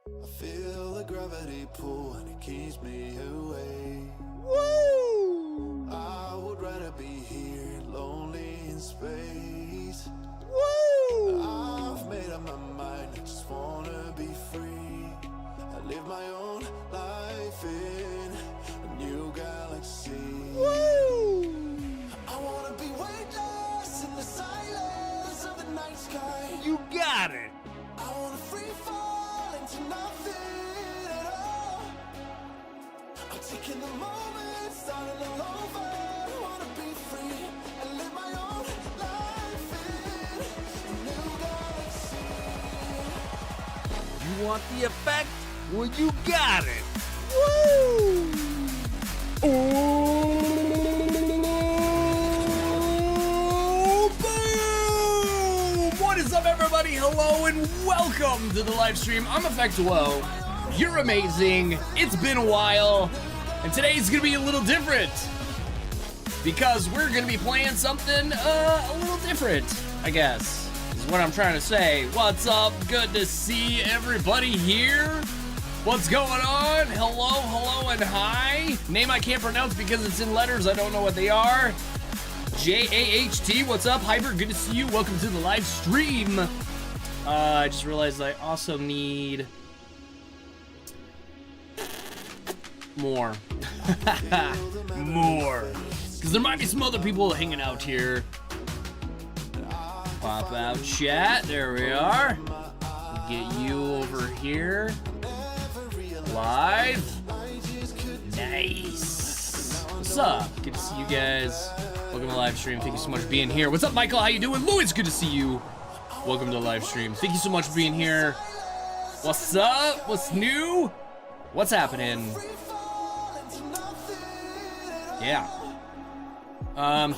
I feel the gravity pull and it keeps me away. Woo! I would rather be here, lonely in space. Woo! I've made up my mind, I just wanna be free. I live my own life in a new galaxy. Woo! I wanna be weightless in the silence of the night sky. You got it! I wanna free fall into nothing at all. I'm taking the moment, starting all over. I wanna be free and live my own life in a new galaxy. You want the effect? Well, you got it! Woo! Oh, boom! What is up, everybody? Hello and welcome to the live stream. I'm Effectuo. You're amazing. It's been a while, and today's gonna be a little different because we're gonna be playing something a little different, I guess, is what I'm trying to say. What's up? Good to see everybody here. What's going on? Hello, hello, and hi. Name I can't pronounce because it's in letters. I don't know what they are. J-A-H-T, what's up? Hyper, good to see you. Welcome to the live stream. I just realized I also need more. More. Because there might be some other people hanging out here. Pop out chat. There we are. Get you over here. Live. Nice. What's up? Good to see you guys. Welcome to the live stream. Thank you so much for being here. What's up, Michael? How you doing? Louis, good to see you. Welcome to the live stream. Thank you so much for being here. What's up? What's new? What's happening? Yeah.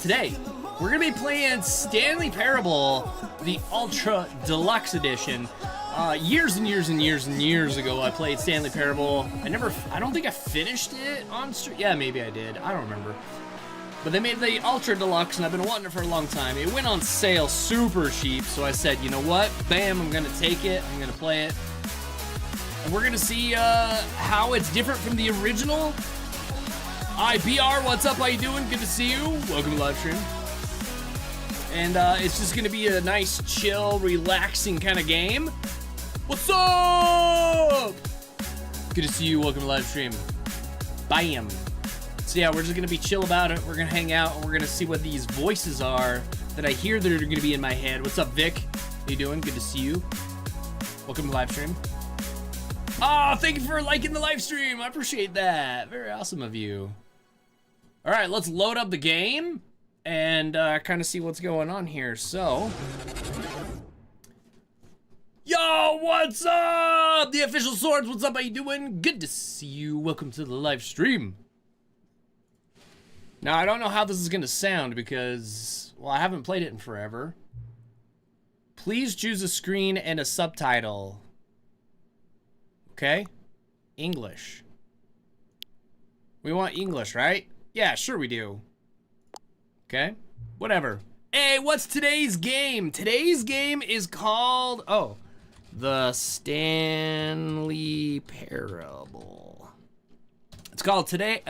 Today we're gonna be playing Stanley Parable, the Ultra Deluxe Edition. Years and years and years and years ago, I played Stanley Parable. I don't think I finished it on stream. Yeah, maybe I did. I don't remember. But they made the Ultra Deluxe, and I've been wanting it for a long time. It went on sale super cheap, so I said, you know what? Bam, I'm gonna take it. I'm gonna play it. And we're gonna see how it's different from the original. IBR, what's up? How you doing? Good to see you. Welcome to the live stream. And it's just gonna be a nice, chill, relaxing kind of game. What's up? Good to see you. Welcome to the live stream. Bam. So yeah, we're just gonna be chill about it. We're gonna hang out and we're gonna see what these voices are that I hear that are gonna be in my head. What's up, Vic? How you doing? Good to see you. Welcome to the live stream. Oh, thank you for liking the live stream. I appreciate that. Very awesome of you. All right, let's load up the game and kind of see what's going on here. So, yo, what's up? The official swords, what's up? How you doing? Good to see you. Welcome to the live stream. Now, I don't know how this is gonna sound because, well, I haven't played it in forever. Please choose a screen and a subtitle. Okay? English. We want English, right? Yeah, sure we do. Okay? Whatever. Hey, what's today's game? Today's game is called, the Stanley Parable. It's called Today.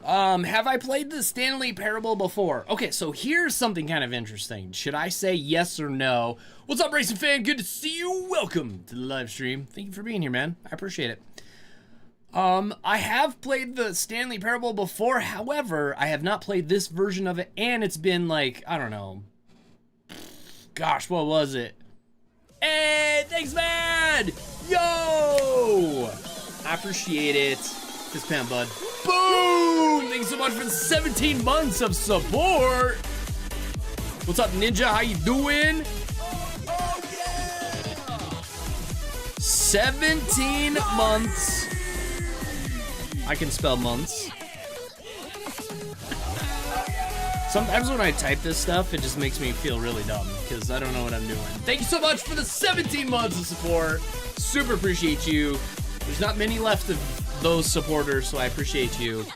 Have I played the Stanley Parable before? Okay, so here's something kind of interesting. Should I say yes or no? What's up, Racing Fan? Good to see you. Welcome to the live stream. Thank you for being here, man. I appreciate it. I have played the Stanley Parable before. However, I have not played this version of it, and it's been like, I don't know. Gosh, what was it? Hey, thanks, man! Yo! I appreciate it. Fist pound, bud. Boom! Thanks so much for the 17 months of support. What's up, Ninja? How you doing? Oh, yeah! 17 months. I can spell months. Sometimes when I type this stuff, it just makes me feel really dumb because I don't know what I'm doing. Thank you so much for the 17 months of support. Super appreciate you. There's not many left of those supporters, so I appreciate you.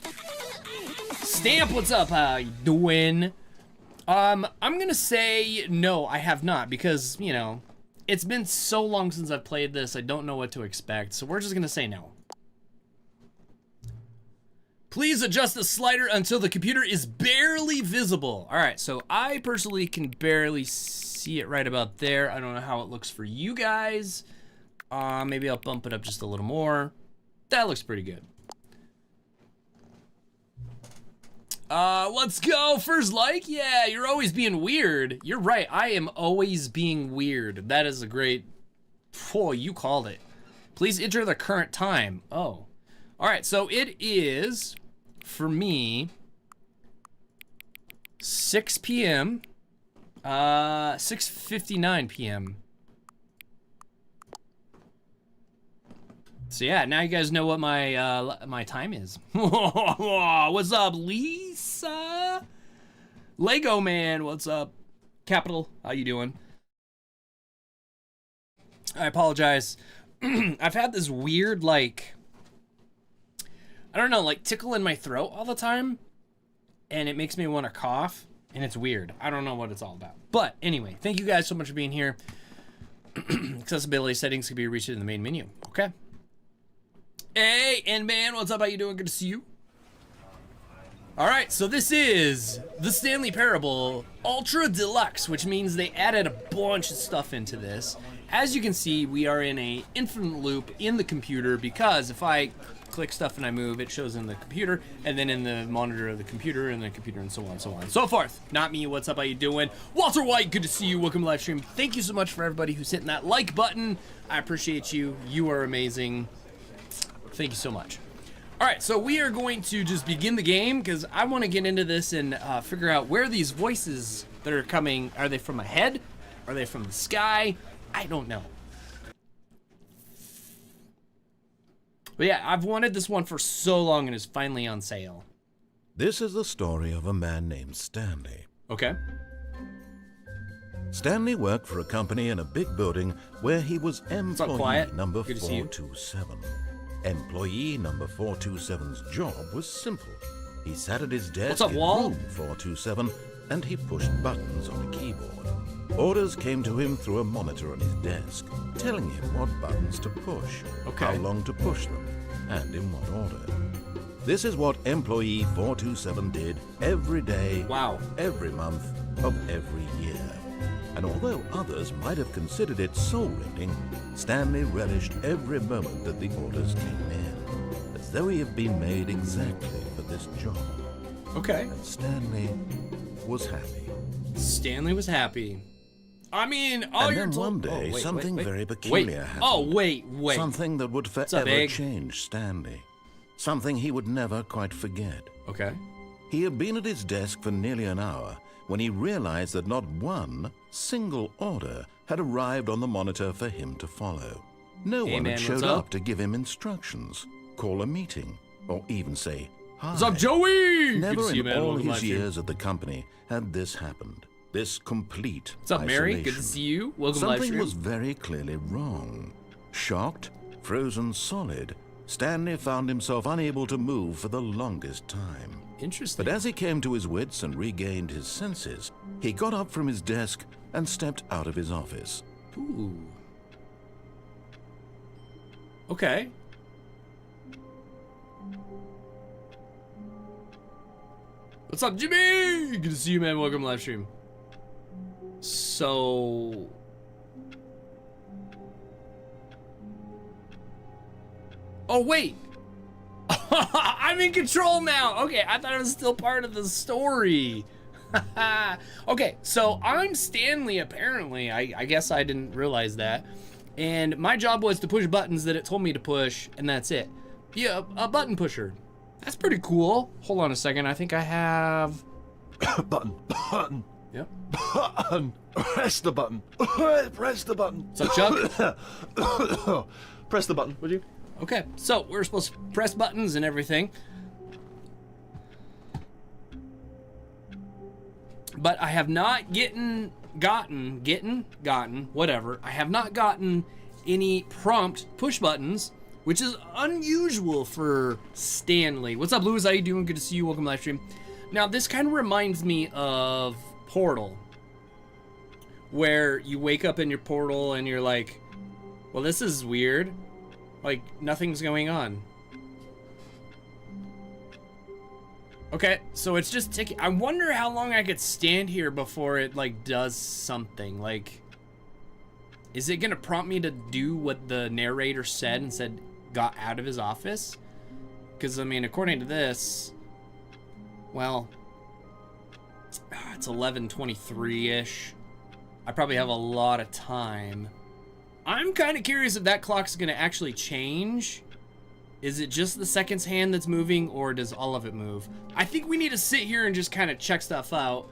Stamp, what's up? How you doing? I'm gonna say no, I have not, because, you know, It's been so long since I've played this, I don't know what to expect, so we're just gonna say no. Please adjust the slider until the computer is barely visible. All right, so I personally can barely see it right about there. I don't know how it looks for you guys. Maybe I'll bump it up just a little more. That looks pretty good. Let's go. First like, yeah, you're always being weird. You're right, I am always being weird. That is a great, oh, you called it. Please enter the current time. Oh, all right, so it is, for me, 6 p.m., 6:59 p.m. So yeah, now you guys know what my my time is. What's up, Lisa? Lego Man, what's up? Capital, how you doing? I apologize. I've had this weird, like, I don't know, like tickle in my throat all the time, and it makes me want to cough, and it's weird. I don't know what it's all about. But anyway, thank you guys so much for being here. Accessibility settings can be reached in the main menu. Okay. Hey, N-Man, what's up? How you doing? Good to see you. All right, so this is the Stanley Parable Ultra Deluxe, which means they added a bunch of stuff into this. As you can see, we are in a infinite loop in the computer because if I click stuff and I move, it shows in the computer, and then in the monitor of the computer, and the computer, and so on, so on, and so forth. Not me. What's up? How you doing? Walter White, good to see you. Welcome to live stream. Thank you so much for everybody who's hitting that like button. I appreciate you. You are amazing. Thank you so much. All right, so we are going to just begin the game because I want to get into this and figure out where these voices that are coming, are they from ahead? Are they from the sky? I don't know. But yeah, I've wanted this one for so long and it's finally on sale. This is the story of a man named Stanley. Okay. Stanley worked for a company in a big building where he was employee number 427. Employee number 427's job was simple. He sat at his desk in room 427 and he pushed buttons on a keyboard. Orders came to him through a monitor on his desk, telling him what buttons to push, how long to push them, and in what order. This is what employee 427 did every day, every month of every year. And although others might have considered it soul-rending, Stanley relished every moment that the orders came in, as though he had been made exactly for this job. Okay. And Stanley was happy. Stanley was happy. I mean, all and you're then one day, something very peculiar happened. Oh, wait. Something that would forever change Stanley. Something he would never quite forget. Okay. He had been at his desk for nearly an hour when he realized that not one single order had arrived on the monitor for him to follow. No one had showed up to give him instructions, call a meeting, or even say hi. What's up, Joey? Never in all his years at the company had this happened. This complete What's up, Mary? Good to see you. Welcome to live stream. Something was very clearly wrong. Shocked, frozen solid, Stanley found himself unable to move for the longest time. Interesting. But as he came to his wits and regained his senses, he got up from his desk and stepped out of his office. Ooh. Okay. What's up, Jimmy? Good to see you, man. Welcome to live stream. So... Oh, wait. I'm in control now. Okay, I thought it was still part of the story. Okay, so I'm Stanley, apparently. I guess I didn't realize that. And my job was to push buttons that it told me to push, and that's it. Yeah, a button pusher. That's pretty cool. Hold on a second. I think I have... Button. Yep. Button. Press the button. Press the button. What's up, Chuck? Press the button, would you? Okay, so we're supposed to press buttons and everything. But I have not gotten, whatever. I have not gotten any prompt push buttons, which is unusual for Stanley. What's up, Louis? How you doing? Good to see you. Welcome to live stream. Now, this kind of reminds me of Portal, where you wake up in your portal and you're like, well, this is weird. Like, nothing's going on. Okay, so it's just ticking. I wonder how long I could stand here before it, like, does something. Like, is it gonna prompt me to do what the narrator said and said got out of his office? Because, I mean, according to this, well, it's 11:23-ish. I probably have a lot of time. I'm kind of curious if that clock's gonna actually change. Is it just the seconds hand that's moving, or does all of it move? I think we need to sit here and just kind of check stuff out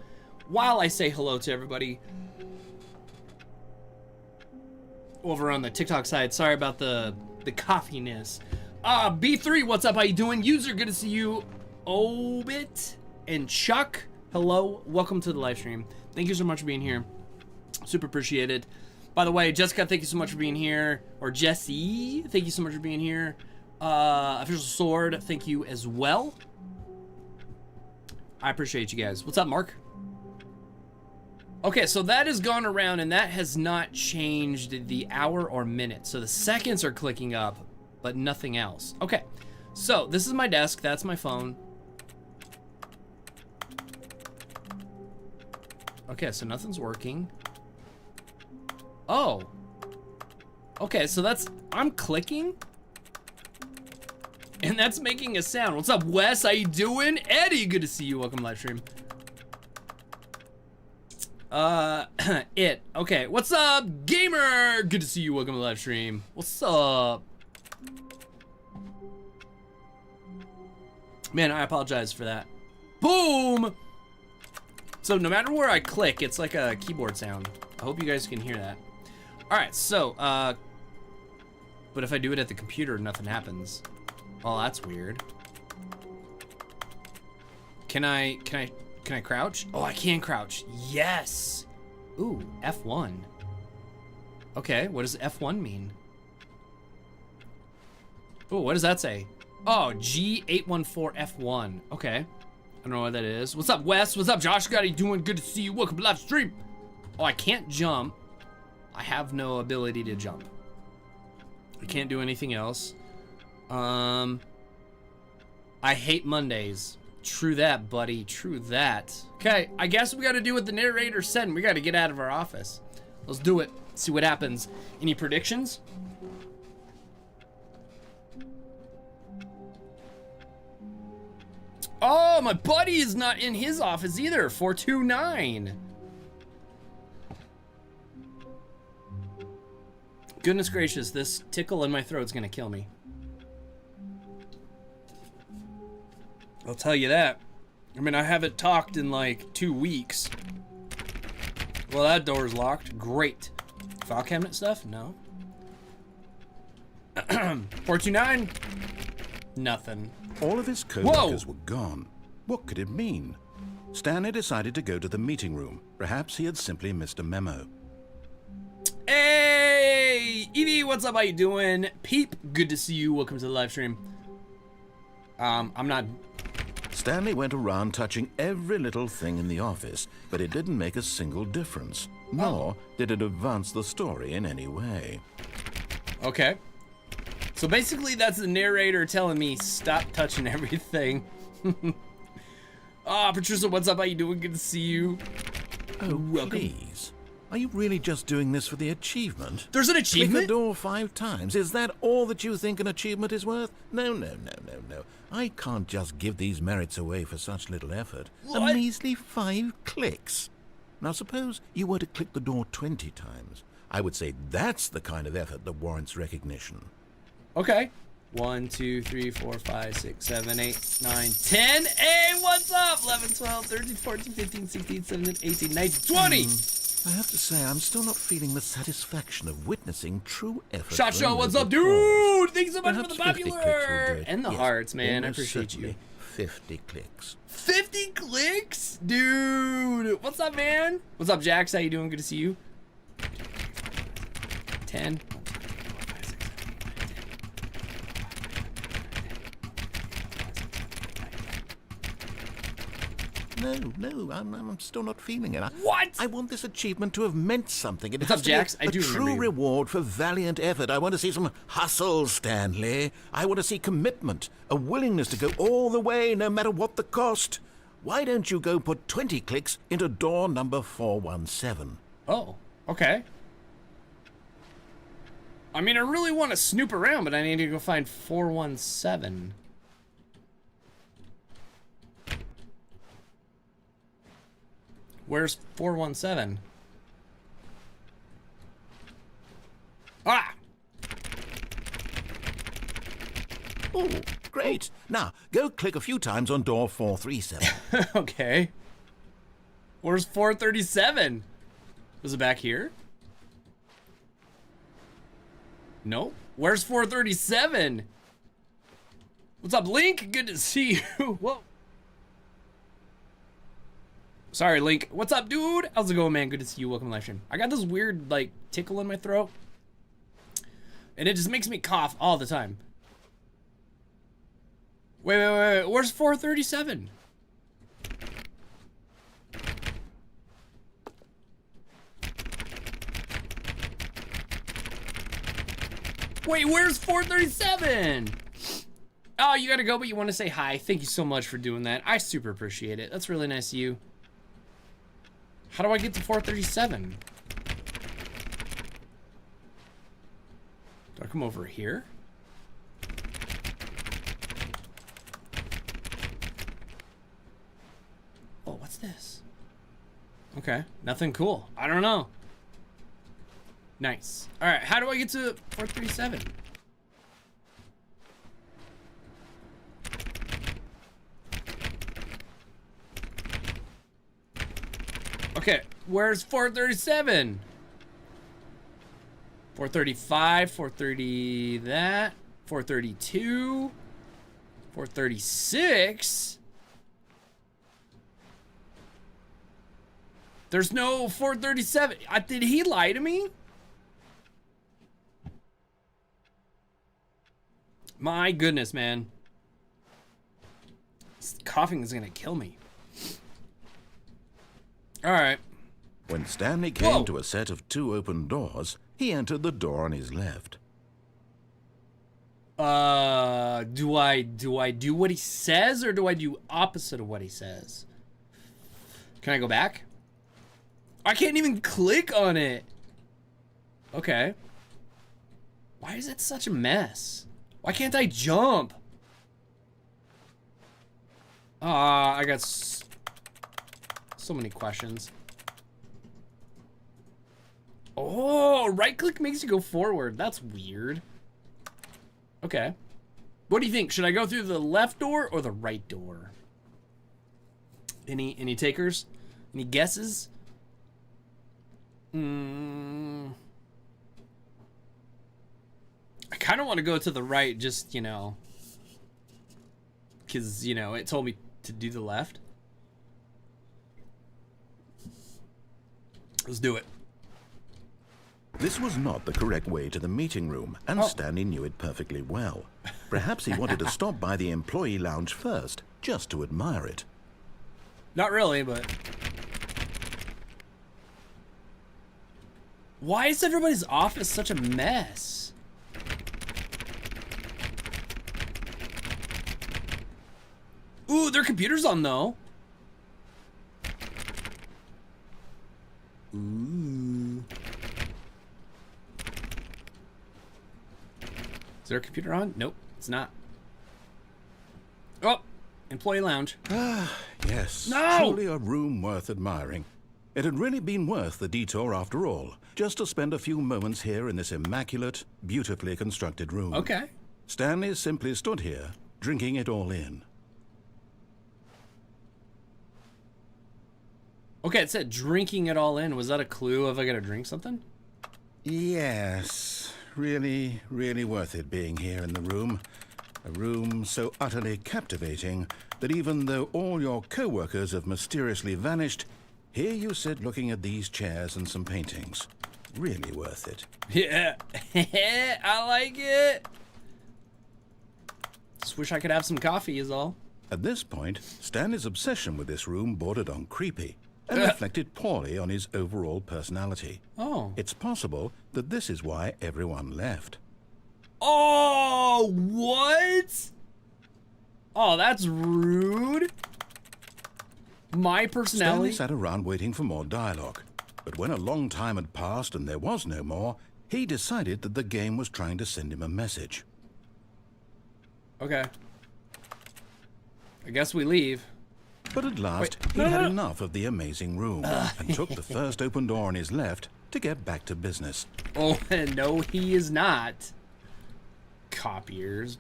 while I say hello to everybody over on the TikTok side. Sorry about the coffeeness. B3, what's up? How you doing? User, good to see you. Obit and Chuck, hello. Welcome to the live stream. Thank you so much for being here. Super appreciate it. By the way, Jessica, thank you so much for being here. Or Jesse, thank you so much for being here. Official Sword, thank you as well. I appreciate you guys. What's up, Mark? Okay, so that has gone around and that has not changed the hour or minute. So the seconds are clicking up, but nothing else. Okay, so this is my desk. That's my phone. Okay, so nothing's working. Oh. Okay, so that's, I'm clicking and that's making a sound. What's up, Wes? How you doing? Eddie, good to see you. Welcome to live stream. Okay, what's up, Gamer? Good to see you. Welcome to live stream. What's up? Man, I apologize for that. Boom! So no matter where I click, it's like a keyboard sound. I hope you guys can hear that. All right, so, but if I do it at the computer, nothing happens. Oh, that's weird. Can I crouch? Oh, I can crouch. Yes. Ooh, F1. Okay, what does F1 mean? Oh, what does that say? Oh, G814F1. Okay. I don't know what that is. What's up, Wes? What's up, Josh? How you doing? Good to see you. Welcome to live stream. Oh, I can't jump. I have no ability to jump. I can't do anything else. I hate Mondays. True that, buddy. True that. Okay, I guess we gotta do what the narrator said and we gotta get out of our office. Let's do it. See what happens. Any predictions? Oh, my buddy is not in his office either. 429. Goodness gracious, this tickle in my throat's gonna kill me. I'll tell you that. I mean, I haven't talked in like 2 weeks. Well, that door's locked. Great. File cabinet stuff? No. 429? Nothing. All of his co-workers were gone. What could it mean? Stanley decided to go to the meeting room. Perhaps he had simply missed a memo. Hey, Evie, what's up? How you doing? Peep, good to see you. Welcome to the live stream. I'm not. Stanley went around touching every little thing in the office, but it didn't make a single difference. Nor did it advance the story in any way. Okay. So basically that's the narrator telling me stop touching everything. Patricia, what's up? How you doing? Good to see you. Oh, welcome. Please. Are you really just doing this for the achievement? There's an achievement? Click the door 5 times. Is that all that you think an achievement is worth? No. I can't just give these merits away for such little effort. What? A measly 5 clicks. Now suppose you were to click the door 20 times. I would say that's the kind of effort that warrants recognition. Okay. 1, 2, 3, 4, 5, 6, 7, 8, 9, 10. Hey, what's up? 11, 12, 13, 14, 15, 16, 17, 18, 19, 20. I have to say, I'm still not feeling the satisfaction of witnessing true effort. Shot Show, what's up, dude? Thanks so much for the popular and the hearts, man. I appreciate you. 50 clicks. 50 clicks? Dude. What's up, man? What's up, Jax? How you doing? Good to see you. 10. No, I'm still not feeling it. What? I want this achievement to have meant something. It What's has up, to be Jax? I a do true remember you. reward for valiant effort. I want to see some hustle, Stanley. I want to see commitment, a willingness to go all the way, no matter what the cost. Why don't you go put 20 clicks into door number 417? Oh, okay. I mean, I really want to snoop around, but I need to go find 417. Where's 417? Ah! Oh, great. Now, go click a few times on door 437. Okay. Where's 437? Was it back here? No. Where's 437? What's up, Link? Good to see you. Whoa. Sorry, Link. What's up, dude? How's it going, man? Good to see you. Welcome to live stream. I got this weird, like, tickle in my throat. And it just makes me cough all the time. Wait. Where's 437? Wait, where's 437? Oh, you gotta go, but you want to say hi. Thank you so much for doing that. I super appreciate it. That's really nice of you. How do I get to 437? Do I come over here? Oh, what's this? Okay, nothing cool. I don't know. Nice. All right, how do I get to 437? Okay, where's 437? 435, 430 that, 432, 436. There's no 437. Did he lie to me? My goodness, man. This coughing is gonna kill me. All right. When Stanley came to a set of 2 open doors, he entered the door on his left. Do I do what he says, or do I do opposite of what he says? Can I go back? I can't even click on it. Okay. Why is it such a mess? Why can't I jump? I got so many questions. Oh, right click makes you go forward. That's weird. Okay. What do you think? Should I go through the left door or the right door? Any takers? Any guesses? I kind of want to go to the right, just, you know, because, you know, it told me to do the left. Let's do it. This was not the correct way to the meeting room, and Stanley knew it perfectly well. Perhaps he wanted to stop by the employee lounge first, just to admire it. Not really, but... Why is everybody's office such a mess? Ooh, their computer's on, though. Ooh. Is their computer on? Nope, it's not. Oh, employee lounge. Yes, no! Truly a room worth admiring. It had really been worth the detour after all, just to spend a few moments here in this immaculate, beautifully constructed room. Okay. Stanley simply stood here, drinking it all in. Okay, it said drinking it all in. Was that a clue of I gotta drink something? Yes, really, really worth it being here in the room. A room so utterly captivating that even though all your co-workers have mysteriously vanished, here you sit looking at these chairs and some paintings. Really worth it. Yeah, I like it. Just wish I could have some coffee is all. At this point, Stanley's obsession with this room bordered on creepy and reflected poorly on his overall personality. Oh. It's possible that this is why everyone left. Oh, what? Oh, that's rude. My personality. Stanley sat around waiting for more dialogue. But when a long time had passed and there was no more, he decided that the game was trying to send him a message. Okay. I guess we leave. But at last, he had enough of the amazing room and took the first open door on his left to get back to business. Oh, no, he is not. Copiers.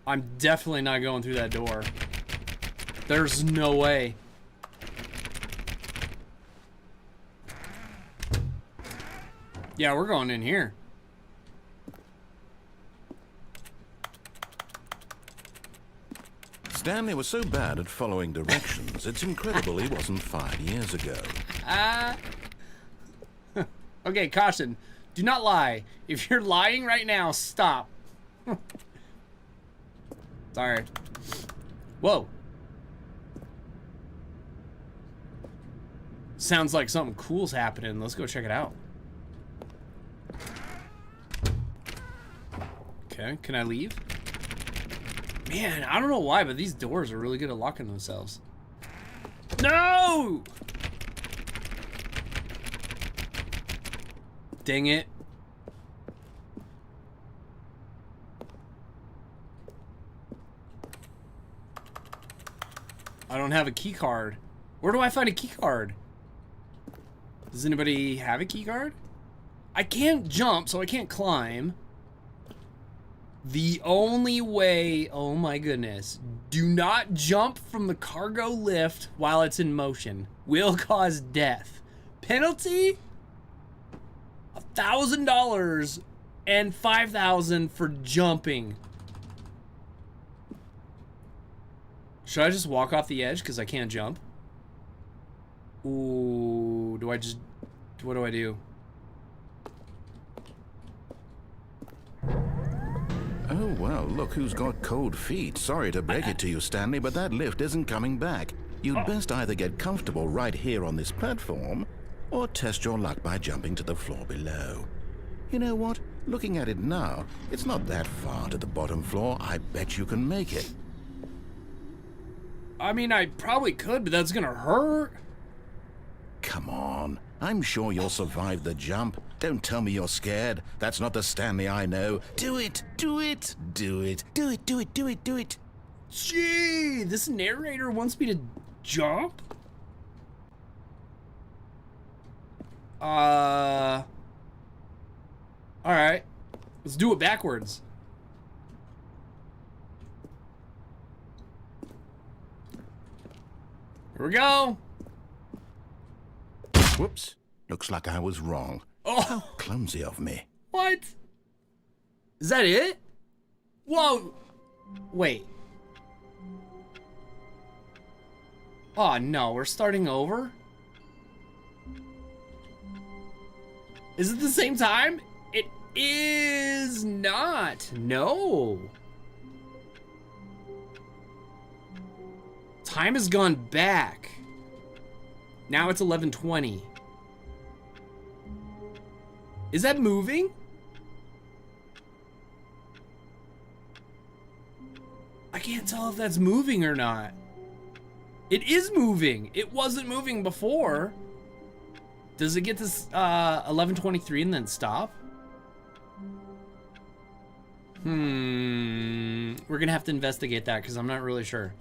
I'm definitely not going through that door. There's no way. Yeah, we're going in here. Stanley was so bad at following directions, it's incredible he wasn't fired years ago. Okay, caution. Do not lie. If you're lying right now, stop. Sorry. Whoa. Sounds like something cool's happening. Let's go check it out. Okay, can I leave? Man, I don't know why, but these doors are really good at locking themselves. No! Dang it. I don't have a key card. Where do I find a key card? Does anybody have a key card? I can't jump, so I can't climb. The only way, oh my goodness, do not jump from the cargo lift while it's in motion. Will cause death. Penalty? $1,000 and $5,000 for jumping. Should I just walk off the edge because I can't jump? Ooh, what do I do? Oh, well, look who's got cold feet. Sorry to break it to you, Stanley, but that lift isn't coming back. You'd best either get comfortable right here on this platform, or test your luck by jumping to the floor below. You know what? Looking at it now, it's not that far to the bottom floor. I bet you can make it. I mean, I probably could, but that's gonna hurt. Come on. I'm sure you'll survive the jump. Don't tell me you're scared. That's not the Stanley I know. Do it! Do it! Do it! Do it! Do it! Do it! Do it! Gee, this narrator wants me to jump? Alright. Let's do it backwards. Here we go. Whoops. Looks like I was wrong. Oh. How clumsy of me. What? Is that it? Whoa. Wait. Oh, no. We're starting over? Is it the same time? It is not. No. Time has gone back. Now it's 11:20. Is that moving? I can't tell if that's moving or not. It is moving. It wasn't moving before. Does it get to 11:23 and then stop? We're gonna have to investigate that because I'm not really sure.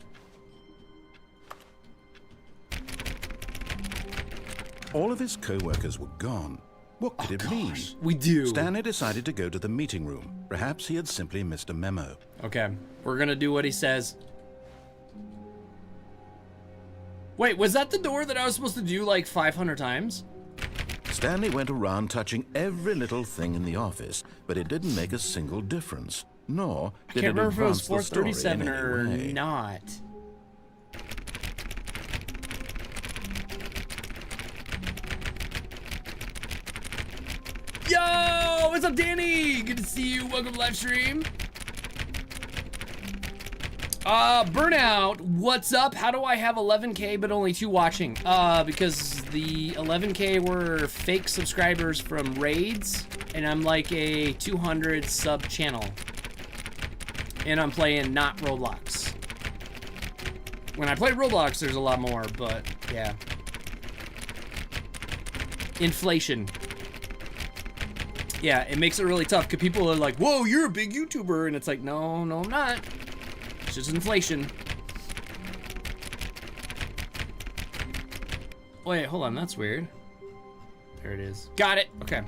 All of his co-workers were gone. What could it mean? We do. Stanley decided to go to the meeting room. Perhaps he had simply missed a memo. Okay, we're gonna do what he says. Wait, was that the door that I was supposed to do like 500 times? Stanley went around touching every little thing in the office, but it didn't make a single difference. Nor did it advance the story in any way. Not. up, Danny? Good to see you. Welcome to live stream. Burnout, what's up? How do I have 11K but only 2 watching? Because the 11K were fake subscribers from raids, and I'm like a 200 sub channel. And I'm playing not Roblox. When I play Roblox, there's a lot more, but yeah. Inflation. Yeah, it makes it really tough because people are like, whoa, you're a big YouTuber. And it's like, no, I'm not. It's just inflation. Wait, hold on, that's weird. There it is. Got it. Okay.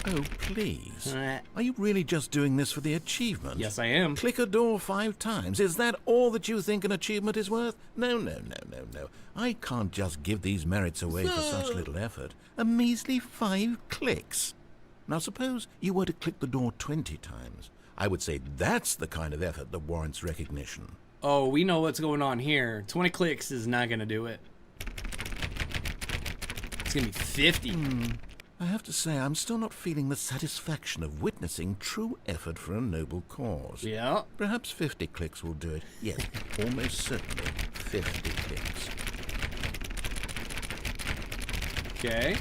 Oh, please. Are you really just doing this for the achievement? Yes, I am. Click a door 5 times. Is that all that you think an achievement is worth? No. I can't just give these merits away for such little effort. A measly 5 clicks. Now, suppose you were to click the door 20 times. I would say that's the kind of effort that warrants recognition. Oh, we know what's going on here. 20 clicks is not going to do it. It's going to be 50. I have to say, I'm still not feeling the satisfaction of witnessing true effort for a noble cause. Yeah. Perhaps 50 clicks will do it. Yes, almost certainly 50 clicks. Okay.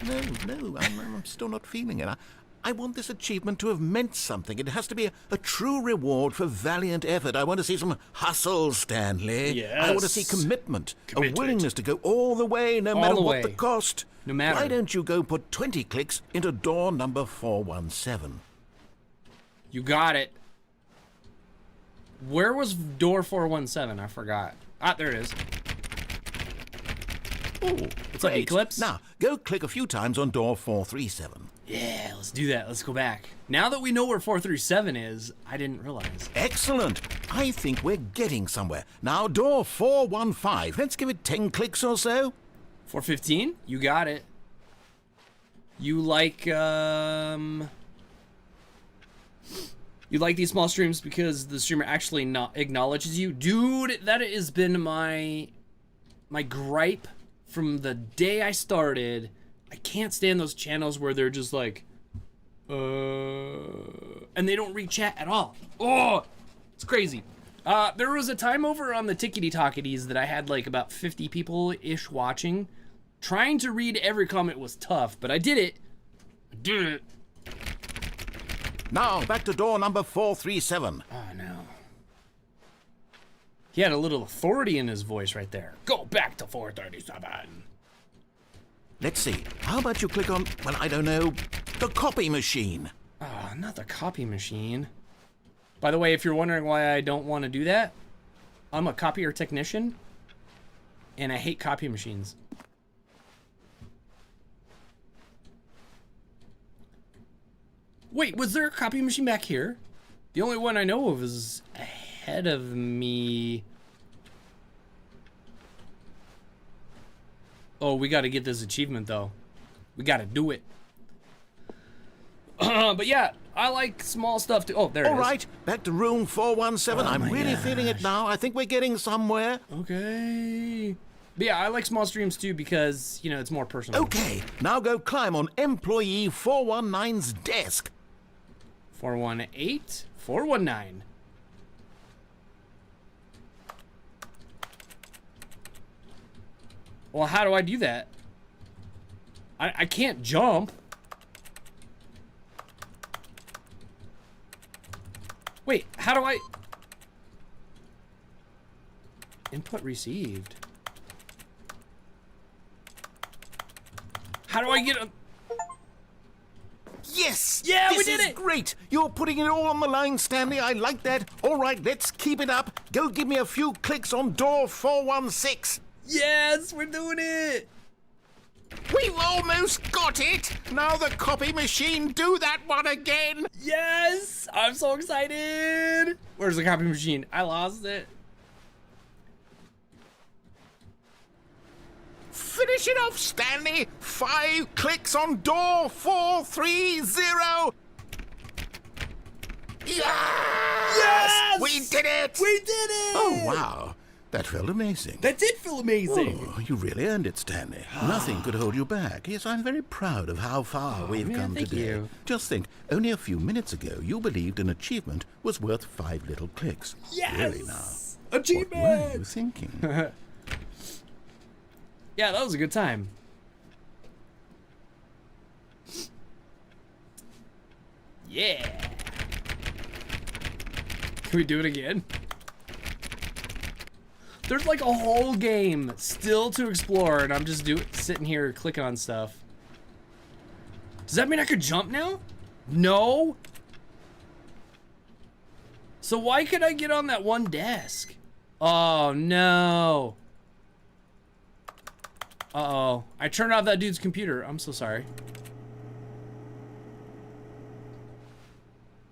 No, I'm still not feeling it. I want this achievement to have meant something. It has to be a true reward for valiant effort. I want to see some hustle, Stanley. Yes. I want to see commitment. A willingness to go all the way, no matter what the cost. No matter. Why don't you go put 20 clicks into door number 417? You got it. Where was door 417? I forgot. Ah, there it is. Oh, it's like Eclipse. Now, go click a few times on door 437. Yeah, let's do that. Let's go back. Now that we know where 437 is, I didn't realize. Excellent. I think we're getting somewhere. Now, door 415. Let's give it 10 clicks or so. 415? You got it. You like these small streams because the streamer actually not acknowledges you? Dude, that has been my gripe from the day I started. I can't stand those channels where they're just like, and they don't read chat at all. Oh, it's crazy. There was a time over on the Tickety Talkities that I had like about 50 people-ish watching. Trying to read every comment was tough, but I did it. Now, back to door number 437. Oh, no. He had a little authority in his voice right there. Go back to 437. Let's see. How about you click on, well, I don't know, the copy machine? Ah, not the copy machine. By the way, if you're wondering why I don't want to do that, I'm a copier technician, and I hate copy machines. Wait, was there a copy machine back here? The only one I know of is ahead of me. Oh, we got to get this achievement, though. We got to do it. But yeah, I like small stuff too. Oh, there it is. All right, back to room 417. I'm really feeling it now. I think we're getting somewhere. Okay. But yeah, I like small streams too because, you know, it's more personal. Okay, now go climb on employee 419's desk. 418? 419. Well, how do I do that? I can't jump. Wait, how do I... Input received. How do I get a... Yes! Yeah, we did This is it! great! You're putting it all on the line, Stanley. I like that. All right, let's keep it up. Go give me a few clicks on door 416. Yes, we're doing it! We've almost got it! Now the copy machine, do that one again! Yes! I'm so excited! Where's the copy machine? I lost it. Finish it off, Stanley! 5 clicks on door 430! Yes! Yes! We did it! We did it! Oh, wow. That felt amazing. That did feel amazing. Oh, you really earned it, Stanley. Nothing could hold you back. Yes, I'm very proud of how far we've come thank today. you. Just think, only a few minutes ago, you believed an achievement was worth 5 little clicks. Yes! Really now. Achievement! What were you thinking? Yeah, that was a good time. Yeah. Can we do it again? There's like a whole game still to explore, and I'm just sitting here clicking on stuff. Does that mean I could jump now? No. So why could I get on that one desk? Oh no. Uh-oh. I turned off that dude's computer. I'm so sorry.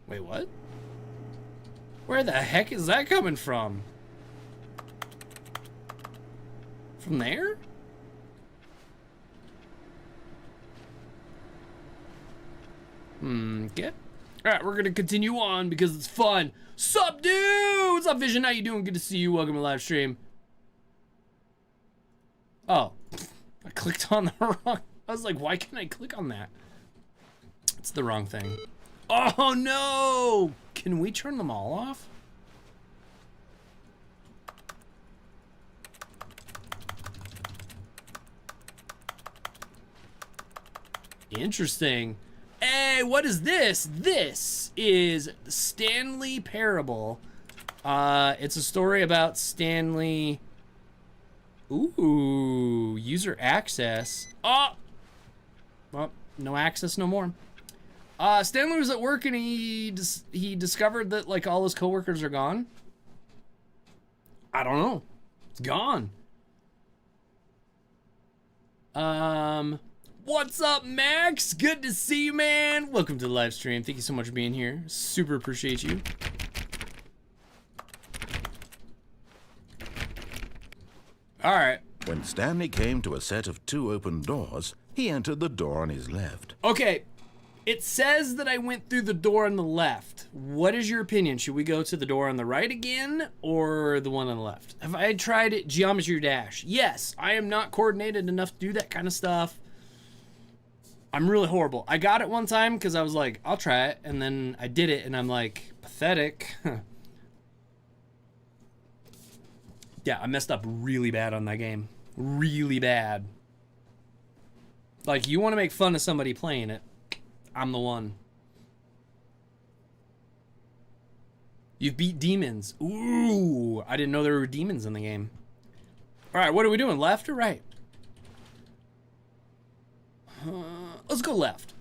Wait, what? Where the heck is that coming from? From there? Okay. Alright, we're gonna continue on because it's fun. Sup, dude? What's up, Vision? How you doing? Good to see you. Welcome to live stream. Oh. I clicked on the wrong... I was like, why can't I click on that? It's the wrong thing. Oh, no! Can we turn them all off? Interesting. Hey, what is this? This is Stanley Parable. It's a story about Stanley. Ooh, user access. Oh! Well, no access no more. Stanley was at work and he discovered that like all his coworkers are gone. I don't know. It's gone. What's up, Max? Good to see you, man. Welcome to the live stream. Thank you so much for being here. Super appreciate you. All right. When Stanley came to a set of 2 open doors, he entered the door on his left. Okay. It says that I went through the door on the left. What is your opinion? Should we go to the door on the right again or the one on the left? Have I tried it? Geometry Dash. Yes, I am not coordinated enough to do that kind of stuff. I'm really horrible. I got it one time because I was like, I'll try it. And then I did it and I'm like, pathetic. Yeah, I messed up really bad on that game. Really bad. Like, you want to make fun of somebody playing it. I'm the one. You've beat demons. Ooh, I didn't know there were demons in the game. All right, what are we doing? Left or right? Let's go left.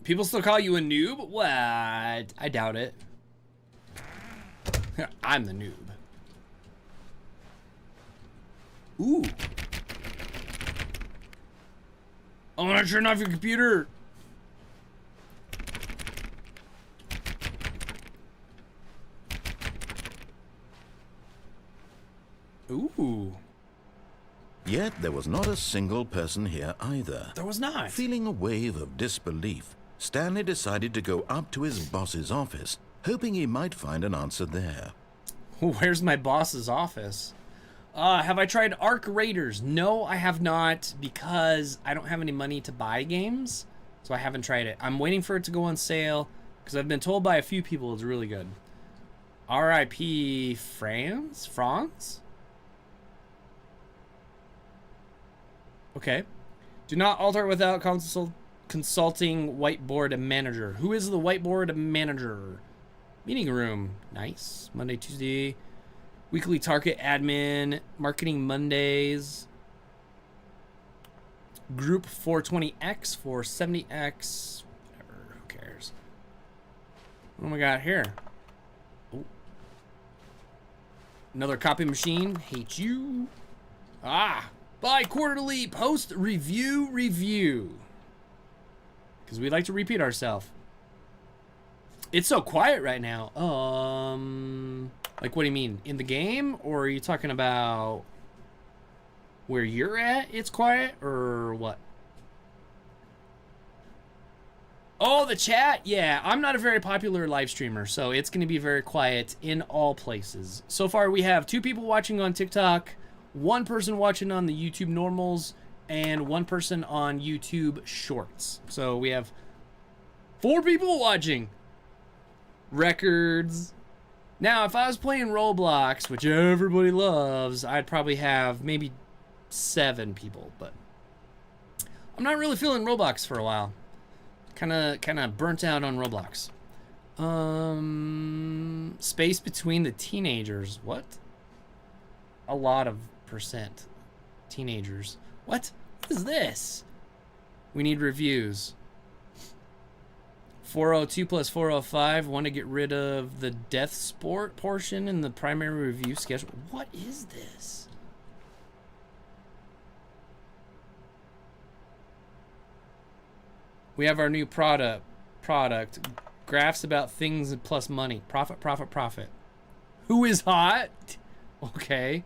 People still call you a noob? What? I doubt it. I'm the noob. Ooh. I want to turn off your computer. Ooh. Yet there was not a single person here either. There was not. Feeling a wave of disbelief, Stanley decided to go up to his boss's office, hoping he might find an answer there. Where's my boss's office? Have I tried Arc Raiders? No, I have not, because I don't have any money to buy games, so I haven't tried it. I'm waiting for it to go on sale, because I've been told by a few people it's really good. R.I.P. Franz? Okay. Do not alter without consulting whiteboard manager. Who is the whiteboard manager? Meeting room. Nice. Monday, Tuesday. Weekly target admin. Marketing Mondays. Group 420X, 470X. Whatever. Who cares? What do we got here? Oh. Another copy machine. Hate you. Ah. Bi-quarterly post review. Because we like to repeat ourselves. It's so quiet right now. Like, what do you mean? In the game? Or are you talking about where you're at? It's quiet? Or what? Oh, the chat? Yeah, I'm not a very popular live streamer, so it's going to be very quiet in all places. So far, we have 2 people watching on TikTok, 1 person watching on the YouTube normals, and 1 person on YouTube Shorts. So we have 4 people watching. Records. Now, if I was playing Roblox, which everybody loves, I'd probably have maybe 7 people, but I'm not really feeling Roblox for a while. Kind of burnt out on Roblox. Space between the teenagers. What? A lot of percent. Teenagers. What is this? We need reviews. 402 plus 405. Want to get rid of the death sport portion in the primary review schedule. What is this? We have our new product. Graphs about things plus money. Profit, profit, profit. Who is hot? Okay.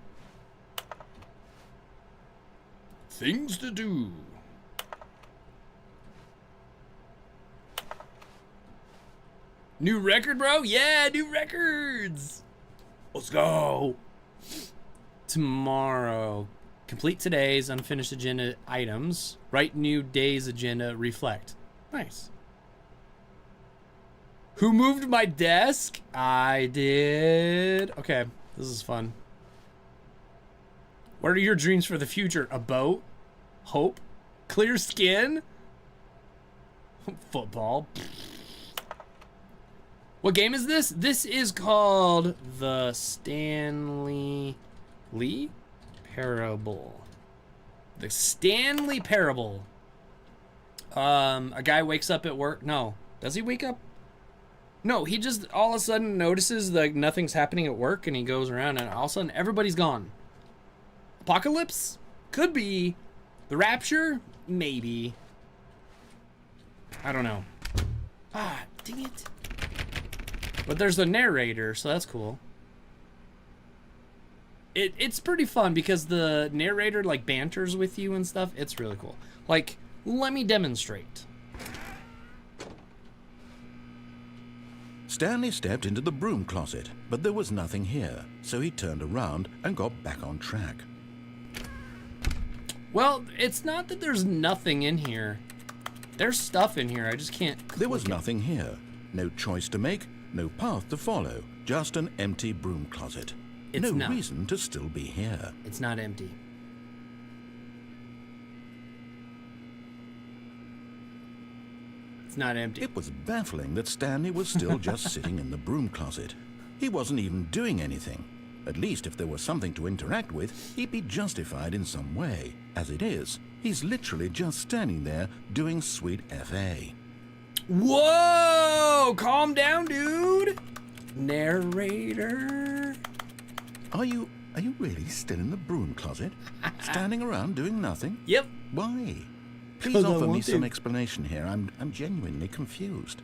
Things to do. New record, bro? Yeah, new records. Let's go. Tomorrow. Complete today's unfinished agenda items. Write new day's agenda. Reflect. Nice. Who moved my desk? I did. Okay, this is fun. What are your dreams for the future? A boat? Hope? Clear skin? Football? What game is this? This is called the Stanley Parable. The Stanley Parable. A guy wakes up at work. No. Does he wake up? No, he just all of a sudden notices like nothing's happening at work and he goes around and all of a sudden everybody's gone. Apocalypse? Could be. The Rapture? Maybe. I don't know. Ah, dang it. But there's the narrator, so that's cool. It's pretty fun because the narrator like banters with you and stuff. It's really cool. Like, let me demonstrate. Stanley stepped into the broom closet, but there was nothing here, so he turned around and got back on track. Well, it's not that there's nothing in here. There's stuff in here, I just can't click There was it. nothing here. No choice to make, no path to follow, just an empty broom closet. It's no not. reason to still be here. It's not empty. It's not empty. It was baffling that Stanley was still just sitting in the broom closet. He wasn't even doing anything. At least if there was something to interact with, he'd be justified in some way. As it is, he's literally just standing there doing sweet FA. Whoa! Calm down, dude! Narrator. Are you really still in the broom closet? Standing around doing nothing? Yep. Why? Please 'Cause I offer me want some to. explanation here. I'm genuinely confused.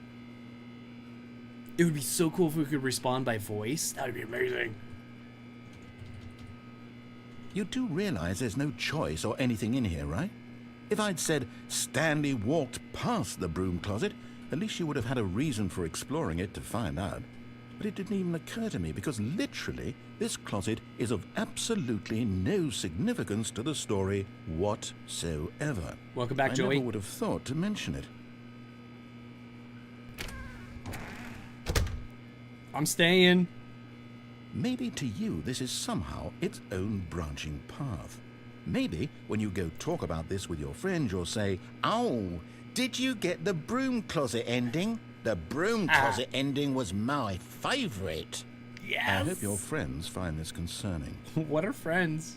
It would be so cool if we could respond by voice. That would be amazing. You do realize there's no choice or anything in here, right? If I'd said Stanley walked past the broom closet, at least you would have had a reason for exploring it to find out. But it didn't even occur to me because literally this closet is of absolutely no significance to the story whatsoever. Welcome back, I Joey. never would have thought to mention it. I'm staying. Maybe to you this is somehow its own branching path. Maybe when you go talk about this with your friends, you'll say, "Oh, did you get the broom closet ending? The broom closet ending was my favorite." Yes. I hope your friends find this concerning. What are friends?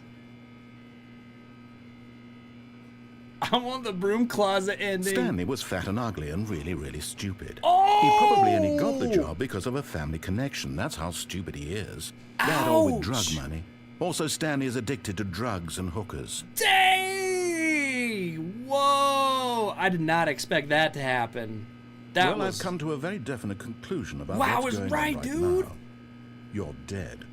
I want the broom closet ending. Stanley was fat and ugly and really, really stupid. Oh! He probably only got the job because of a family connection. That's how stupid he is. That or with drug Ouch! money. Also, Stanley is addicted to drugs and hookers. Dang! Whoa! I did not expect that to happen. That Well, was... I've come to a very definite conclusion about Wow, I what's was going right, on right dude. now. You're dead.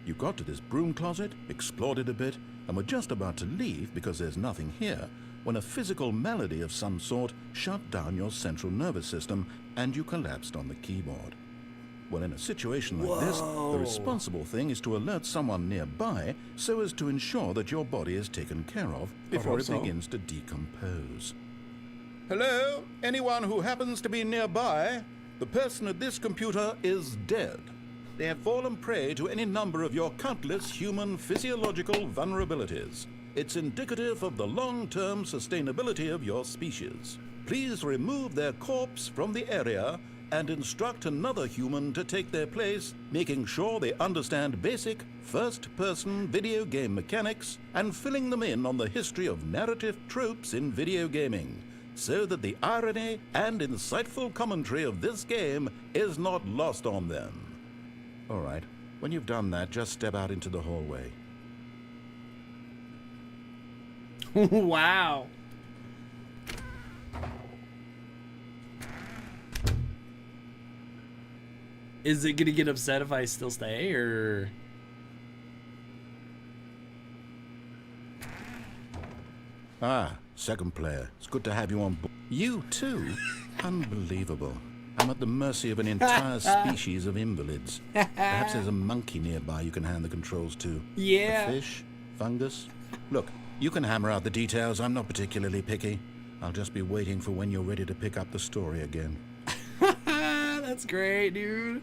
You got to this broom closet, explored it a bit, and were just about to leave because there's nothing here, when a physical malady of some sort shut down your central nervous system and you collapsed on the keyboard. Well, in a situation like this, the responsible thing is to alert someone nearby so as to ensure that your body is taken care of before it begins to decompose. Hello? Anyone who happens to be nearby? The person at this computer is dead. They have fallen prey to any number of your countless human physiological vulnerabilities. It's indicative of the long-term sustainability of your species. Please remove their corpse from the area and instruct another human to take their place, making sure they understand basic first-person video game mechanics and filling them in on the history of narrative tropes in video gaming, so that the irony and insightful commentary of this game is not lost on them. All right, when you've done that, just step out into the hallway. Wow. Is it gonna get upset if I still stay, or? Ah, second player. It's good to have you on board. You too? Unbelievable. I'm at the mercy of an entire species of invalids. Perhaps there's a monkey nearby you can hand the controls to. Yeah. A fish? Fungus? Look, you can hammer out the details. I'm not particularly picky. I'll just be waiting for when you're ready to pick up the story again. That's great, dude.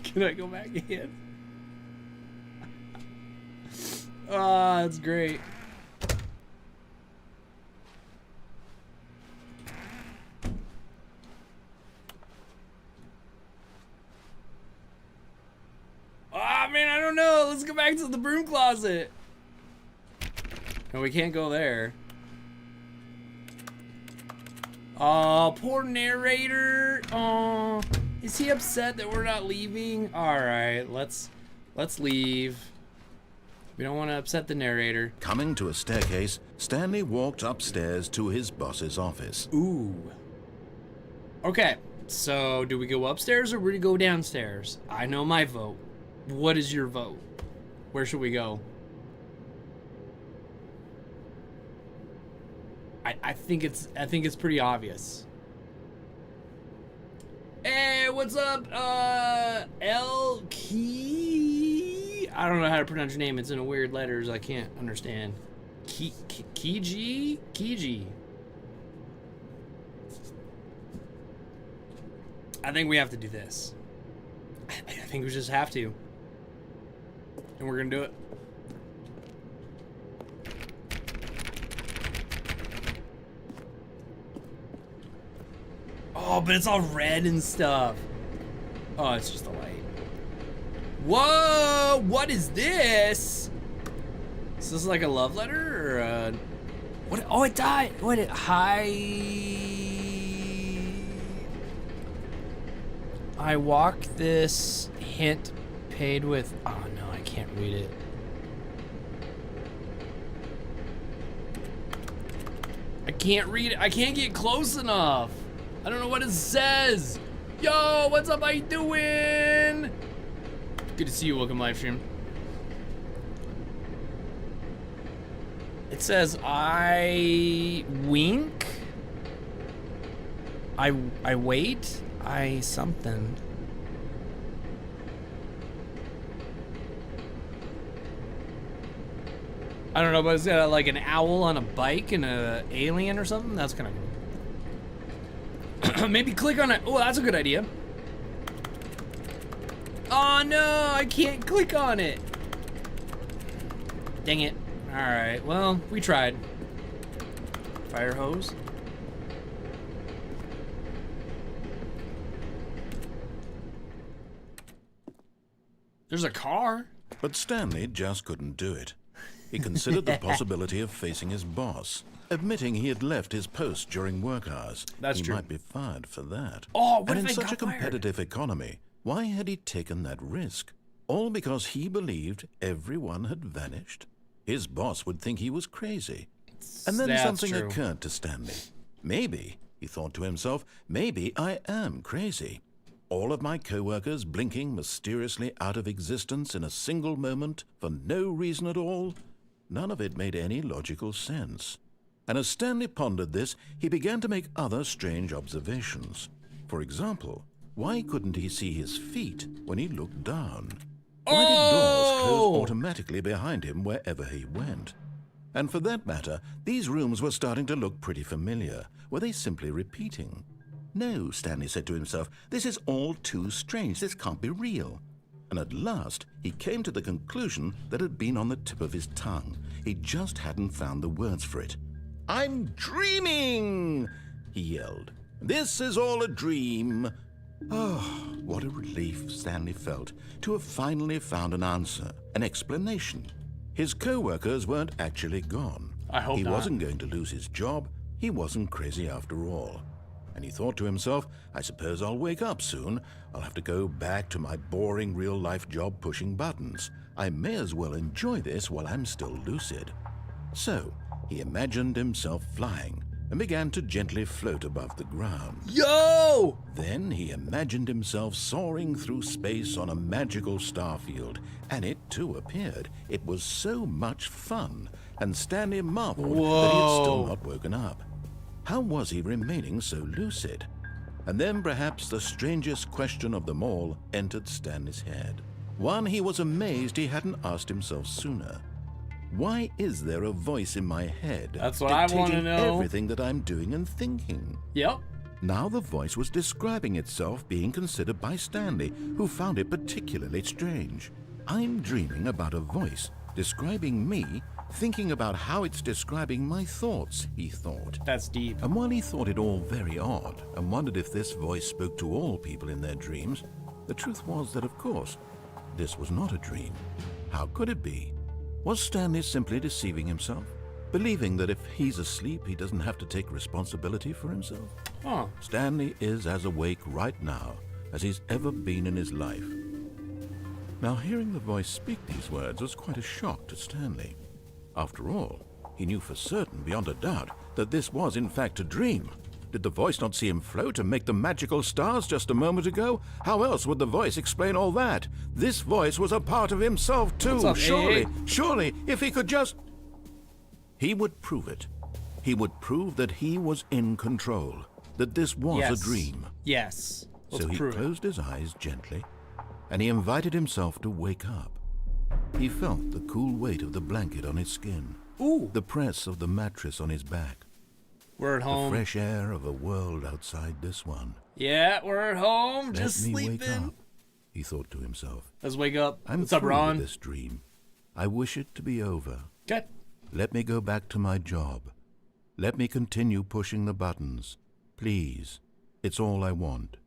Can I go back in? Ah, that's great. Ah, man, I don't know. Let's go back to the broom closet. No, we can't go there. Oh, poor narrator. Oh, is he upset that we're not leaving? All right, let's leave. We don't want to upset the narrator. Coming to a staircase, Stanley walked upstairs to his boss's office. Ooh. Okay, so do we go upstairs or do we go downstairs? I know my vote. What is your vote? Where should we go? I think it's pretty obvious. Hey, what's up? L Key? I don't know how to pronounce your name. It's in a weird letters I can't understand. Kiji? I think we have to do this. I think we just have to. And we're gonna do it. Oh, but it's all red and stuff. Oh, it's just a light. Whoa! What is this? Is this like a love letter or a... What? Oh, it died. What? I walk this hint paid with... Oh, no, I can't read it. I can't read it. I can't get close enough. I don't know what it says. Yo, what's up? How you doing? Good to see you. Welcome live stream. It says I wink. I wait. I something. I don't know, but it's got like an owl on a bike and a alien or something. That's kind of cool. Maybe click on it. Oh, that's a good idea. Oh no, I can't click on it. Dang it. Alright, well, we tried. Fire hose. There's a car. But Stanley just couldn't do it. He considered the possibility of facing his boss, admitting he had left his post during work hours. That's true. He might be fired for that. Oh, what and if in I such a got fired? competitive economy, why had he taken that risk? All because he believed everyone had vanished? His boss would think he was crazy. And then That's something true. occurred to Stanley. Maybe, he thought to himself, maybe I am crazy. All of my co-workers blinking mysteriously out of existence in a single moment for no reason at all? None of it made any logical sense. And as Stanley pondered this, he began to make other strange observations. For example, why couldn't he see his feet when he looked down? Why did doors close automatically behind him wherever he went? And for that matter, these rooms were starting to look pretty familiar. Were they simply repeating? No, Stanley said to himself, this is all too strange. This can't be real. And at last, he came to the conclusion that had been on the tip of his tongue. He just hadn't found the words for it. I'm dreaming, he yelled. This is all a dream. Oh, what a relief Stanley felt to have finally found an answer, an explanation. His co-workers weren't actually gone. I hope he not. wasn't going to lose his job. He wasn't crazy after all. And he thought to himself, I suppose I'll wake up soon. I'll have to go back to my boring real-life job pushing buttons. I may as well enjoy this while I'm still lucid. So, he imagined himself flying and began to gently float above the ground. Yo! Then he imagined himself soaring through space on a magical starfield, and it too appeared. It was so much fun, and Stanley marveled that he had still not woken up. How was he remaining so lucid? And then perhaps the strangest question of them all entered Stanley's head. One he was amazed he hadn't asked himself sooner. Why is there a voice in my head That's what I want to dictating know. everything that I'm doing and thinking? Yep. Now the voice was describing itself being considered by Stanley, who found it particularly strange. I'm dreaming about a voice describing me, thinking about how it's describing my thoughts, he thought. That's deep. And while he thought it all very odd and wondered if this voice spoke to all people in their dreams, the truth was that, of course, this was not a dream. How could it be? Was Stanley simply deceiving himself, believing that if he's asleep, he doesn't have to take responsibility for himself? Huh. Stanley is as awake right now as he's ever been in his life. Now, hearing the voice speak these words was quite a shock to Stanley. After all, he knew for certain, beyond a doubt, that this was in fact a dream. Did the voice not see him float and make the magical stars just a moment ago? How else would the voice explain all that? This voice was a part of himself too. What's up, Surely, if he could just... He would prove it. He would prove that he was in control, that this was Yes. a dream. Yes. Let's So he prove it. closed his eyes gently, and he invited himself to wake up. He felt the cool weight of the blanket on his skin, Ooh. the press of the mattress on his back, We're at the home. fresh air of a world outside this one. Yeah, we're at home. Just Let me wake sleeping. up, he thought to himself. Let's wake up. I'm What's up, through Ron? with this dream. I wish it to be over. Okay. Let me go back to my job. Let me continue pushing the buttons. Please. It's all I want.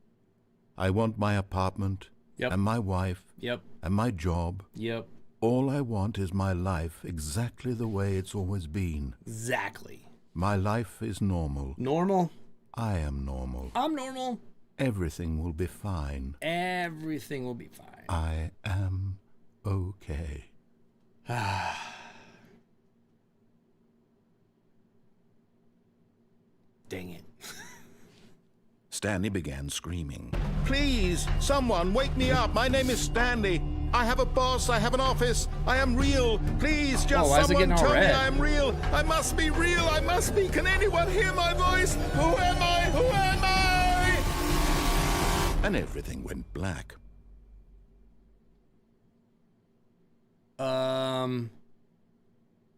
I want my apartment, Yep. and my wife, Yep. and my job. Yep. All I want is my life exactly the way it's always been. Exactly. My life is normal. Normal. I am normal. I'm normal. Everything will be fine. Everything will be fine. I am okay. Dang it. Stanley began screaming. Please, someone wake me up. My name is Stanley. I have a boss. I have an office. I am real. Please, just why is it someone getting all tell me red? I am real. I must be real. I must be. Can anyone hear my voice? Who am I? Who am I? And everything went black.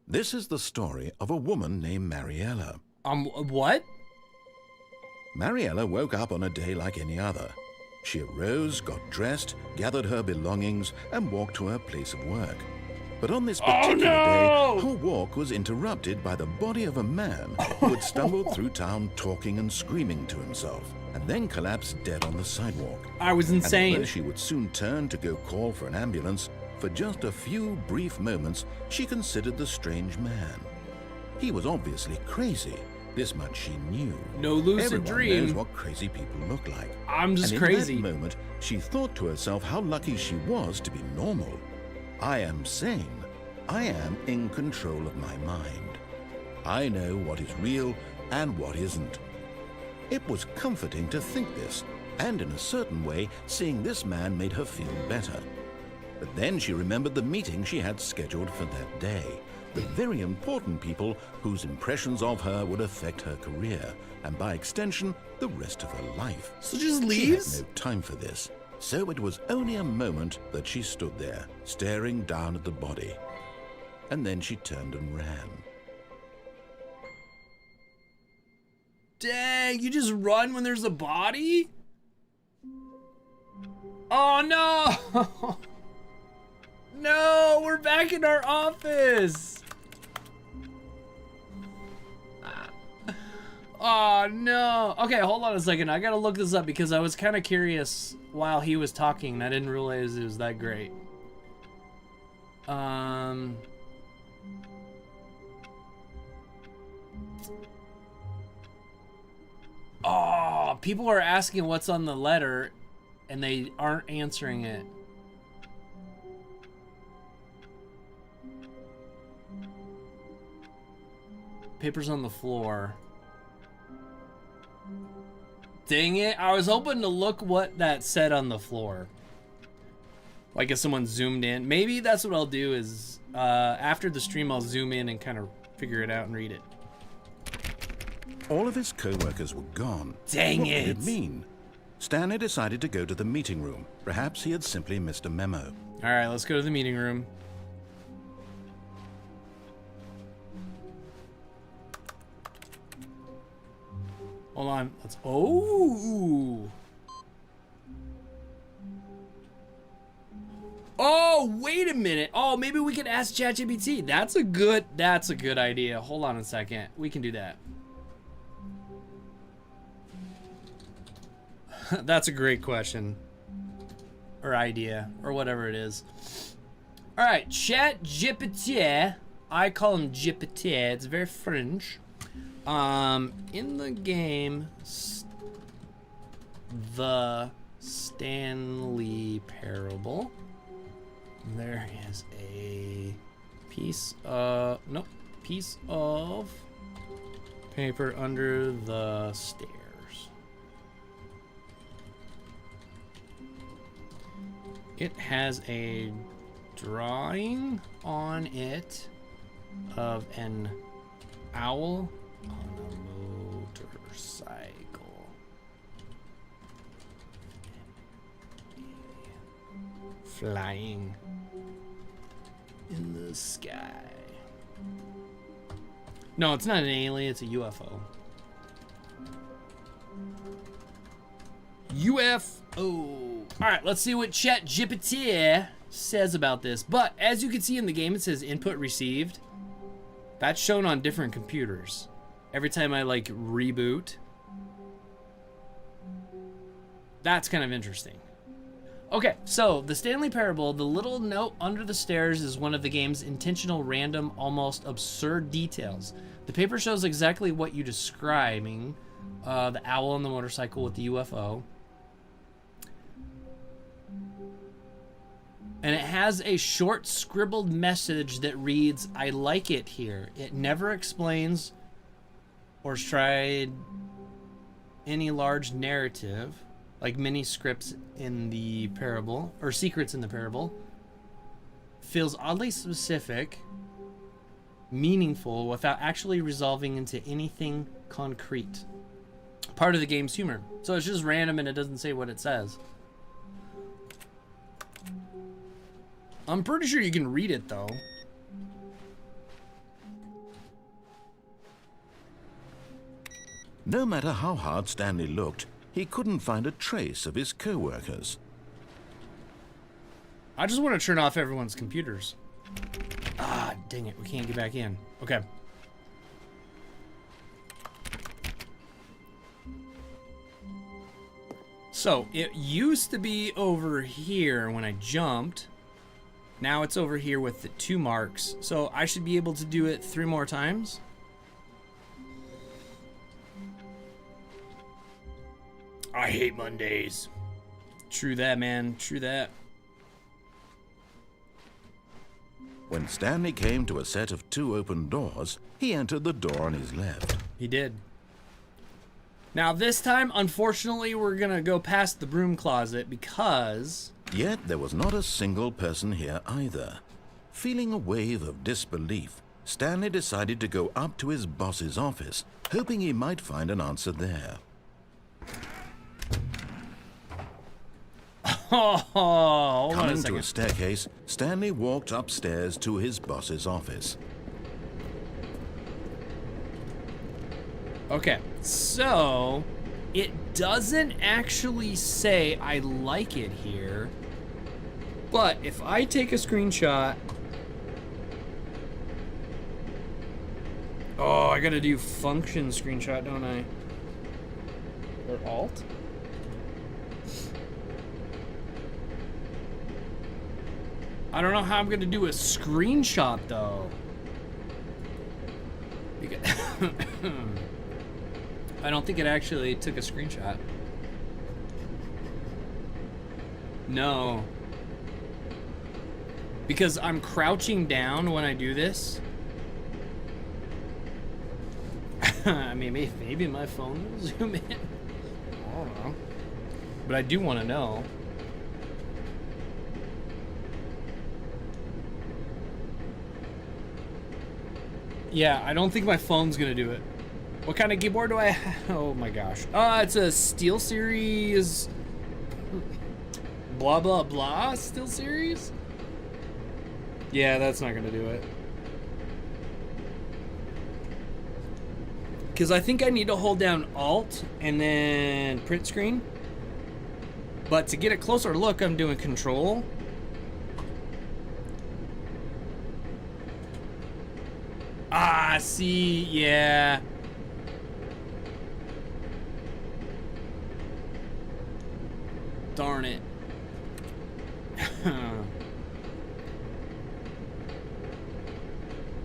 This is the story of a woman named Mariella. What? Mariella woke up on a day like any other. She arose, got dressed, gathered her belongings, and walked to her place of work. But on this particular day, her walk was interrupted by the body of a man who had stumbled through town talking and screaming to himself, and then collapsed dead on the sidewalk. I was And insane. although she would soon turn to go call for an ambulance, for just a few brief moments, she considered the strange man. He was obviously crazy. This much she knew. No lucid Everyone dream. knows what crazy people look like. I'm just and crazy. In that moment, she thought to herself how lucky she was to be normal. I am sane. I am in control of my mind. I know what is real and what isn't. It was comforting to think this, and in a certain way, seeing this man made her feel better. But then she remembered the meeting she had scheduled for that day. The very important people whose impressions of her would affect her career, and by extension, the rest of her life. So just leaves? She had no time for this, so it was only a moment that she stood there, staring down at the body. And then she turned and ran. Dang, you just run when there's a body? Oh no! No, we're back in our office. Oh no. Okay, hold on a second. I gotta look this up because I was kind of curious while he was talking and I didn't realize it was that great. Oh, people are asking what's on the letter and they aren't answering it. Papers on the floor. Dang it, I was hoping to look what that said on the floor. Like if someone zoomed in. Maybe that's what I'll do is, after the stream I'll zoom in and kind of figure it out and read it. All of his co-workers were gone. Dang what it. did it mean? Stanley decided to go to the meeting room. Perhaps he had simply missed a memo. All right, let's go to the meeting room. Hold on. Let's. Oh. Oh, wait a minute. Oh, maybe we could ask ChatGPT. That's a good idea. Hold on a second. We can do that. That's a great question. Or idea. Or whatever it is. All right, ChatGPT. I call him GPT. It's very French. In the game, the Stanley Parable, there is a piece of paper under the stairs. It has a drawing on it of an owl on a motorcycle. Flying in the sky. No, it's not an alien, it's a UFO. UFO. Alright, let's see what ChatGPT says about this. But as you can see in the game, it says input received. That's shown on different computers. Every time I like reboot. That's kind of interesting. Okay, so the Stanley Parable, the little note under the stairs is one of the game's intentional, random, almost absurd details. The paper shows exactly what you're describing. The owl on the motorcycle with the UFO. And it has a short scribbled message that reads, "I like it here." It never explains or tried any large narrative, like many scripts in the parable, or secrets in the parable. Feels oddly specific, meaningful, without actually resolving into anything concrete. Part of the game's humor. So it's just random and it doesn't say what it says. I'm pretty sure you can read it though. No matter how hard Stanley looked, he couldn't find a trace of his co-workers. I just want to turn off everyone's computers. Ah, dang it, we can't get back in. Okay. So, it used to be over here when I jumped. Now it's over here with the 2 marks. So I should be able to do it 3 more times. I hate Mondays. True that, man. True that. When Stanley came to a set of 2 open doors, he entered the door on his left. He did. Now this time, unfortunately, we're gonna go past the broom closet because... Yet there was not a single person here either. Feeling a wave of disbelief, Stanley decided to go up to his boss's office, hoping he might find an answer there. Coming to a staircase, Stanley walked upstairs to his boss's office. Okay, so it doesn't actually say I like it here, but if I take a screenshot... Oh, I gotta do function screenshot, don't I? Or alt? I don't know how I'm gonna do a screenshot though. I don't think it actually took a screenshot. No. Because I'm crouching down when I do this. I mean, maybe my phone will zoom in. I don't know. But I do want to know. Yeah, I don't think my phone's gonna do it. What kind of keyboard do I have? Oh my gosh. It's a SteelSeries... blah blah blah SteelSeries? Yeah, that's not gonna do it. Because I think I need to hold down Alt and then print screen. But to get a closer look, I'm doing Control. Ah, see, yeah. Darn it.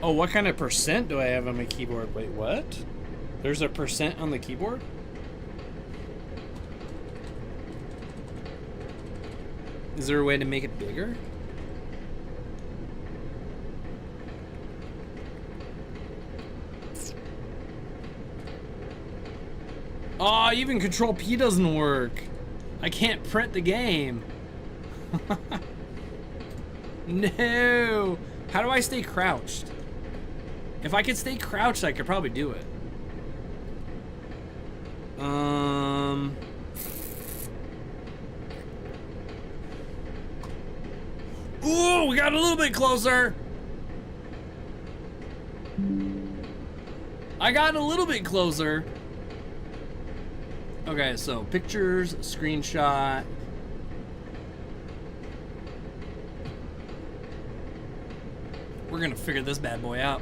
Oh, what kind of percent do I have on my keyboard? Wait, what? There's a percent on the keyboard? Is there a way to make it bigger? Oh, even Control P doesn't work. I can't print the game. No. How do I stay crouched? If I could stay crouched, I could probably do it. Ooh, we got a little bit closer. I got a little bit closer. Okay, so pictures, screenshot. We're gonna figure this bad boy out.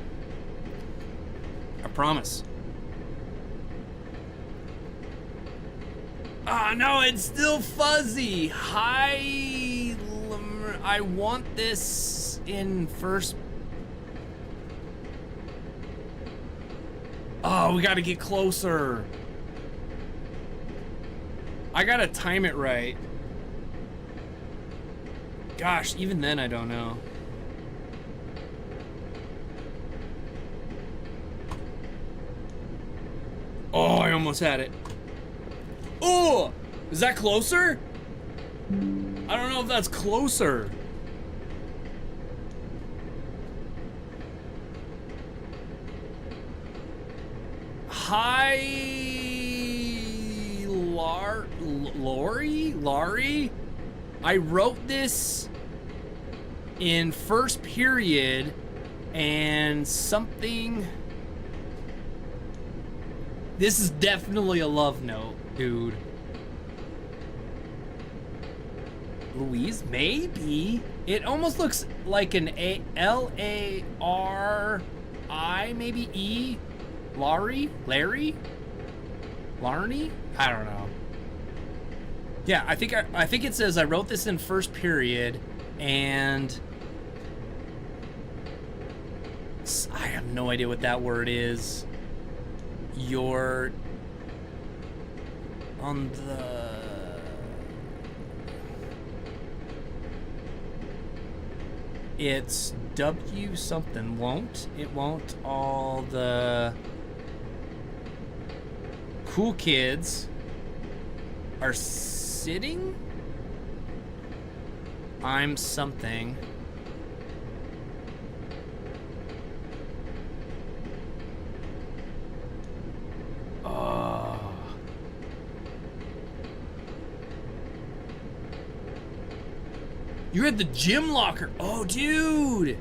I promise. Ah, no, it's still fuzzy. I want this in first. Oh, we gotta get closer. I gotta time it right. Gosh, even then I don't know. Oh, I almost had it. Oh, is that closer? I don't know if that's closer. Laurie? I wrote this in first period and something. This is definitely a love note, dude. Louise, maybe. It almost looks like an L-A-R-I, maybe E. Larry? Larry? Larney? I don't know. Yeah, I think it says I wrote this in first period, and I have no idea what that word is. You're on the... It's W something. Won't. It won't. All the cool kids are sitting. I'm something. Oh. You're at the gym locker. Oh, dude.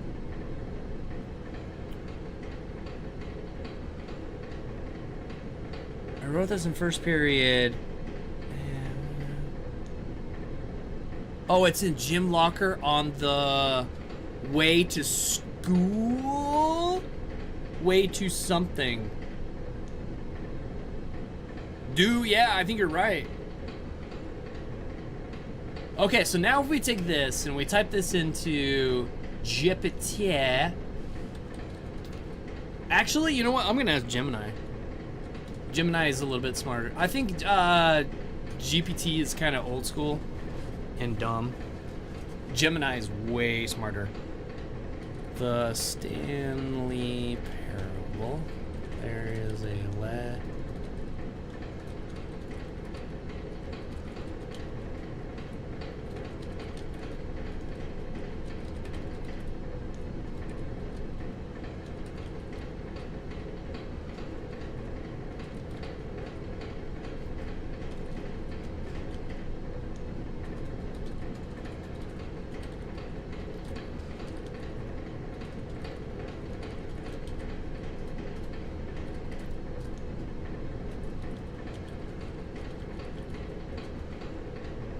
I wrote this in first period. Oh, it's in gym locker on the way to school? Way to something. Yeah, I think you're right. Okay, so now if we take this and we type this into GPT. Actually, you know what? I'm gonna ask Gemini. Gemini is a little bit smarter. I think GPT is kind of old school and dumb. Gemini is way smarter. The Stanley Parable. There is a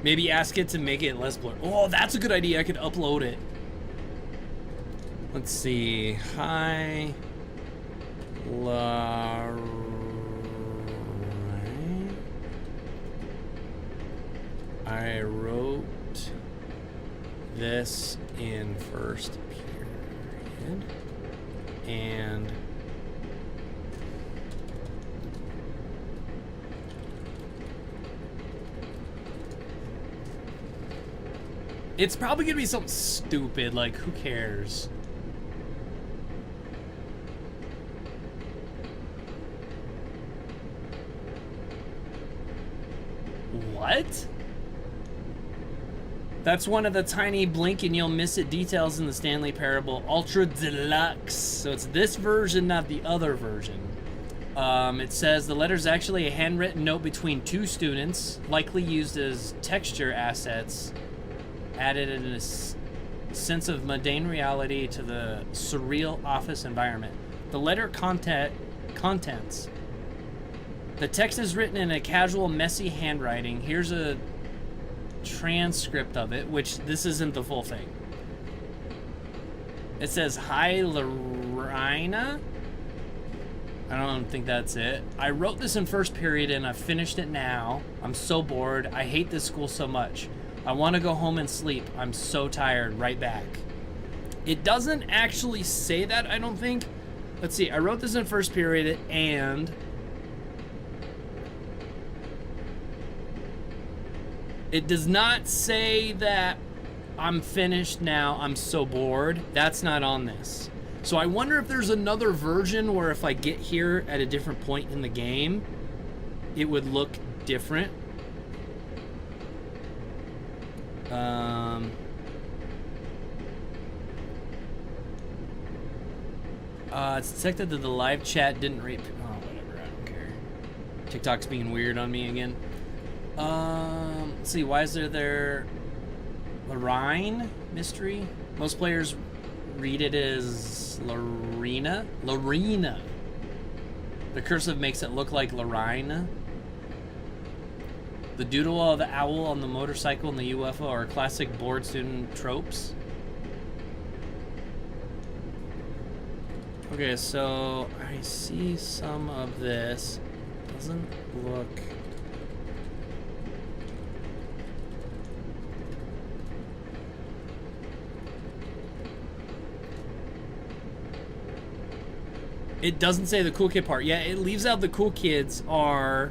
maybe ask it to make it less blurry. Oh, that's a good idea. I could upload it. Let's see. Hi, Lauren. I wrote this in first period. And it's probably gonna be something stupid, like, who cares? What? That's one of the tiny blink and you'll miss it details in the Stanley Parable Ultra Deluxe. So it's this version, not the other version. It says the letter's actually a handwritten note between two students, likely used as texture assets, added in a sense of mundane reality to the surreal office environment. The letter contents. The text is written in a casual, messy handwriting. Here's a transcript of it, which this isn't the full thing. It says, "Hi, Lorena." I don't think that's it. I wrote this in first period and I finished it now. I'm so bored. I hate this school so much. I want to go home and sleep. I'm so tired. Right back. It doesn't actually say that, I don't think. Let's see. I wrote this in first period and it does not say that I'm finished now. I'm so bored. That's not on this. So I wonder if there's another version where if I get here at a different point in the game, it would look different. It's detected that the live chat didn't read. Oh, whatever. I don't care. TikTok's being weird on me again. Let's see. Why is there Lorraine mystery? Most players read it as Lorena. Lorena. The cursive makes it look like Lorena. The doodle of the owl on the motorcycle and the UFO are classic board student tropes. Okay, so I see some of this. Doesn't look... It doesn't say the cool kid part. Yeah, it leaves out the cool kids are...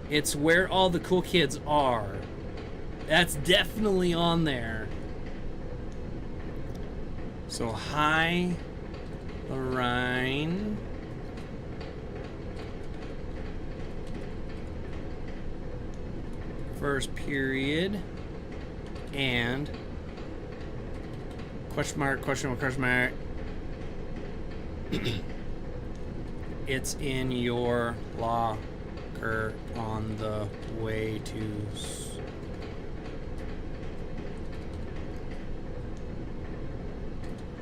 It's where all the cool kids are. That's definitely on there. So, hi, Lorraine. First period. And question mark, question mark, question mark. It's in your locker on the way to...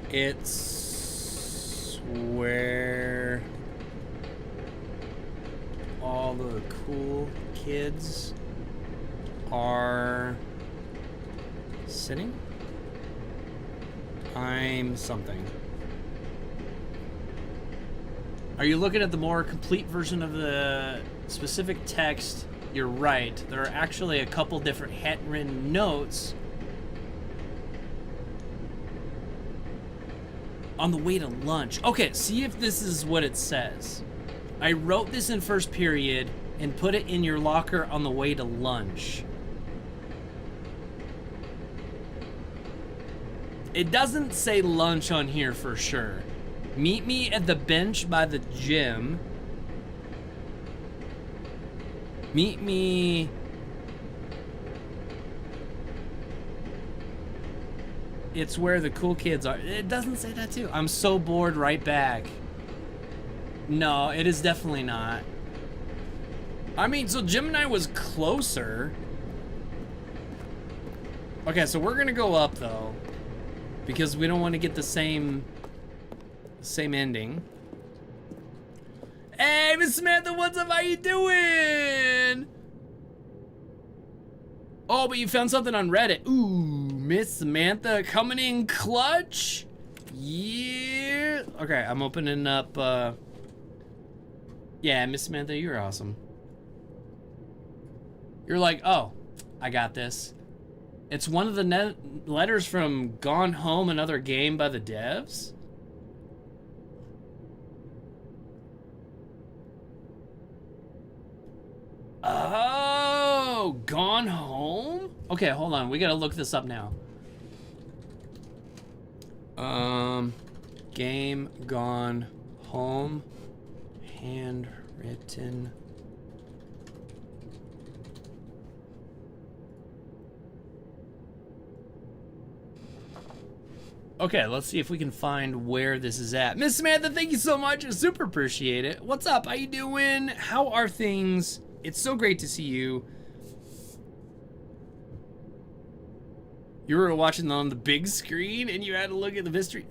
It's where all the cool kids are sitting. I'm something. Are you looking at the more complete version of the specific text? You're right. There are actually a couple different handwritten notes on the way to lunch. Okay, see if this is what it says. I wrote this in first period and put it in your locker on the way to lunch. It doesn't say lunch on here for sure. Meet me at the bench by the gym. Meet me... It's where the cool kids are. It doesn't say that too. I'm so bored, right back. No, it is definitely not. I mean, so Gemini was closer. Okay, so we're gonna go up though, because we don't want to get the same ending. Hey, Miss Samantha, what's up? How you doing? Oh, but you found something on Reddit. Ooh, Miss Samantha coming in clutch. Yeah. Okay, I'm opening up. Yeah, Miss Samantha, you're awesome. You're like, oh, I got this. It's one of the letters from Gone Home, another game by the devs. Oh, Gone Home? Okay, hold on. We gotta look this up now. Game Gone Home. Handwritten. Okay, let's see if we can find where this is at. Miss Samantha, thank you so much. I super appreciate it. What's up? How you doing? How are things? It's so great to see you. You were watching on the big screen and you had to look at the mystery.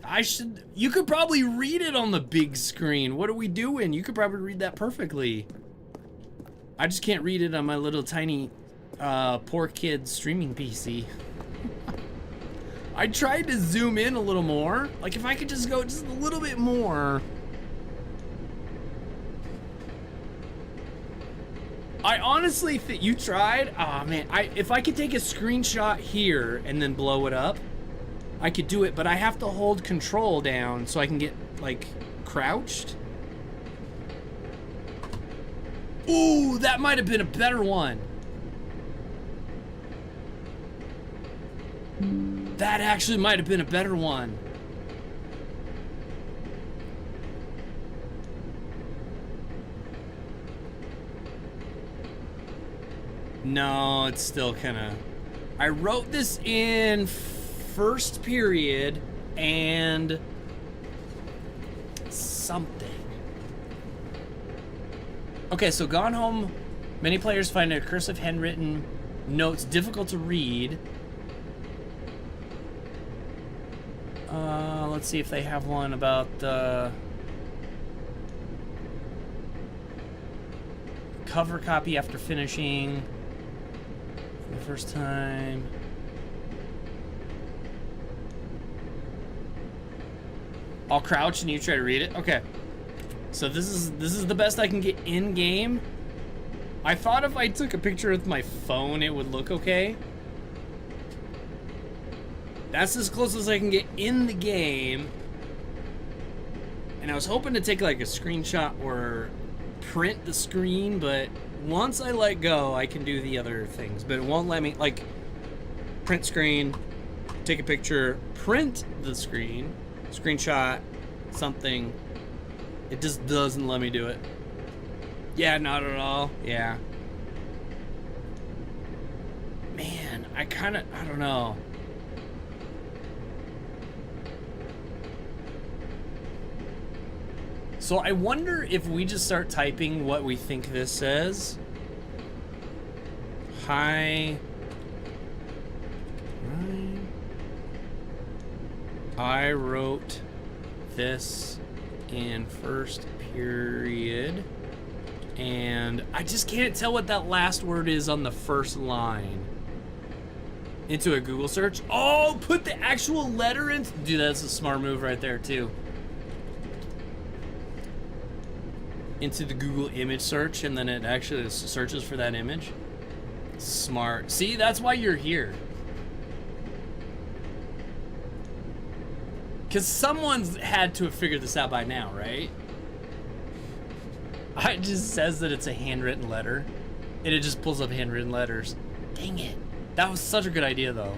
You could probably read it on the big screen. What are we doing? You could probably read that perfectly. I just can't read it on my little tiny, poor kid streaming PC. I tried to zoom in a little more. Like if I could just go just a little bit more. I honestly think you tried. Oh man, if I could take a screenshot here and then blow it up, I could do it, but I have to hold control down so I can get like crouched. Ooh, that might have been a better one. That actually might have been a better one. No, it's still kind of... I wrote this in first period and something. Okay, so Gone Home. Many players find a cursive handwritten notes difficult to read. Let's see if they have one about the cover copy after finishing for the first time. I'll crouch and you try to read it. Okay. So this is the best I can get in game. I thought if I took a picture with my phone it would look okay. That's as close as I can get in the game. And I was hoping to take like a screenshot or print the screen, but once I let go, I can do the other things. But it won't let me, like, print screen, take a picture, print the screen, screenshot, something. It just doesn't let me do it. Yeah, not at all. Yeah. Man, I don't know. So I wonder if we just start typing what we think this says. Hi. I wrote this in first period, and I just can't tell what that last word is on the first line. Into a Google search. Oh, put the actual letter in. Dude, that's a smart move right there too. Into the Google image search, and then it actually searches for that image. Smart. See, that's why you're here. Because someone's had to have figured this out by now, right? It just says that it's a handwritten letter, and it just pulls up handwritten letters. Dang it. That was such a good idea, though.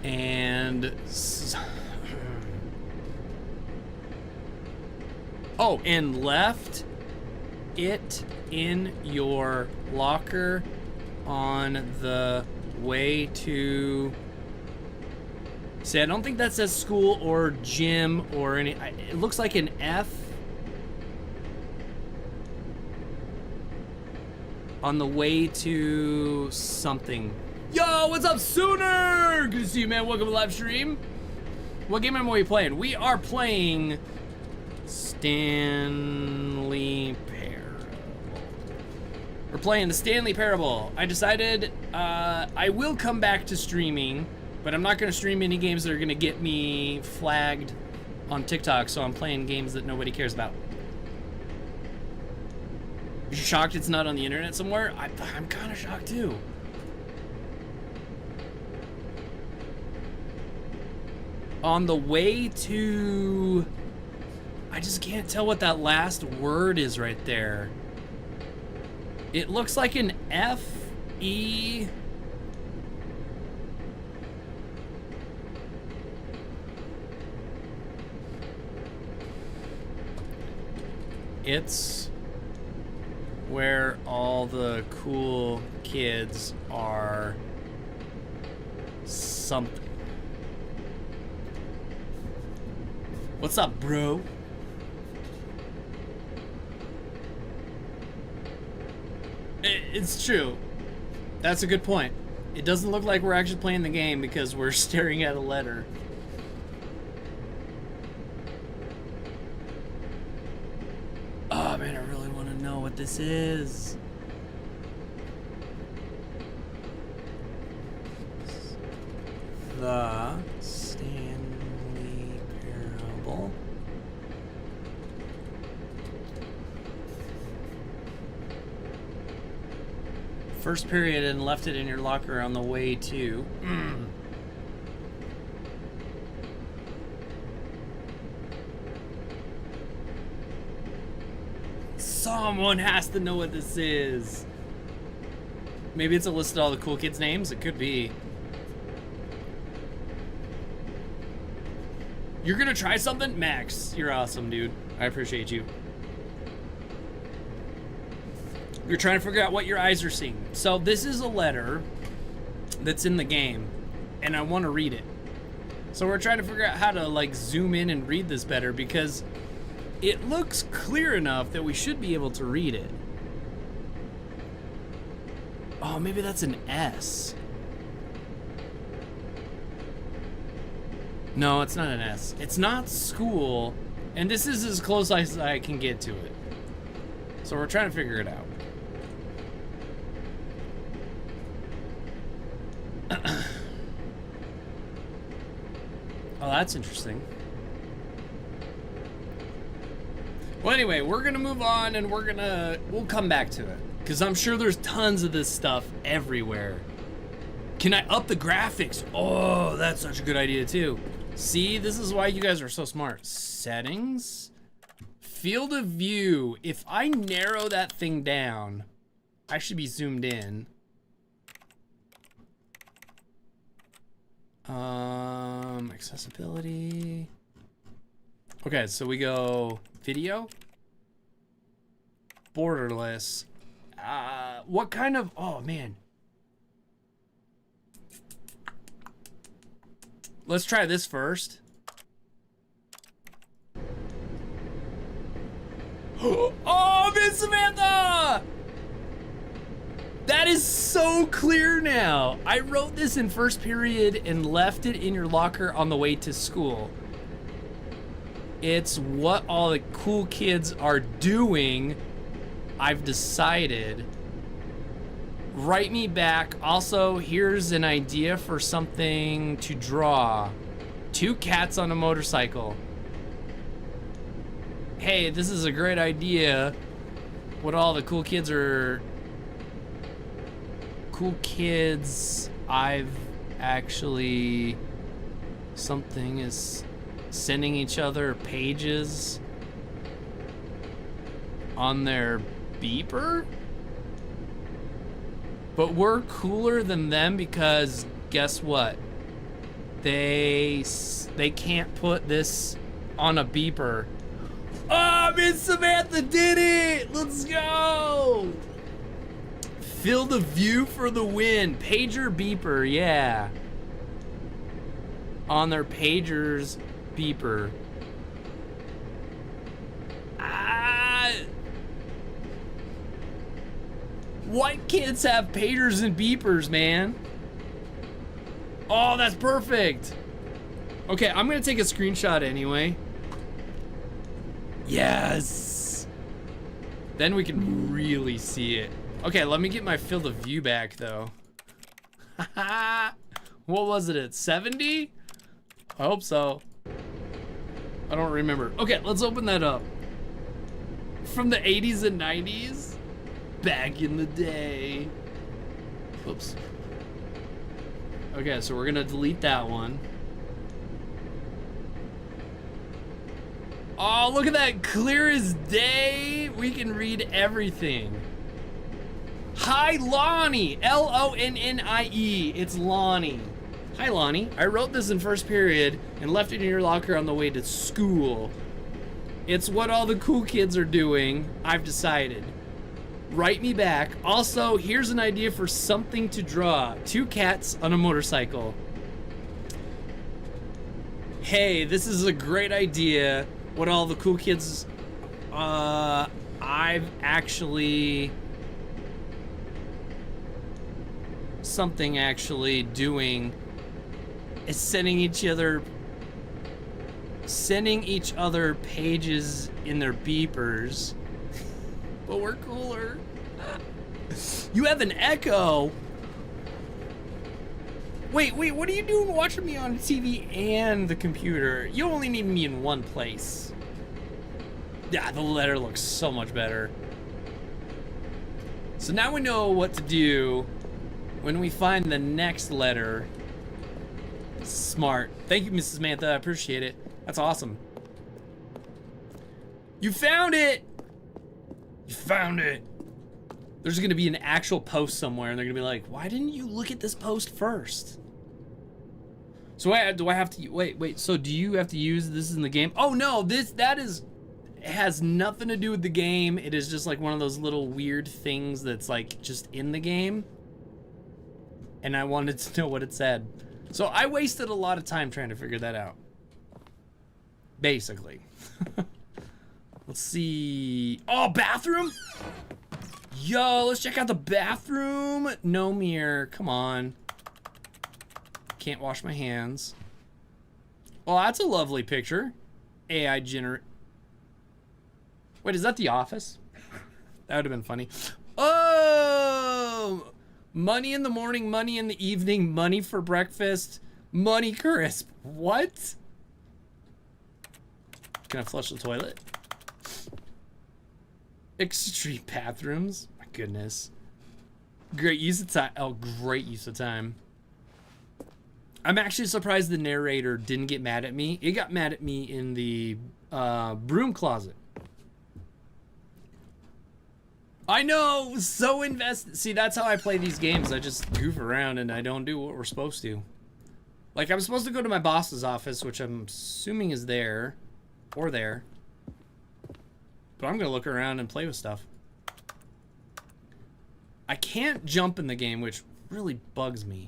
And... oh, and left it in your locker on the way to... See, I don't think that says school or gym or any... It looks like an F on the way to something. Yo, what's up, Sooner? Good to see you, man. Welcome to the live stream. What game are we playing? We are playing Stanley Parable. We're playing the Stanley Parable. I decided I will come back to streaming, but I'm not going to stream any games that are going to get me flagged on TikTok, so I'm playing games that nobody cares about. You're shocked it's not on the internet somewhere? I'm kind of shocked too. On the way to... I just can't tell what that last word is right there. It looks like an F-E... It's where all the cool kids are something. What's up, bro? It's true. That's a good point. It doesn't look like we're actually playing the game because we're staring at a letter. Oh man, I really want to know what this is. The Stanley Parable. First period and left it in your locker on the way to. Someone has to know what this is. Maybe it's a list of all the cool kids' names. It could be. You're gonna try something? Max, you're awesome, dude. I appreciate you. You're trying to figure out what your eyes are seeing. So this is a letter that's in the game, and I want to read it. So we're trying to figure out how to like zoom in and read this better because it looks clear enough that we should be able to read it. Oh, maybe that's an S. No, it's not an S. It's not school, and this is as close as I can get to it. So we're trying to figure it out. Oh, that's interesting. Well, anyway, we're gonna move on and we'll come back to it. Because I'm sure there's tons of this stuff everywhere. Can I up the graphics? Oh, that's such a good idea too. See, this is why you guys are so smart. Settings, field of view. If I narrow that thing down, I should be zoomed in. Accessibility. Okay, so we go video. Borderless. What kind of, oh man. Let's try this first. Oh, Miss Samantha! That is so clear now. I wrote this in first period and left it in your locker on the way to school. It's what all the cool kids are doing. I've decided. Write me back. Also, here's an idea for something to draw. 2 cats on a motorcycle. Hey, this is a great idea. What all the cool kids are... Cool kids, I've actually... Something is sending each other pages on their beeper? But we're cooler than them because guess what? They can't put this on a beeper. Oh, Miss Samantha did it! Let's go! Fill the view for the win. Pager beeper, yeah. On their pager's beeper. White kids have pagers and beepers, man. Oh, that's perfect. Okay, I'm gonna take a screenshot anyway. Yes. Then we can really see it. Okay, let me get my field of view back though. What was it at 70? I hope so. I don't remember. Okay, let's open that up. From the 80s and 90s? Back in the day. Oops. Okay, so we're gonna delete that one. Oh, look at that, clear as day. We can read everything. Hi, Lonnie, L-O-N-N-I-E, it's Lonnie. Hi, Lonnie, I wrote this in first period and left it in your locker on the way to school. It's what all the cool kids are doing, I've decided. Write me back. Also, here's an idea for something to draw. 2 cats on a motorcycle. Hey, this is a great idea. What all the cool kids, I've actually, something actually doing is sending each other pages in their beepers. But we're cooler. You have an echo. Wait, what are you doing watching me on TV and the computer? You only need me in one place. Yeah, the letter looks so much better. So now we know what to do when we find the next letter. Smart. Thank you, Mrs. Samantha. I appreciate it. That's awesome. You found it! You found it! There's gonna be an actual post somewhere and they're gonna be like, why didn't you look at this post first? So do I have to, wait, so do you have to use this in the game? Oh no, it has nothing to do with the game. It is just like one of those little weird things that's like just in the game. And I wanted to know what it said. So I wasted a lot of time trying to figure that out. Basically. Let's see. Oh, bathroom? Yo, let's check out the bathroom. No mirror, come on. Can't wash my hands. Well, that's a lovely picture. AI generate. Wait, is that The Office? That would have been funny. Oh! Money in the morning, money in the evening, money for breakfast, money crisp. What? Can I flush the toilet? Extreme bathrooms. My goodness. Great use of time. Oh, great use of time. I'm actually surprised the narrator didn't get mad at me. It got mad at me in the broom closet. I know, so invested. See, that's how I play these games. I just goof around and I don't do what we're supposed to. Like, I'm supposed to go to my boss's office, which I'm assuming is there. Or there. But I'm gonna look around and play with stuff. I can't jump in the game, which really bugs me.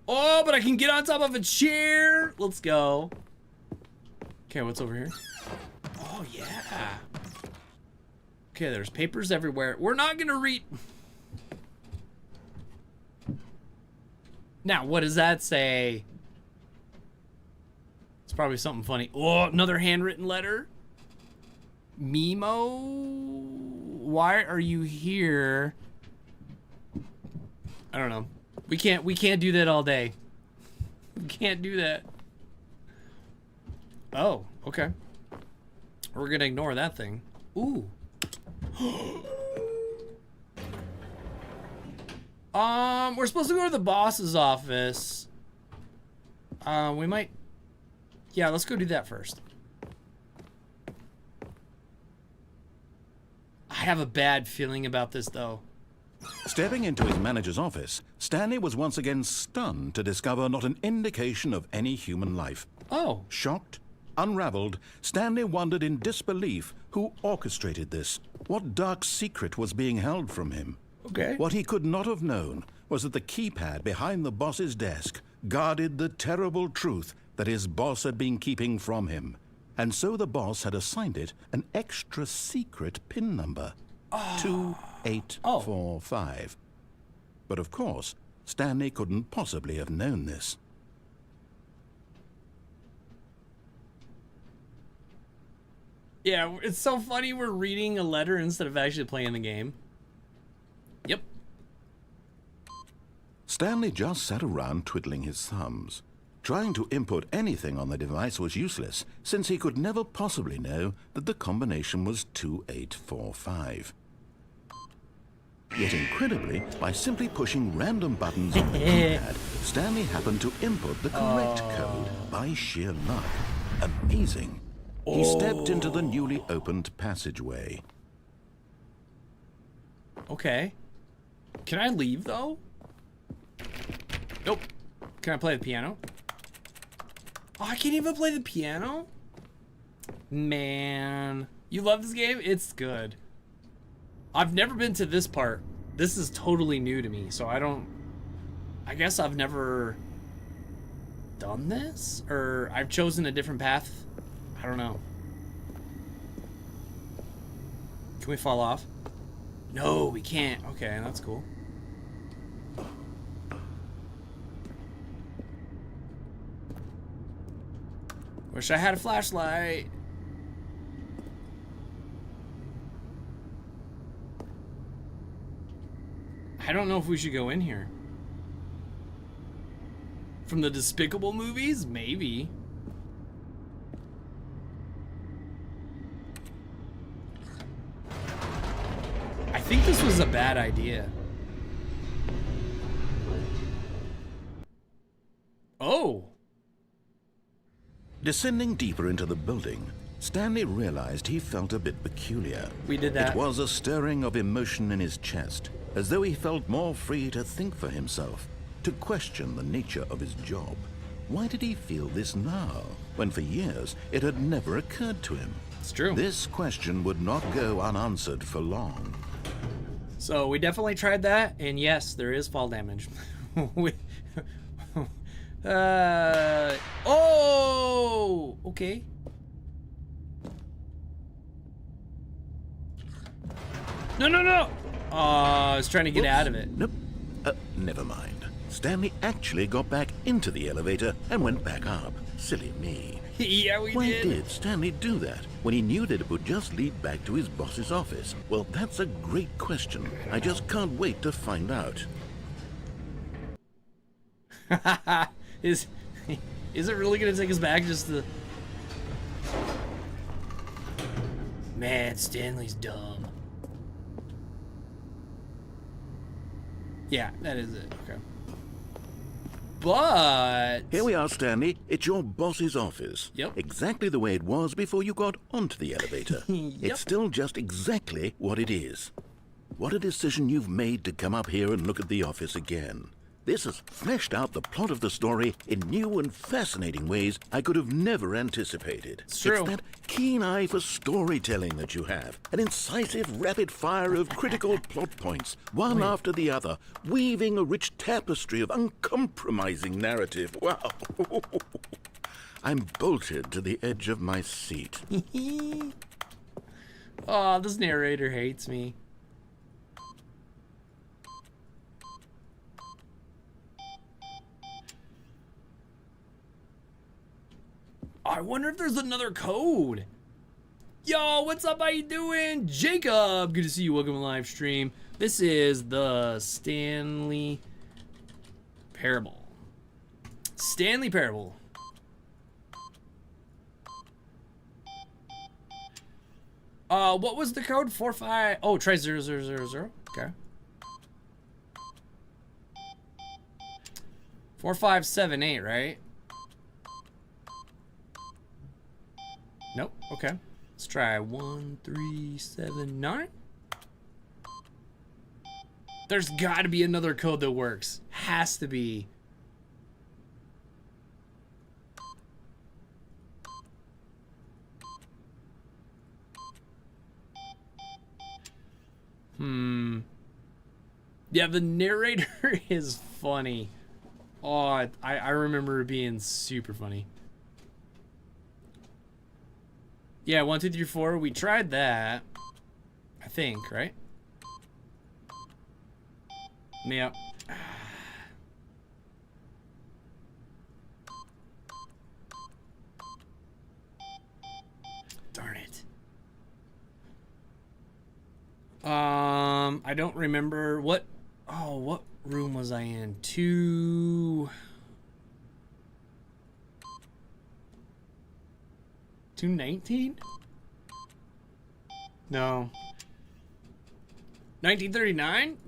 Oh, but I can get on top of a chair! Let's go. Okay, what's over here? Oh, yeah. Okay, there's papers everywhere. We're not gonna read... Now, what does that say? It's probably something funny. Oh, another handwritten letter. Memo? Why are you here? I don't know. We can't do that all day. We can't do that. Oh, okay. We're gonna ignore that thing. Ooh. We're supposed to go to the boss's office. We might... Yeah, let's go do that first. I have a bad feeling about this, though. Stepping into his manager's office, Stanley was once again stunned to discover not an indication of any human life. Oh. Shocked, unraveled, Stanley wondered in disbelief who orchestrated this. What dark secret was being held from him? Okay. What he could not have known was that the keypad behind the boss's desk guarded the terrible truth that his boss had been keeping from him. And so the boss had assigned it an extra secret PIN number. 2845. But of course, Stanley couldn't possibly have known this. Yeah, it's so funny we're reading a letter instead of actually playing the game. Yep. Stanley just sat around twiddling his thumbs. Trying to input anything on the device was useless, since he could never possibly know that the combination was 2845. Yet incredibly, by simply pushing random buttons on the keypad, Stanley happened to input the correct code by sheer luck. Amazing. He stepped into the newly opened passageway. Okay. Can I leave, though? Nope. Can I play the piano? Oh, I can't even play the piano? Man. You love this game? It's good. I've never been to this part. This is totally new to me, so I guess I've never done this? Or I've chosen a different path? I don't know. Can we fall off? No, we can't. Okay, that's cool. Wish I had a flashlight. I don't know if we should go in here. From the Despicable movies? Maybe. I think this was a bad idea. Oh. Descending deeper into the building, Stanley realized he felt a bit peculiar. We did that. It was a stirring of emotion in his chest, as though he felt more free to think for himself, to question the nature of his job. Why did he feel this now, when for years it had never occurred to him? It's true. This question would not go unanswered for long. So we definitely tried that, and yes, there is fall damage. Oh, okay. No, no, no. Oh, I was trying to get out of it. Nope. Never mind. Stanley actually got back into the elevator and went back up. Silly me. Yeah, we Why did. did Stanley do that when he knew that it would just lead back to his boss's office? Well, that's a great question. I just can't wait to find out. Is it really gonna take us back just to... Man, Stanley's dumb. Yeah, that is it. Okay. But... Here we are, Stanley. It's your boss's office. Yep. Exactly the way it was before you got onto the elevator. Yep. It's still just exactly what it is. What a decision you've made to come up here and look at the office again. This has fleshed out the plot of the story in new and fascinating ways I could have never anticipated. It's true. It's that keen eye for storytelling that you have. An incisive rapid fire of critical plot points, one after the other, weaving a rich tapestry of uncompromising narrative. Wow. I'm bolted to the edge of my seat. Oh, this narrator hates me. I wonder if there's another code. Yo, what's up? How you doing? Jacob, good to see you. Welcome to the live stream. This is the Stanley Parable. Stanley Parable. What was the code? 45. Oh, try 0000. Okay. 4578, right? Nope. Okay. Let's try 1379. There's got to be another code that works. Has to be. Yeah, the narrator is funny. Oh, I remember it being super funny. Yeah, 1, 2, 3, 4. We tried that. I think, right? Yep. Darn it. I don't remember what. Oh, what room was I in? 219? No. 1939?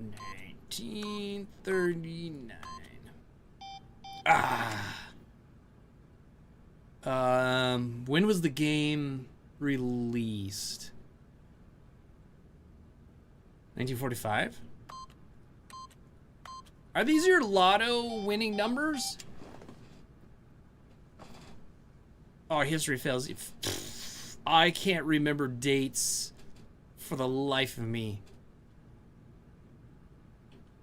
1939. When was the game released? 1945? Are these your lotto winning numbers? Oh, history fails. I can't remember dates for the life of me.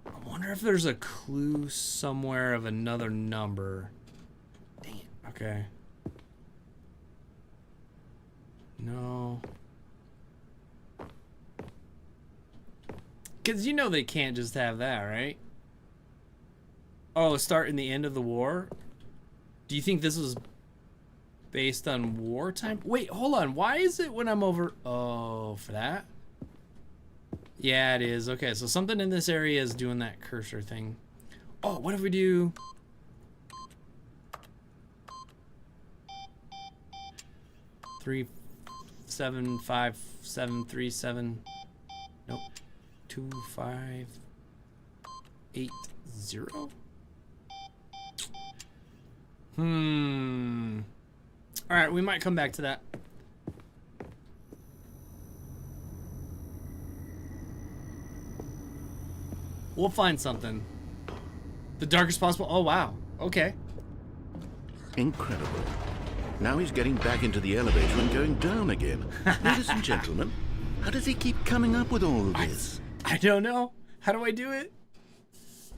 I wonder if there's a clue somewhere of another number. Dang it. Okay. No. Because you know they can't just have that, right? Oh, start in the end of the war? Do you think this was based on wartime? Wait, hold on. Why is it when I'm over... Oh, for that? Yeah, it is. Okay, so something in this area is doing that cursor thing. Oh, what if we do... 3, 7, 5, 7, 3, 7... Nope. 2, 5, 8, 0? Alright, we might come back to that. We'll find something. The darkest possible... Oh, wow. Okay. Incredible. Now he's getting back into the elevator and going down again. Ladies and gentlemen, how does he keep coming up with all this? I don't know. How do I do it?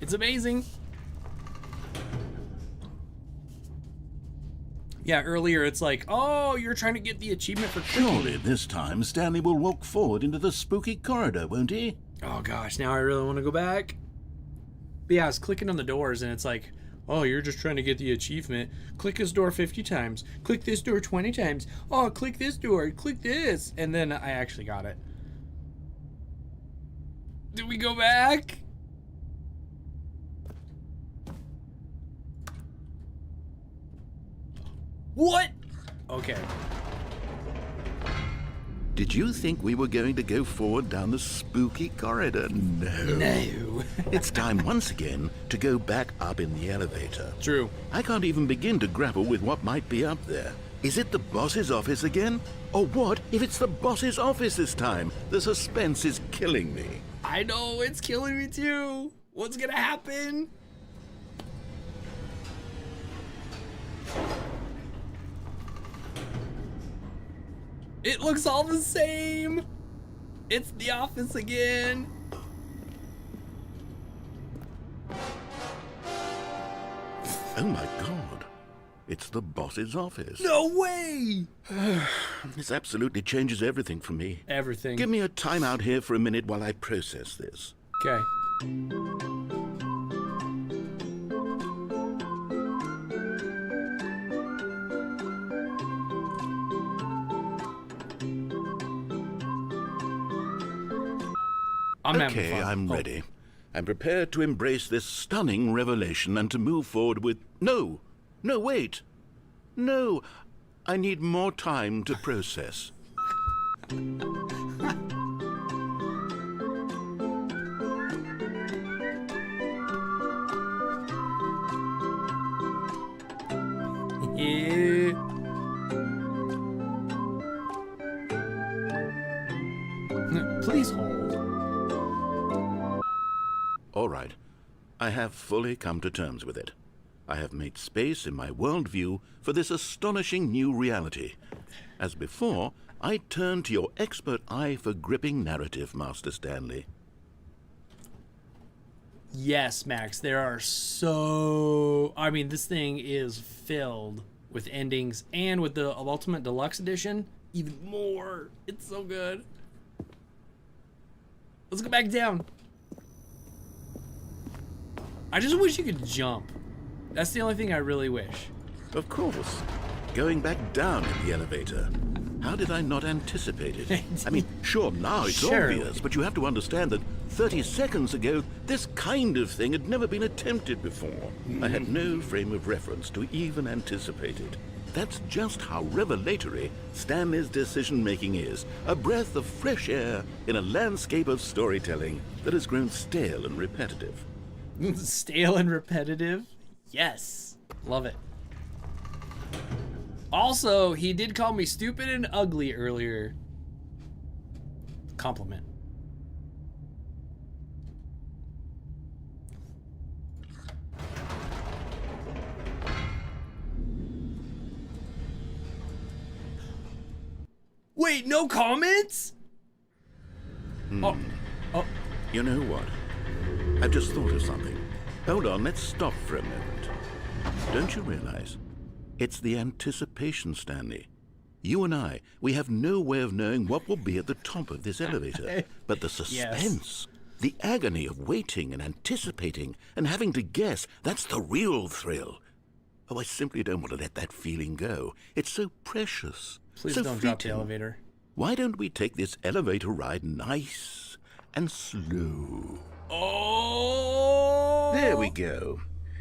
It's amazing. Yeah, earlier it's like, oh, you're trying to get the achievement for clicking. Surely this time Stanley will walk forward into the spooky corridor, won't he? Oh gosh, now I really want to go back. But yeah, I was clicking on the doors and it's like, oh, you're just trying to get the achievement. Click this door 50 times. Click this door 20 times. Oh, click this door. Click this. And then I actually got it. Did we go back? What? Okay. Did you think we were going to go forward down the spooky corridor? No. It's time once again to go back up in the elevator. True. I can't even begin to grapple with what might be up there. Is it the boss's office again? Or what if it's the boss's office this time? The suspense is killing me. I know, it's killing me too. What's gonna happen? It looks all the same. It's the office again. Oh my god. It's the boss's office. No way! This absolutely changes everything for me. Everything. Give me a timeout here for a minute while I process this. Okay. I'm ready. I'm prepared to embrace this stunning revelation and to move forward with... No, wait. No, I need more time to process. Yeah. Please hold. All right. I have fully come to terms with it. I have made space in my worldview for this astonishing new reality. As before, I turn to your expert eye for gripping narrative, Master Stanley. Yes, Max, there are so... I mean, this thing is filled with endings, and with the Ultimate Deluxe Edition, even more. It's so good. Let's go back down. I just wish you could jump. That's the only thing I really wish. Of course. Going back down in the elevator. How did I not anticipate it? I mean, sure, now it's obvious, but you have to understand that 30 seconds ago, this kind of thing had never been attempted before. I had no frame of reference to even anticipate it. That's just how revelatory Stanley's decision-making is. A breath of fresh air in a landscape of storytelling that has grown stale and repetitive. Stale and repetitive? Yes. Love it. Also, he did call me stupid and ugly earlier. Compliment. Wait, no comments? Oh. You know what? I've just thought of something. Hold on, let's stop for a moment. Don't you realize? It's the anticipation, Stanley. You and I, we have no way of knowing what will be at the top of this elevator. But the suspense, the agony of waiting and anticipating and having to guess, that's the real thrill. Oh, I simply don't want to let that feeling go. It's so precious. Please so don't drop the elevator. Why don't we take this elevator ride nice and slow? Oh! There we go.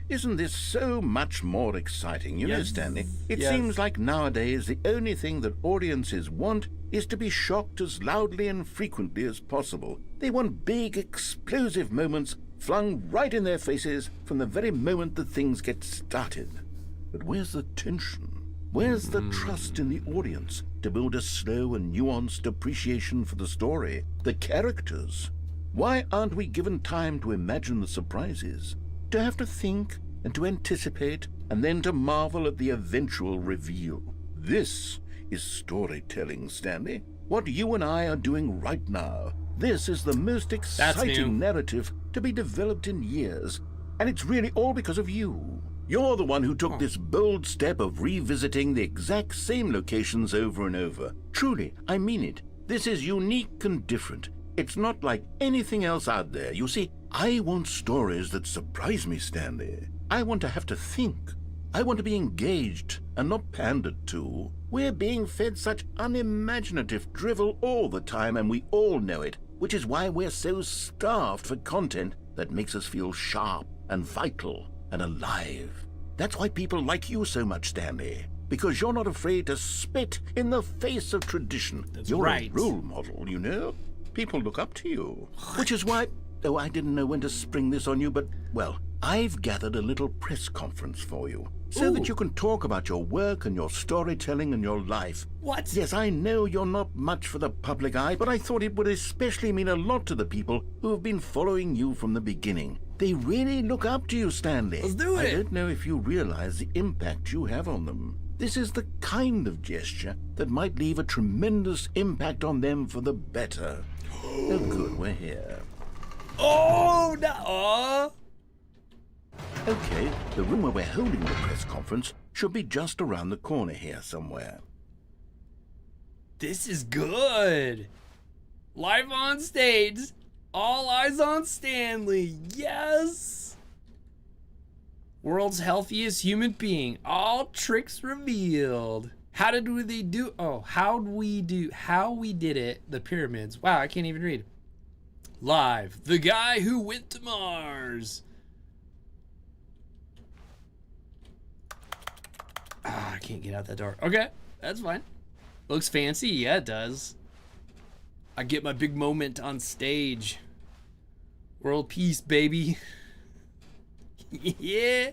Isn't this so much more exciting? You know, Stanley, it seems like nowadays the only thing that audiences want is to be shocked as loudly and frequently as possible. They want big, explosive moments flung right in their faces from the very moment that things get started. But where's the tension? Where's the trust in the audience to build a slow and nuanced appreciation for the story, the characters? Why aren't we given time to imagine the surprises? To have to think and to anticipate and then to marvel at the eventual reveal. This is storytelling, Stanley. What you and I are doing right now. This is the most exciting narrative to be developed in years. And it's really all because of you. You're the one who took this bold step of revisiting the exact same locations over and over. Truly, I mean it. This is unique and different. It's not like anything else out there. You see, I want stories that surprise me, Stanley. I want to have to think. I want to be engaged and not pandered to. We're being fed such unimaginative drivel all the time, and we all know it, which is why we're so starved for content that makes us feel sharp and vital and alive. That's why people like you so much, Stanley. because you're not afraid to spit in the face of tradition. You're right. a role model, you know? People look up to you. Which is why... Oh, I didn't know when to spring this on you, but, well, I've gathered a little press conference for you so that you can talk about your work and your storytelling and your life. What? Yes, I know you're not much for the public eye, but I thought it would especially mean a lot to the people who have been following you from the beginning. They really look up to you, Stanley. Let's do it. I don't know if you realize the impact you have on them. This is the kind of gesture that might leave a tremendous impact on them for the better. Oh, good, we're here. Oh, no. Okay, the room where we're holding the press conference should be just around the corner here somewhere. This is good. Live on stage. All eyes on Stanley. Yes. World's healthiest human being. All tricks revealed. How did we do? Oh, how we did it. The pyramids. Wow, I can't even read. Live. The guy who went to Mars. Ah, I can't get out that door. Okay, that's fine. Looks fancy. Yeah, it does. I get my big moment on stage. World peace, baby. Yeah.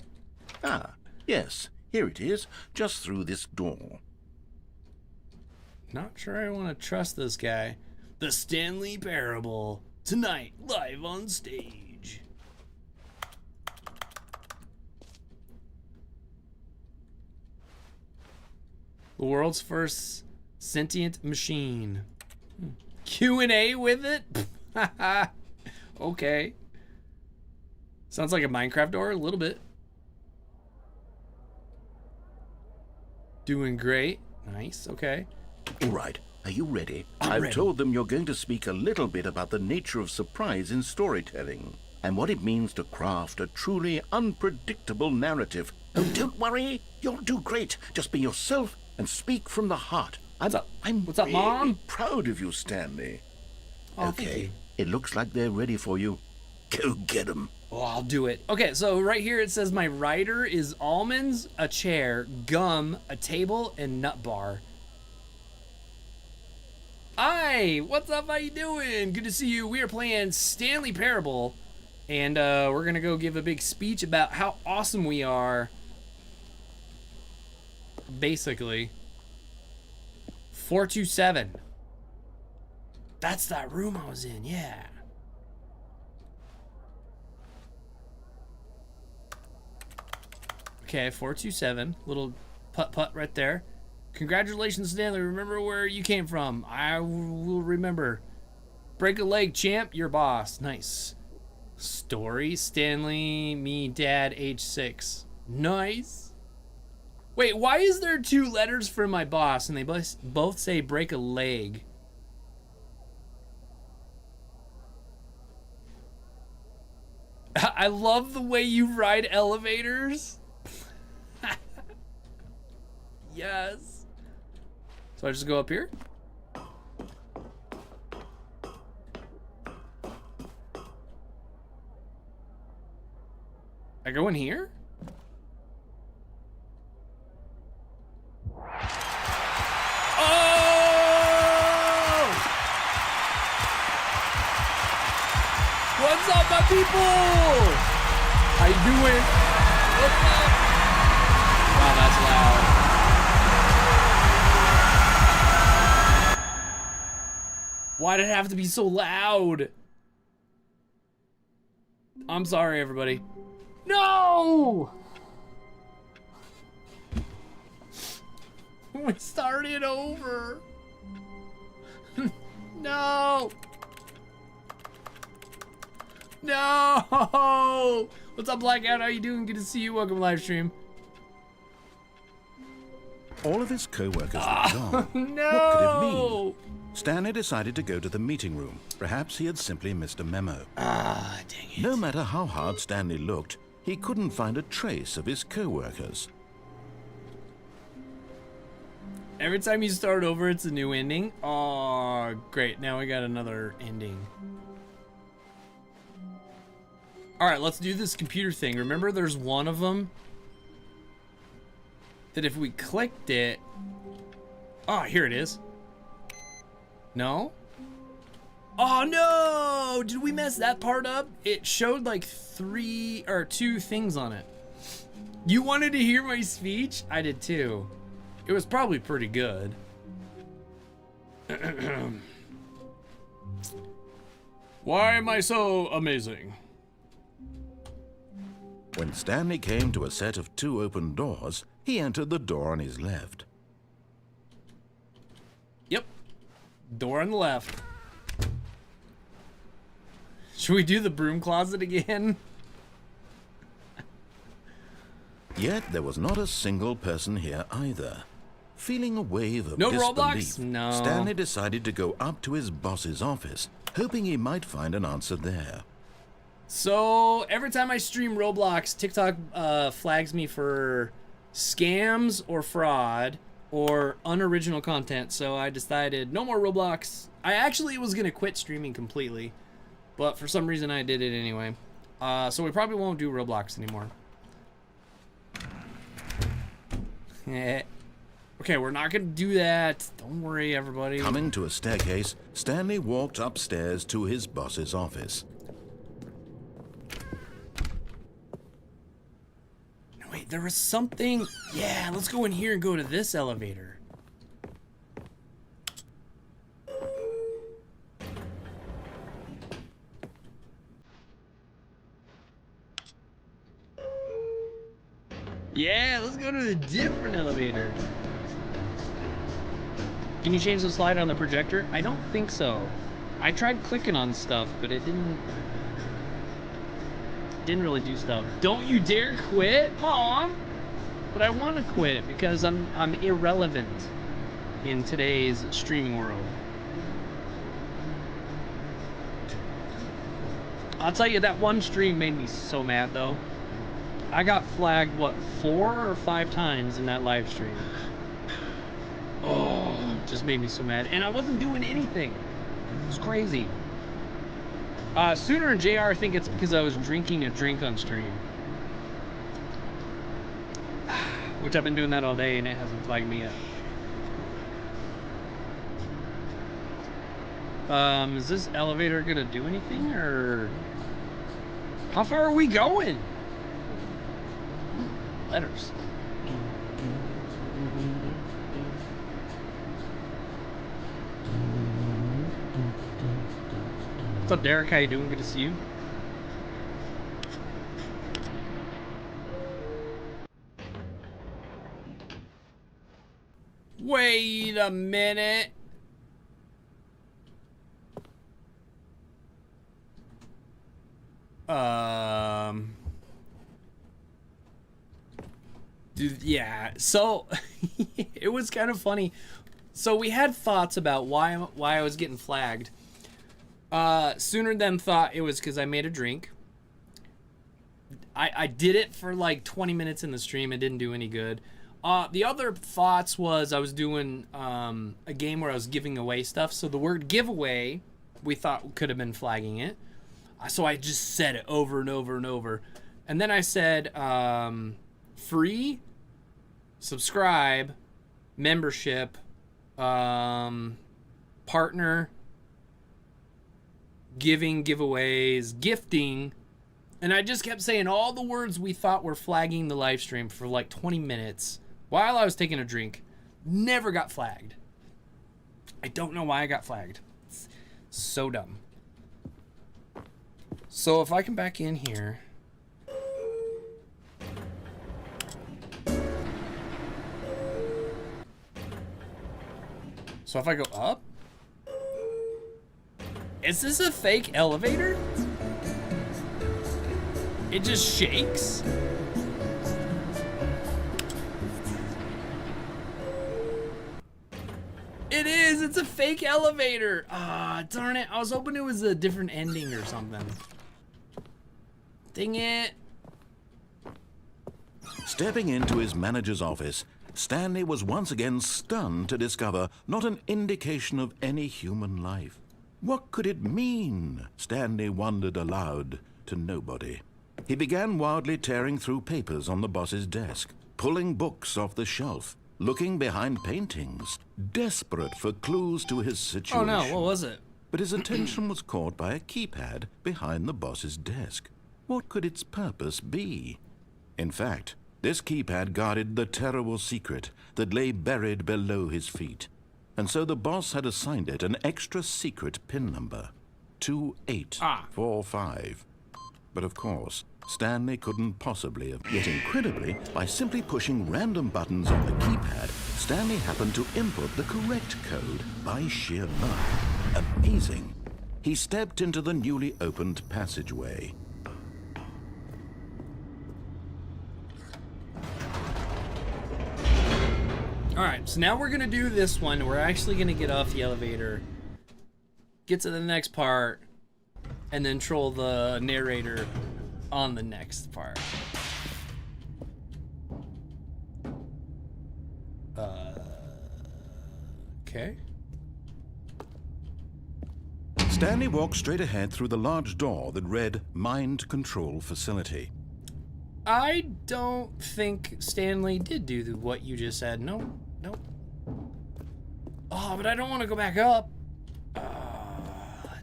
Ah, yes, here it is, just through this door. Not sure I want to trust this guy. The Stanley Parable. Tonight, live on stage. The world's first sentient machine. Q&A with it? Okay. Sounds like a Minecraft door, a little bit. Doing great. Nice, okay. All right, are you ready? I'm I've told them you're going to speak a little bit about the nature of surprise in storytelling and what it means to craft a truly unpredictable narrative. Oh, don't worry, you'll do great. Just be yourself and speak from the heart. What's up? I'm What's up, really Mom? proud of you, Stanley. Oh, thank Okay, you. it looks like they're ready for you. Go get them. Oh, I'll do it. Okay, so right here it says my writer is almonds, a chair, gum, a table, and nut bar. Hi, what's up? How you doing? Good to see you. We are playing Stanley Parable, and we're gonna go give a big speech about how awesome we are. Basically, 427. That's that room I was in. Yeah. Okay, 427. Little putt-putt right there. Congratulations, Stanley. Remember where you came from. I will remember. Break a leg, champ. Your boss. Nice. Story. Stanley, me, dad, age 6. Nice. Wait, why is there 2 letters for my boss and they both say break a leg? I love the way you ride elevators. Yes. So I just go up here? I go in here? Oh! What's up, my people? How you doing? What's up? Wow, that's loud. Why did it have to be so loud? I'm sorry, everybody. No! We started over. No! No! What's up, Blackout? How you doing? Good to see you. Welcome to live stream. All of his co-workers were gone. No! What could it mean? Stanley decided to go to the meeting room. Perhaps he had simply missed a memo. Ah, dang it. No matter how hard Stanley looked, he couldn't find a trace of his co-workers. Every time you start over, it's a new ending. Oh, great. Now we got another ending. All right, let's do this computer thing. Remember, there's one of them. that if we clicked it... Oh, here it is. No? Oh no! Did we mess that part up? It showed like 2 things on it. You wanted to hear my speech? I did too. It was probably pretty good. Why am I so amazing? When Stanley came to a set of 2 open doors, he entered the door on his left. Yep. Door on the left. Should we do the broom closet again? Yet there was not a single person here either. Feeling a wave of no disbelief, Roblox? No. Stanley decided to go up to his boss's office, hoping he might find an answer there. So every time I stream Roblox, TikTok flags me for scams or fraud or unoriginal content. So I decided no more Roblox. I actually was gonna quit streaming completely, but for some reason I did it anyway. So we probably won't do Roblox anymore. Okay, we're not gonna do that. Don't worry, everybody. Coming to a staircase, Stanley walked upstairs to his boss's office. No, wait, there was something. Yeah, let's go in here and go to this elevator. Yeah, let's go to the different elevator. Can you change the slide on the projector? I don't think so. I tried clicking on stuff, but it didn't really do stuff. Don't you dare quit, Mom! But I want to quit because I'm irrelevant in today's streaming world. I'll tell you, that one stream made me so mad though. I got flagged, what, 4 or 5 times in that live stream. Oh, it just made me so mad. And I wasn't doing anything. It was crazy. Sooner and JR think it's because I was drinking a drink on stream. Which I've been doing that all day and it hasn't flagged me yet. Is this elevator gonna do anything, or... How far are we going? Letters. What's up, Derek? How you doing? Good to see you. Wait a minute. Dude, yeah, so it was kind of funny. So we had thoughts about why I was getting flagged. Sooner than thought it was because I made a drink. I did it for like 20 minutes in the stream. It didn't do any good. The other thoughts was I was doing a game where I was giving away stuff. So the word giveaway, we thought could have been flagging it. So I just said it over and over and over. And then I said free, subscribe, membership, partner, giving, giveaways, gifting. And I just kept saying all the words we thought were flagging the live stream for like 20 minutes while I was taking a drink. Never got flagged. I don't know why I got flagged. It's so dumb. So if I come back in here. So if I go up. Is this a fake elevator? It just shakes? It is! It's a fake elevator! Ah, darn it. I was hoping it was a different ending or something. Dang it. Stepping into his manager's office, Stanley was once again stunned to discover not an indication of any human life. What could it mean? Stanley wondered aloud to nobody. He began wildly tearing through papers on the boss's desk. pulling books off the shelf, looking behind paintings, desperate for clues to his situation. Oh no, what was it? But his attention was caught by a keypad behind the boss's desk. What could its purpose be? In fact, this keypad guarded the terrible secret that lay buried below his feet. And so the boss had assigned it an extra secret PIN number, 2845. But of course, Stanley couldn't possibly have. Yet incredibly, by simply pushing random buttons on the keypad, Stanley happened to input the correct code by sheer luck. Amazing. He stepped into the newly opened passageway. Alright, so now we're gonna do this one. We're actually gonna get off the elevator, get to the next part, and then troll the narrator on the next part. Okay. Stanley walked straight ahead through the large door that read Mind Control Facility. I don't think Stanley did do what you just said. No, no. Oh, but I don't want to go back up.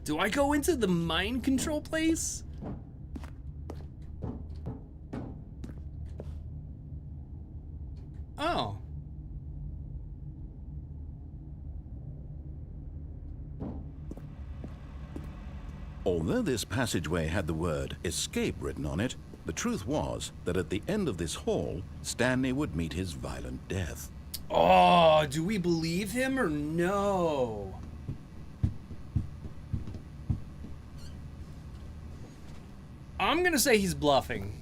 Do I go into the mind control place? Oh. Although this passageway had the word escape written on it, the truth was that at the end of this hall, Stanley would meet his violent death. Oh, do we believe him or no? I'm gonna say he's bluffing.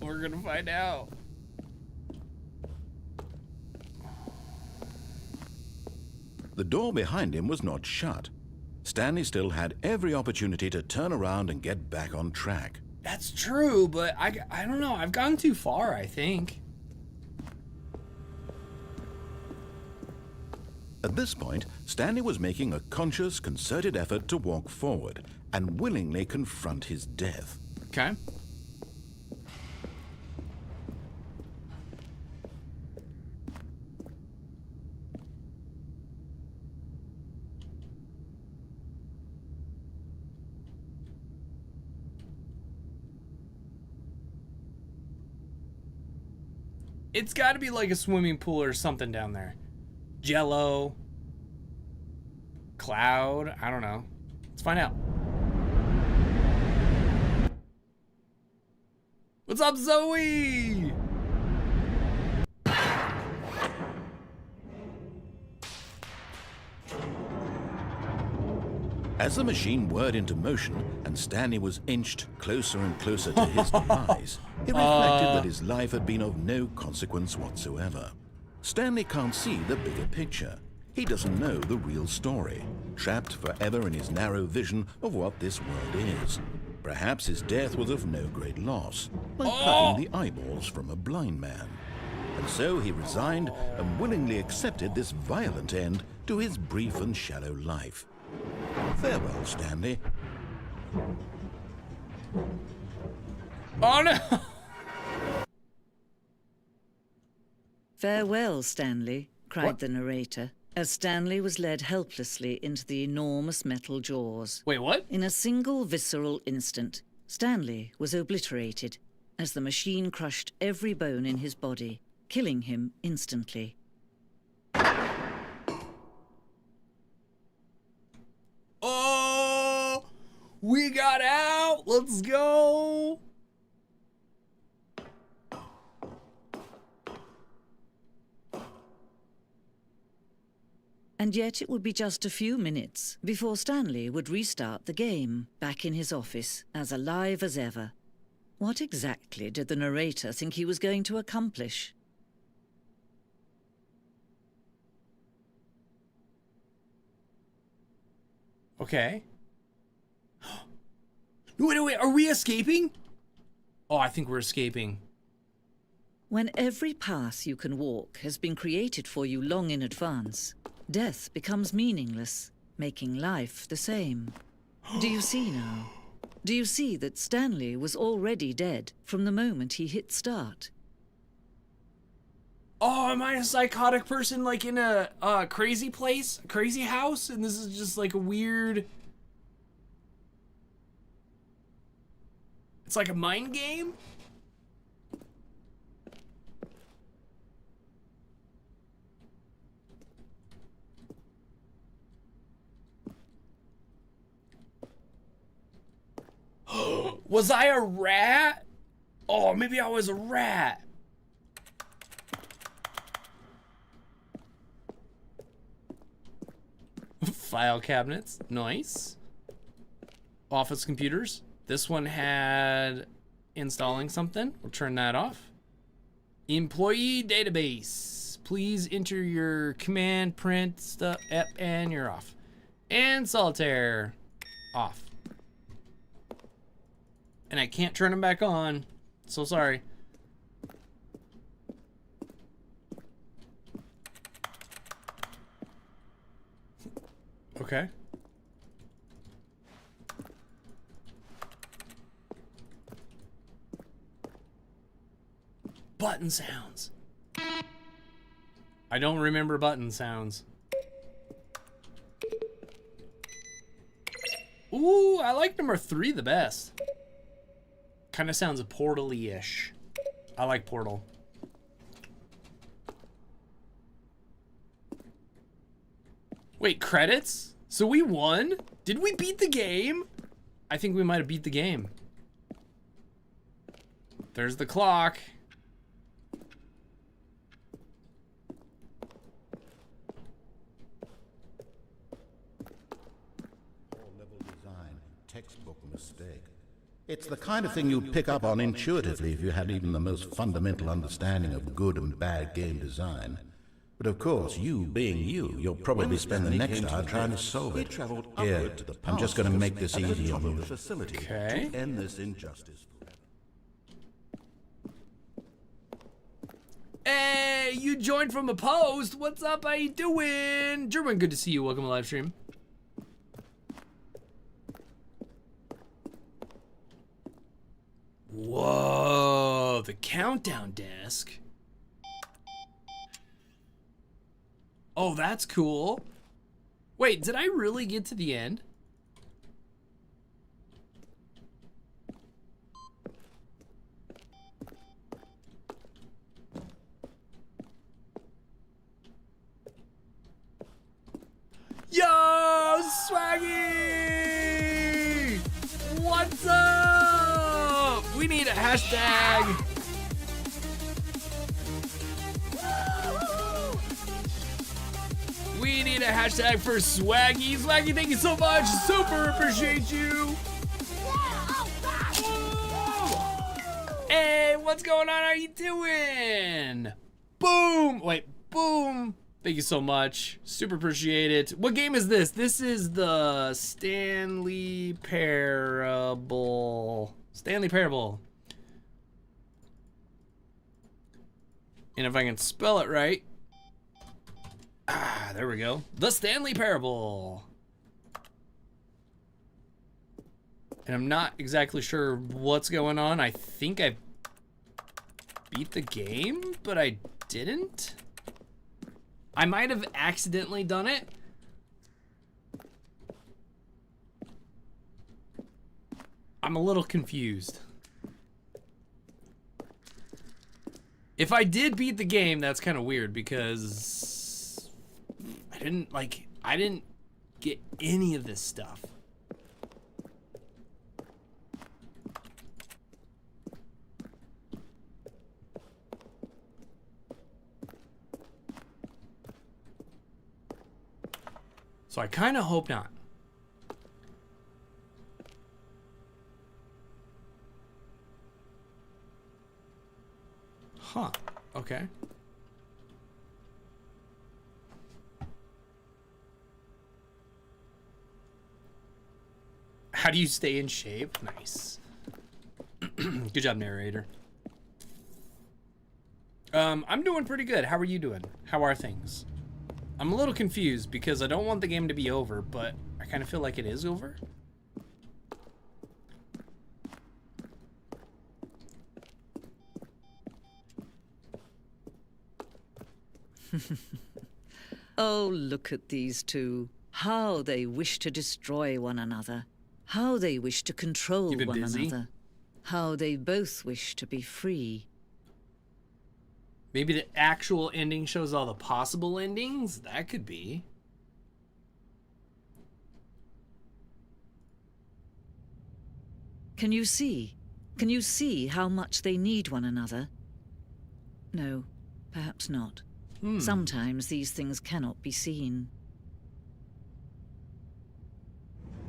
We're gonna find out. The door behind him was not shut. Stanley still had every opportunity to turn around and get back on track. That's true, but I don't know. I've gone too far, I think. At this point, Stanley was making a conscious, concerted effort to walk forward and willingly confront his death. Okay. It's got to be like a swimming pool or something down there. Jello. Cloud. I don't know. Let's find out. What's up, Zoe? As the machine whirred into motion and Stanley was inched closer and closer to his demise, it reflected that his life had been of no consequence whatsoever. Stanley can't see the bigger picture. He doesn't know the real story, trapped forever in his narrow vision of what this world is. Perhaps his death was of no great loss, like plucking the eyeballs from a blind man. And so he resigned and willingly accepted this violent end to his brief and shallow life. Farewell, Stanley. Oh no! Farewell, Stanley, cried the narrator, as Stanley was led helplessly into the enormous metal jaws. Wait, what? In a single visceral instant, Stanley was obliterated as the machine crushed every bone in his body, killing him instantly. Oh! We got out! Let's go! And yet it would be just a few minutes before Stanley would restart the game, back in his office, as alive as ever. What exactly did the narrator think he was going to accomplish? Okay. Wait, are we escaping? Oh, I think we're escaping. When every path you can walk has been created for you long in advance, death becomes meaningless, making life the same. Do you see now? Do you see that Stanley was already dead from the moment he hit start? Oh, am I a psychotic person like in a crazy place, a crazy house? And this is just like a weird... It's like a mind game? Was I a rat? Oh, maybe I was a rat. File cabinets, nice. Office computers. This one had installing something. We'll turn that off. Employee database. Please enter your command, print stuff, and you're off. And solitaire, off. And I can't turn them back on. So sorry. Okay. Button sounds. I don't remember button sounds. Ooh, I like number 3 the best. Kind of sounds Portal-y-ish. I like Portal. Wait, credits? So we won? Did we beat the game? I think we might have beat the game. There's the clock. Level design, textbook mistake. It's the kind of thing you'd pick up on intuitively if you had even the most fundamental understanding of good and bad game design. But of course, you being you, you'll probably spend the next hour trying to solve it. Here, I'm just going to make this easy on you. Okay. To end this injustice forever. Hey, you joined from a post. What's up? How you doing? German, good to see you. Welcome to live stream. Whoa, the countdown desk. Oh, that's cool. Wait, did I really get to the end? Yo, Swaggy! What's up? We need a hashtag. We need a hashtag for Swaggy. Swaggy, thank you so much. Super appreciate you. Hey, what's going on? How you doing? Boom. Wait, boom. Thank you so much. Super appreciate it. What game is this? This is the Stanley Parable. Stanley Parable. And if I can spell it right. Ah, there we go. The Stanley Parable. And I'm not exactly sure what's going on. I think I beat the game, but I didn't. I might have accidentally done it. I'm a little confused. If I did beat the game, that's kind of weird because I didn't get any of this stuff. So I kind of hope not. Huh. Okay. How do you stay in shape? Nice. Good job, narrator. I'm doing pretty good. How are you doing? How are things? I'm a little confused because I don't want the game to be over, but I kind of feel like it is over. Oh, look at these two. How they wish to destroy one another. How they wish to control one another. How they both wish to be free. Maybe the actual ending shows all the possible endings? That could be. Can you see? Can you see how much they need one another? No, perhaps not. Sometimes these things cannot be seen.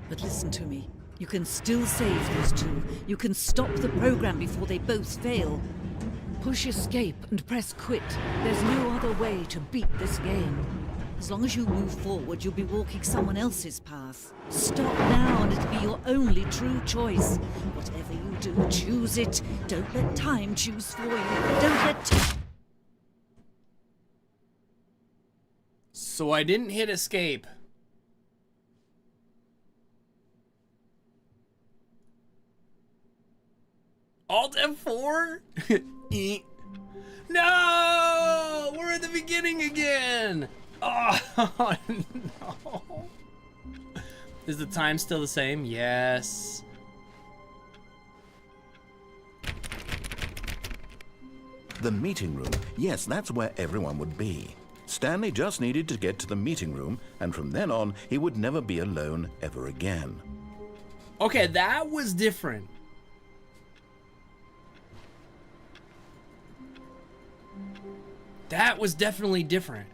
But listen to me. You can still save these two. You can stop the program before they both fail. Push escape and press quit. There's no other way to beat this game. As long as you move forward, you'll be walking someone else's path. Stop now and it'll be your only true choice. Whatever you do, choose it. Don't let time choose for you. Don't let... So I didn't hit escape. Alt F4? No! We're at the beginning again! Oh, no. Is the time still the same? Yes. The meeting room. Yes, that's where everyone would be. Stanley just needed to get to the meeting room, and from then on, he would never be alone ever again. Okay, that was different. That was definitely different.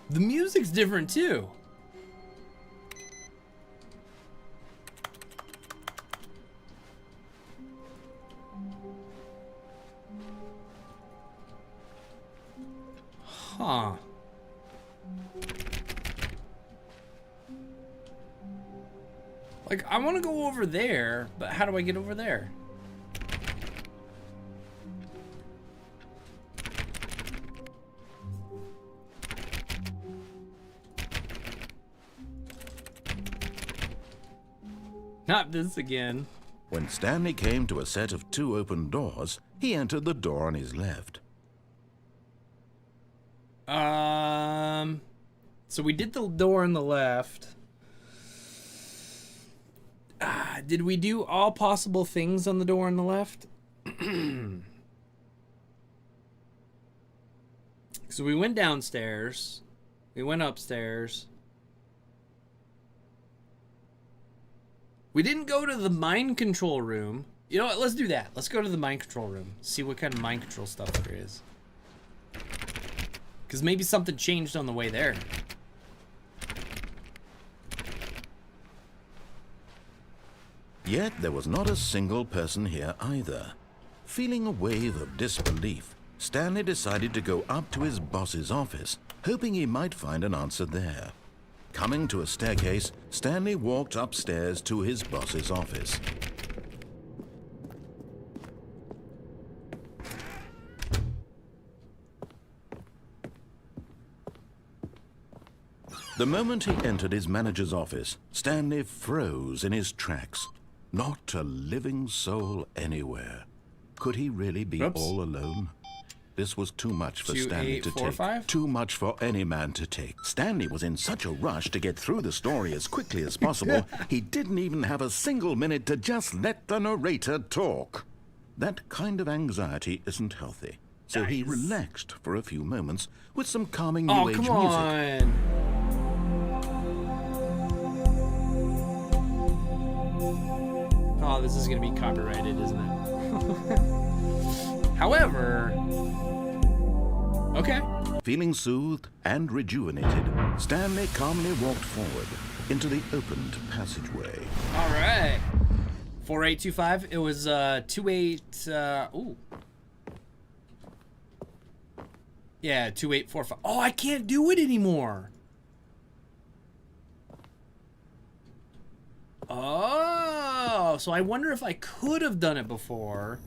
The music's different too. Huh. Like, I want to go over there, but how do I get over there? Not this again. When Stanley came to a set of 2 open doors, he entered the door on his left. So we did the door on the left. Did we do all possible things on the door on the left? So we went downstairs. We went upstairs. We didn't go to the mind control room. You know what? Let's do that. Let's go to the mind control room. See what kind of mind control stuff there is. Because maybe something changed on the way there. Yet there was not a single person here either. Feeling a wave of disbelief, Stanley decided to go up to his boss's office, hoping he might find an answer there. Coming to a staircase, Stanley walked upstairs to his boss's office. The moment he entered his manager's office, Stanley froze in his tracks. Not a living soul anywhere. Could he really be all alone? This was too much for Stanley to take. Too much for any man to take. Stanley was in such a rush to get through the story as quickly as possible, he didn't even have a single minute to just let the narrator talk. That kind of anxiety isn't healthy. So he relaxed for a few moments with some calming new age music. Oh, this is going to be copyrighted, isn't it? However, okay. Feeling soothed and rejuvenated, Stanley calmly walked forward into the opened passageway. All right. 4825. It was 28. Ooh. Yeah, 2845. Oh, I can't do it anymore. Oh, so I wonder if I could have done it before,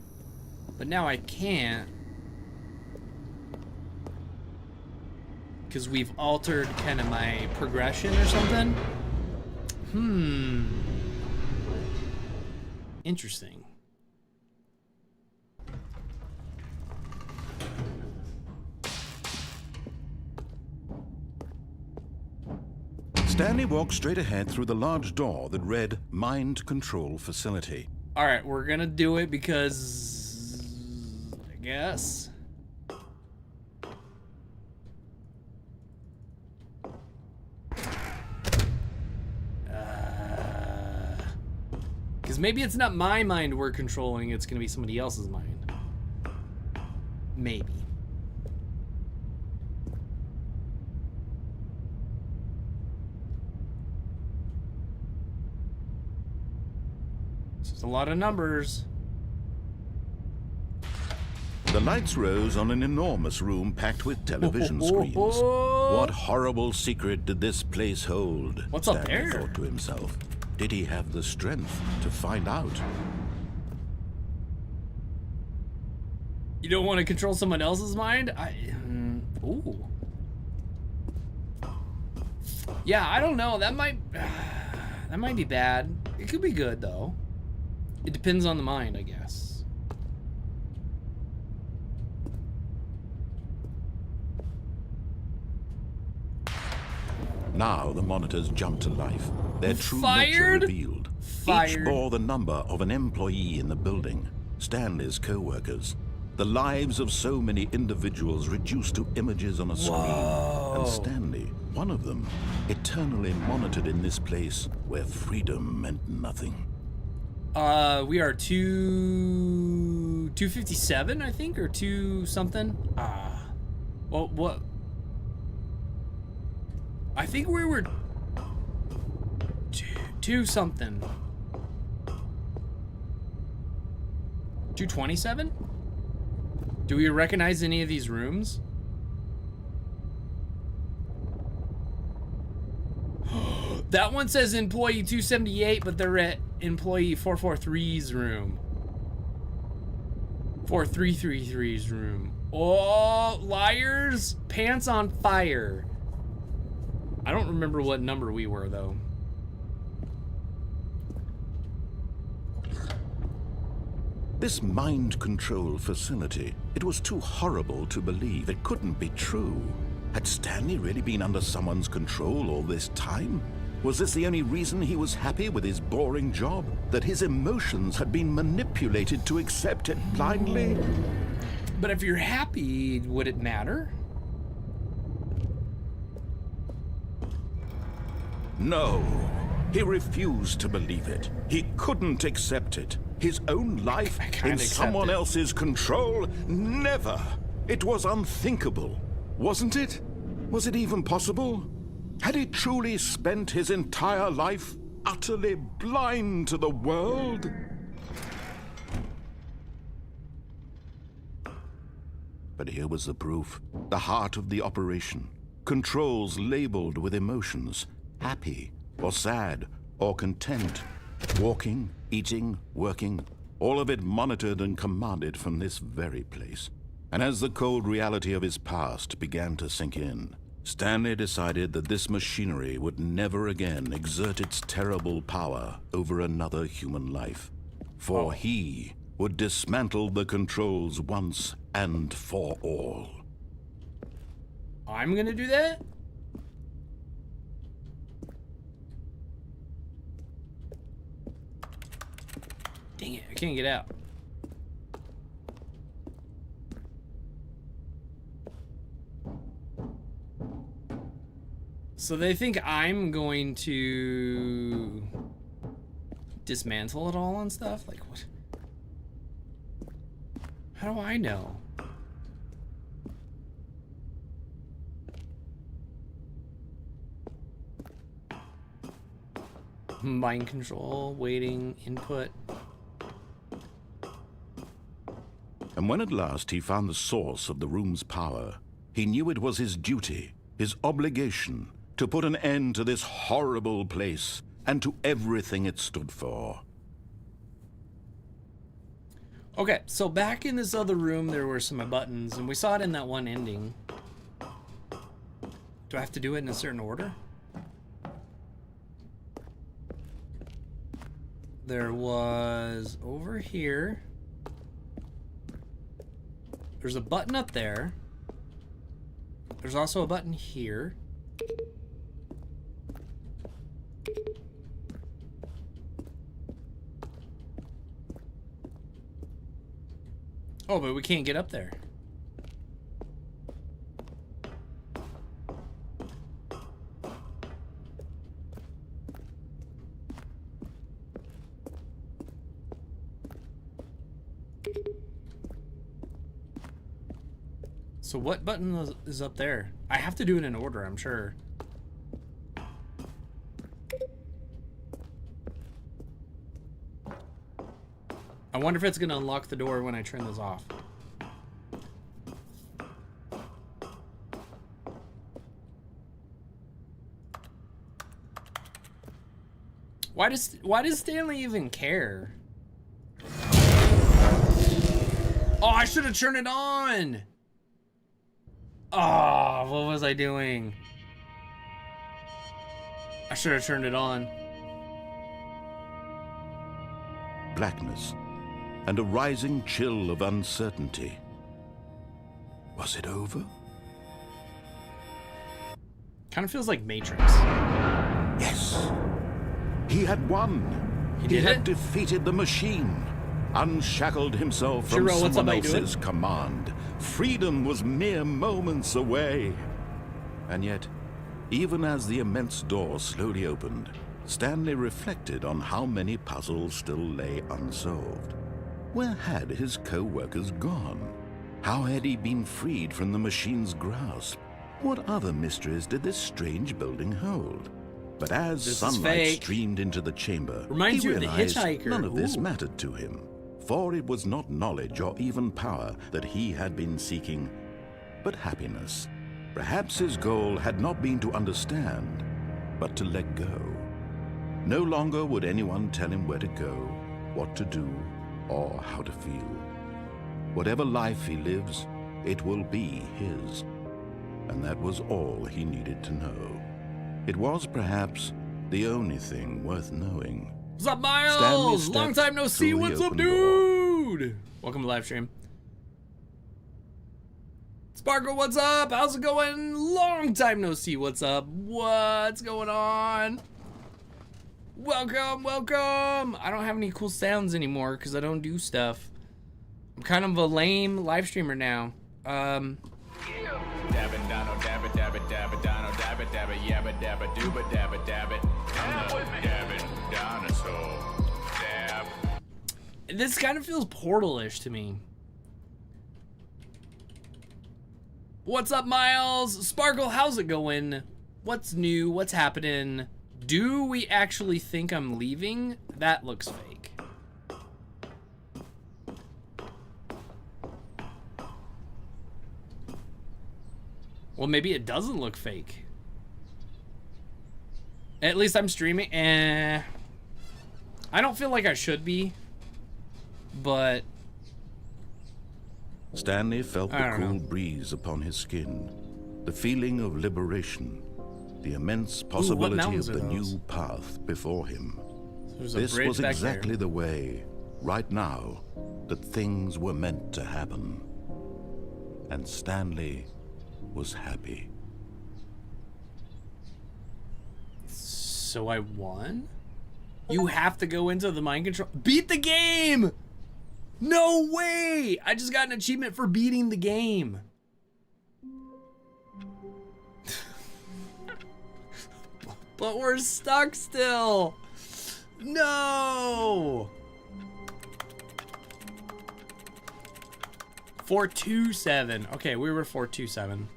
but now I can't. Because we've altered kind of my progression or something. Interesting. Stanley walked straight ahead through the large door that read Mind Control Facility. All right, we're gonna do it because I guess. Because maybe it's not my mind we're controlling, it's gonna be somebody else's mind. Maybe. It's a lot of numbers. The lights rose on an enormous room packed with television screens. What horrible secret did this place hold? What's up Stanley there? thought to himself. Did he have the strength to find out? You don't want to control someone else's mind? Ooh. Yeah, I don't know. That might be bad. It could be good though. It depends on the mind, I guess. Now the monitors jumped to life. Their true nature revealed. Each bore the number of an employee in the building, Stanley's co-workers. The lives of so many individuals reduced to images on a screen. And Stanley, one of them, eternally monitored in this place where freedom meant nothing. We are 257, I think, or 2 something. Well, what? I think we were 2 something. 227? Do we recognize any of these rooms? That one says employee 278, but they're at employee 443's room. 4333's room. Oh, liars! Pants on fire. I don't remember what number we were, though. This mind control facility, it was too horrible to believe. It couldn't be true. Had Stanley really been under someone's control all this time? Was this the only reason he was happy with his boring job? That his emotions had been manipulated to accept it blindly? But if you're happy, would it matter? No. He refused to believe it. He couldn't accept it. His own life in someone else's control? Never. It was unthinkable. Wasn't it? Was it even possible? Had he truly spent his entire life utterly blind to the world? But here was the proof. The heart of the operation. Controls labeled with emotions. Happy, or sad, or content. Walking, eating, working. All of it monitored and commanded from this very place. And as the cold reality of his past began to sink in, Stanley decided that this machinery would never again exert its terrible power over another human life. For he would dismantle the controls once and for all. I'm gonna do that? Dang it, I can't get out. So they think I'm going to dismantle it all and stuff? Like what? How do I know? Mind control, waiting, input. And when at last he found the source of the room's power, he knew it was his duty, his obligation, to put an end to this horrible place and to everything it stood for. Okay, so back in this other room, there were some buttons, and we saw it in that one ending. Do I have to do it in a certain order? There was over here. There's a button up there. There's also a button here. Oh, but we can't get up there. So what button is up there? I have to do it in order, I'm sure. I wonder if it's gonna unlock the door when I turn this off. Why does Stanley even care? Oh, I should have turned it on. Oh, what was I doing? I should have turned it on. Blackness and a rising chill of uncertainty. Was it over? Kind of feels like Matrix. Yes. He had won. He had defeated the machine, unshackled himself from someone else's command. Freedom was mere moments away. And yet, even as the immense door slowly opened, Stanley reflected on how many puzzles still lay unsolved. Where had his co-workers gone? How had he been freed from the machine's grasp? What other mysteries did this strange building hold? But as sunlight streamed into the chamber, he realized none of this mattered to him. For it was not knowledge or even power that he had been seeking, but happiness. Perhaps his goal had not been to understand, but to let go. No longer would anyone tell him where to go, what to do, or how to feel. Whatever life he lives, it will be his. And that was all he needed to know. It was perhaps the only thing worth knowing. What's up, Miles? Long time no see. What's up, dude? Welcome to live stream. Sparkle, what's up? How's it going? Long time no see. What's up? What's going on? Welcome, welcome. I don't have any cool sounds anymore because I don't do stuff. I'm kind of a lame live streamer now. This kind of feels Portal-ish to me. What's up, Miles? Sparkle, how's it going? What's new? What's happening? Do we actually think I'm leaving? That looks fake. Well, maybe it doesn't look fake. At least I'm streaming. I don't feel like I should be, but... Stanley felt the cool breeze upon his skin, the feeling of liberation, the immense possibility of the new path before him. This was exactly the way, right now, that things were meant to happen. And Stanley was happy. So I won? You have to go into the mind control. Beat the game! No way! I just got an achievement for beating the game. But we're stuck still. No! 427. Okay, we were 427.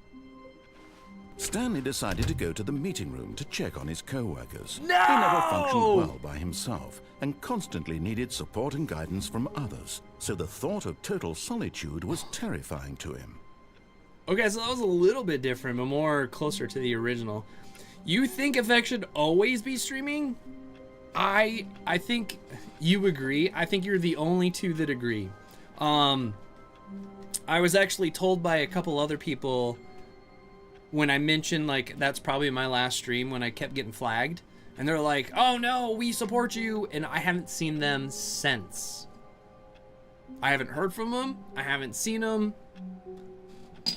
Stanley decided to go to the meeting room to check on his co-workers. No! He never functioned well by himself and constantly needed support and guidance from others, so the thought of total solitude was terrifying to him. Okay, so that was a little bit different, but more closer to the original. You think Effect should always be streaming? I think you agree. I think you're the only two that agree. I was actually told by a couple other people when I mentioned, like, that's probably my last stream when I kept getting flagged. And they're like, oh no, we support you. And I haven't seen them since. I haven't heard from them. I haven't seen them.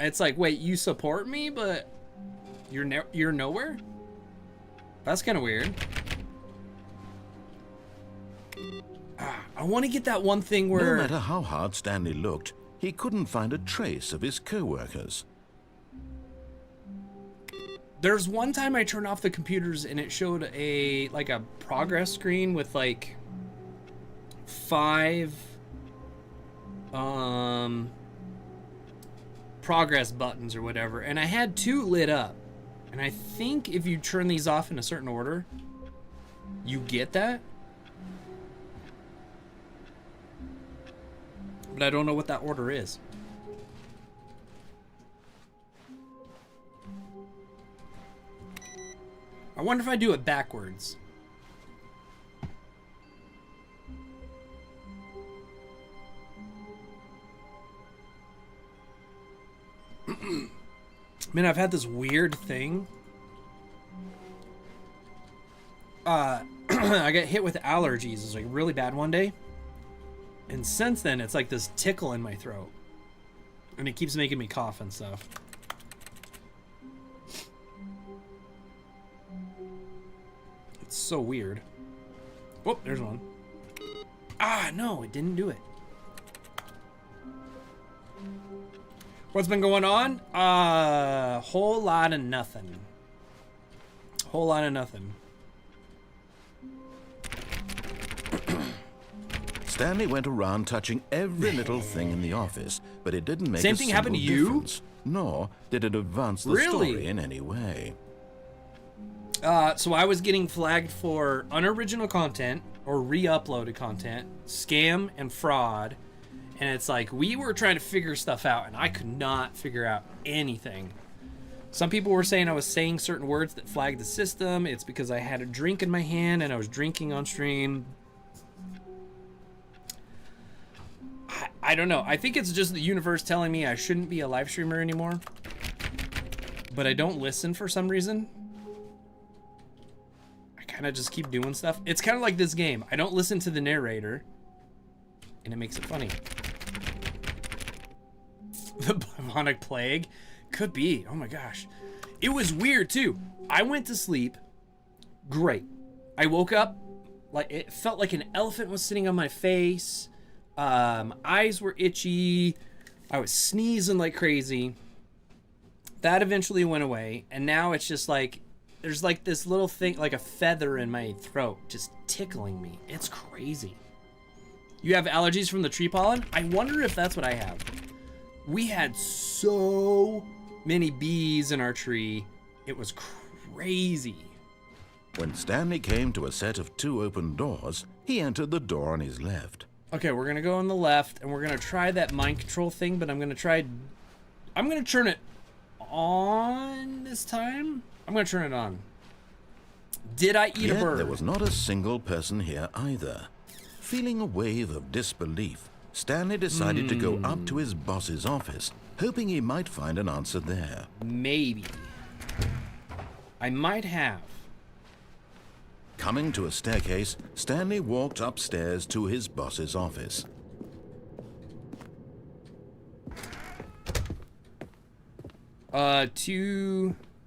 It's like, wait, you support me, but you're nowhere? That's kind of weird. I want to get that one thing where... No matter how hard Stanley looked, he couldn't find a trace of his co-workers. There's one time I turned off the computers and it showed a progress screen with like 5 progress buttons or whatever, and I had 2 lit up. And I think if you turn these off in a certain order, you get that. But I don't know what that order is. I wonder if I do it backwards. Man, I've had this weird thing. I got hit with allergies. It was like really bad one day. And since then, it's like this tickle in my throat. And it keeps making me cough and stuff. It's so weird. Oh, there's one. Ah, no, it didn't do it. What's been going on? Whole lot of nothing. Whole lot of nothing. Stanley went around touching every little thing in the office, but it didn't make Same a thing single happened to you? difference, nor did it advance the story in any way. So I was getting flagged for unoriginal content or re-uploaded content, scam, and fraud. And it's like, we were trying to figure stuff out, and I could not figure out anything. Some people were saying I was saying certain words that flagged the system. It's because I had a drink in my hand, and I was drinking on stream. I don't know. I think it's just the universe telling me I shouldn't be a live streamer anymore. But I don't listen for some reason. I kind of just keep doing stuff. It's kind of like this game. I don't listen to the narrator, and it makes it funny. The bubonic plague? Could be. Oh my gosh. It was weird too. I went to sleep. Great. I woke up. Like, it felt like an elephant was sitting on my face. Eyes were itchy. I was sneezing like crazy. That eventually went away. And now it's just like, there's like this little thing, like a feather in my throat, just tickling me. It's crazy. You have allergies from the tree pollen? I wonder if that's what I have. We had so many bees in our tree. It was crazy. When Stanley came to a set of 2 open doors, he entered the door on his left. Okay, we're gonna go on the left, and we're gonna try that mind control thing, but I'm gonna turn it on this time. I'm gonna turn it on. Did I eat a bird? There was not a single person here either. Feeling a wave of disbelief, Stanley decided to go up to his boss's office, hoping he might find an answer there. Maybe. I might have. Coming to a staircase, Stanley walked upstairs to his boss's office.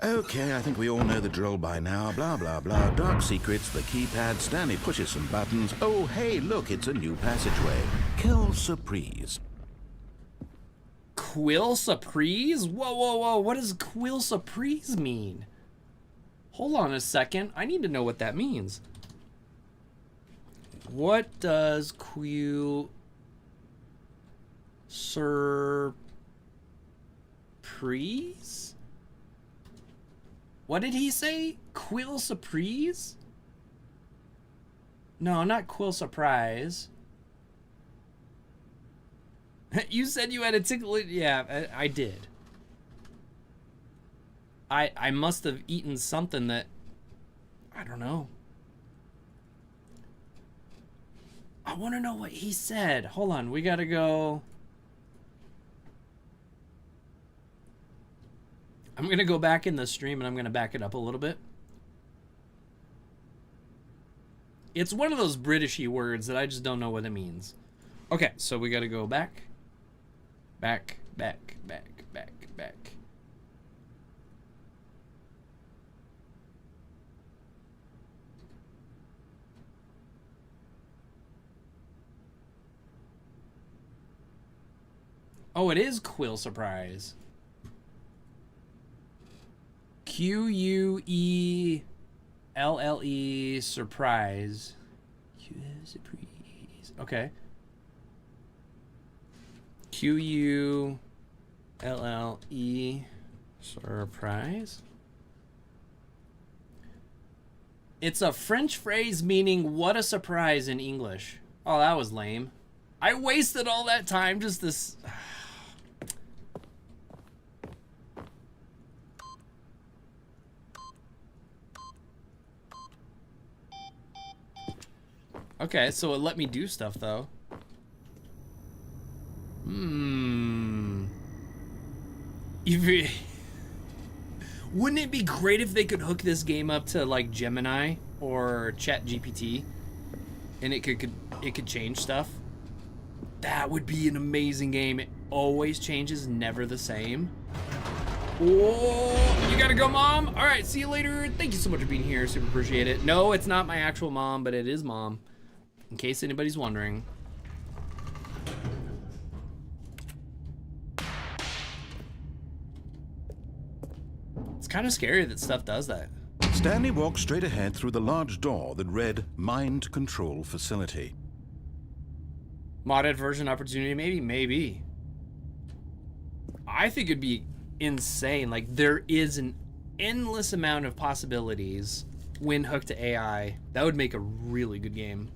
Okay, I think we all know the drill by now. Blah, blah, blah. Dark secrets, the keypad. Stanley pushes some buttons. Oh, hey, look, it's a new passageway. Kill surprise. Quill surprise? Whoa, whoa, whoa. What does quill surprise mean? Hold on a second. I need to know what that means. What does quill surprise? What did he say? Quill surprise? No, not quill surprise. You said you had a tickle. Yeah, I did. I must have eaten something that, I don't know. I want to know what he said. Hold on, we gotta go. I'm gonna go back in the stream and I'm gonna back it up a little bit. It's one of those Britishy words that I just don't know what it means. Okay, so we gotta go back. Back. Oh, it is Quill Surprise. Quelle surprise. Surprise. Okay. Quelle surprise. It's a French phrase meaning what a surprise in English. Oh, that was lame. I wasted all that time just this. Okay, so it let me do stuff, though. Wouldn't it be great if they could hook this game up to, like, Gemini or ChatGPT, and it could change stuff? That would be an amazing game. It always changes, never the same. Oh, you gotta go, Mom? All right, see you later. Thank you so much for being here. Super appreciate it. No, it's not my actual mom, but it is Mom. In case anybody's wondering. It's kind of scary that stuff does that. Stanley walked straight ahead through the large door that read Mind Control Facility. Modded version opportunity, maybe. I think it'd be insane. Like, there is an endless amount of possibilities when hooked to AI. That would make a really good game.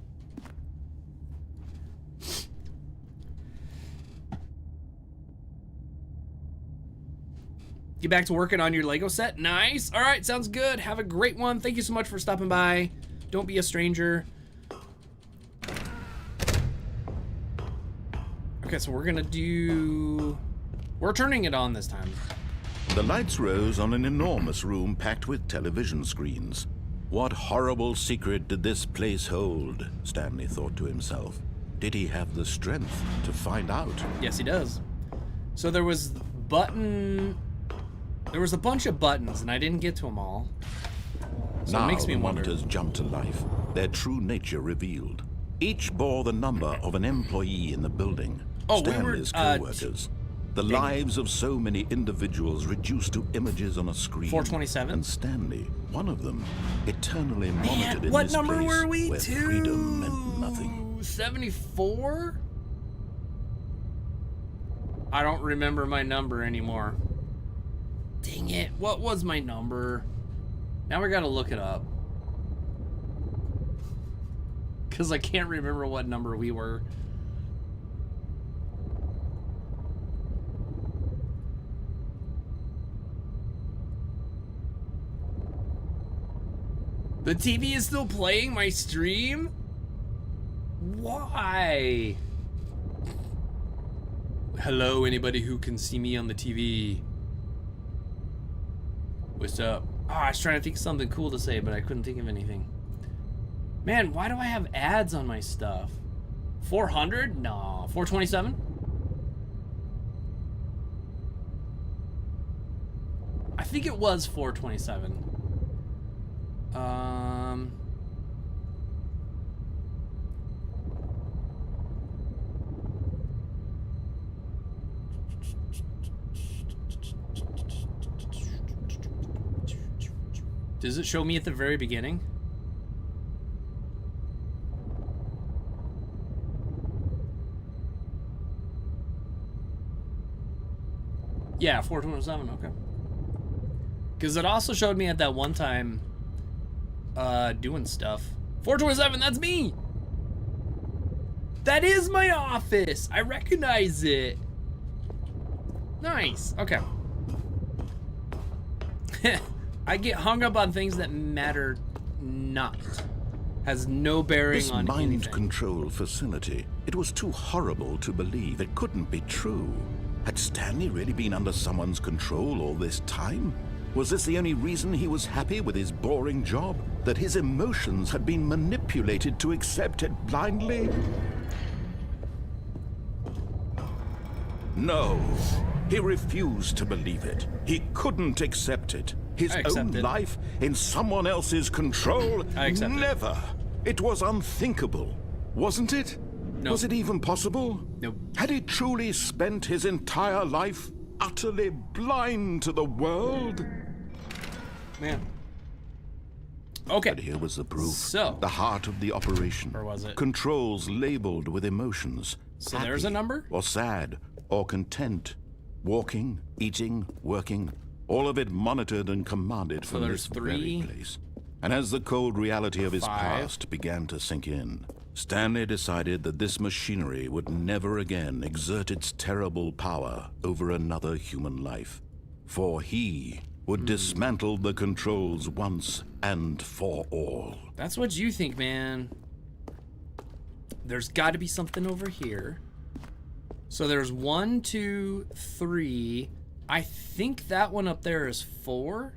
Get back to working on your Lego set. Nice. All right, sounds good. Have a great one. Thank you so much for stopping by. Don't be a stranger. Okay, so we're turning it on this time. The lights rose on an enormous room packed with television screens. What horrible secret did this place hold? Stanley thought to himself. Did he have the strength to find out? Yes, he does. So there was a bunch of buttons, and I didn't get to them all. So now it makes me the wonder. monitors jumped to life, their true nature revealed. Each bore the number of an employee in the building. Oh, Stanley's co-workers. The lives of so many individuals reduced to images on a screen. 427? And Stanley, one of them, eternally monitored in what this number place were we? where freedom meant nothing. 74? I don't remember my number anymore. Dang it. What was my number? Now we gotta look it up. Because I can't remember what number we were. The TV is still playing my stream? Why? Hello, anybody who can see me on the TV. What's up? Oh, I was trying to think of something cool to say, but I couldn't think of anything. Man, why do I have ads on my stuff? 400? No. 427? I think it was 427. Does it show me at the very beginning? Yeah, 427, okay. Because it also showed me at that one time doing stuff. 427, that's me! That is my office! I recognize it! Nice, okay. I get hung up on things that matter not. Has no bearing on anything. This mind control facility, it was too horrible to believe. It couldn't be true. Had Stanley really been under someone's control all this time? Was this the only reason he was happy with his boring job? That his emotions had been manipulated to accept it blindly? No. He refused to believe it. He couldn't accept it. His own life in someone else's control? Never. It was unthinkable, wasn't it? No. Was it even possible? Nope. Had he truly spent his entire life utterly blind to the world? Man. Okay. But here was the proof. So. The heart of the operation. Or was it? Controls labeled with emotions. So there's a number? Or sad, or content. Walking, eating, working. All of it monitored and commanded from this very place. And as the cold reality of his past began to sink in, Stanley decided that this machinery would never again exert its terrible power over another human life. For he would dismantle the controls once and for all. That's what you think, man. There's got to be something over here. So there's 1, 2, 3. I think that one up there is 4.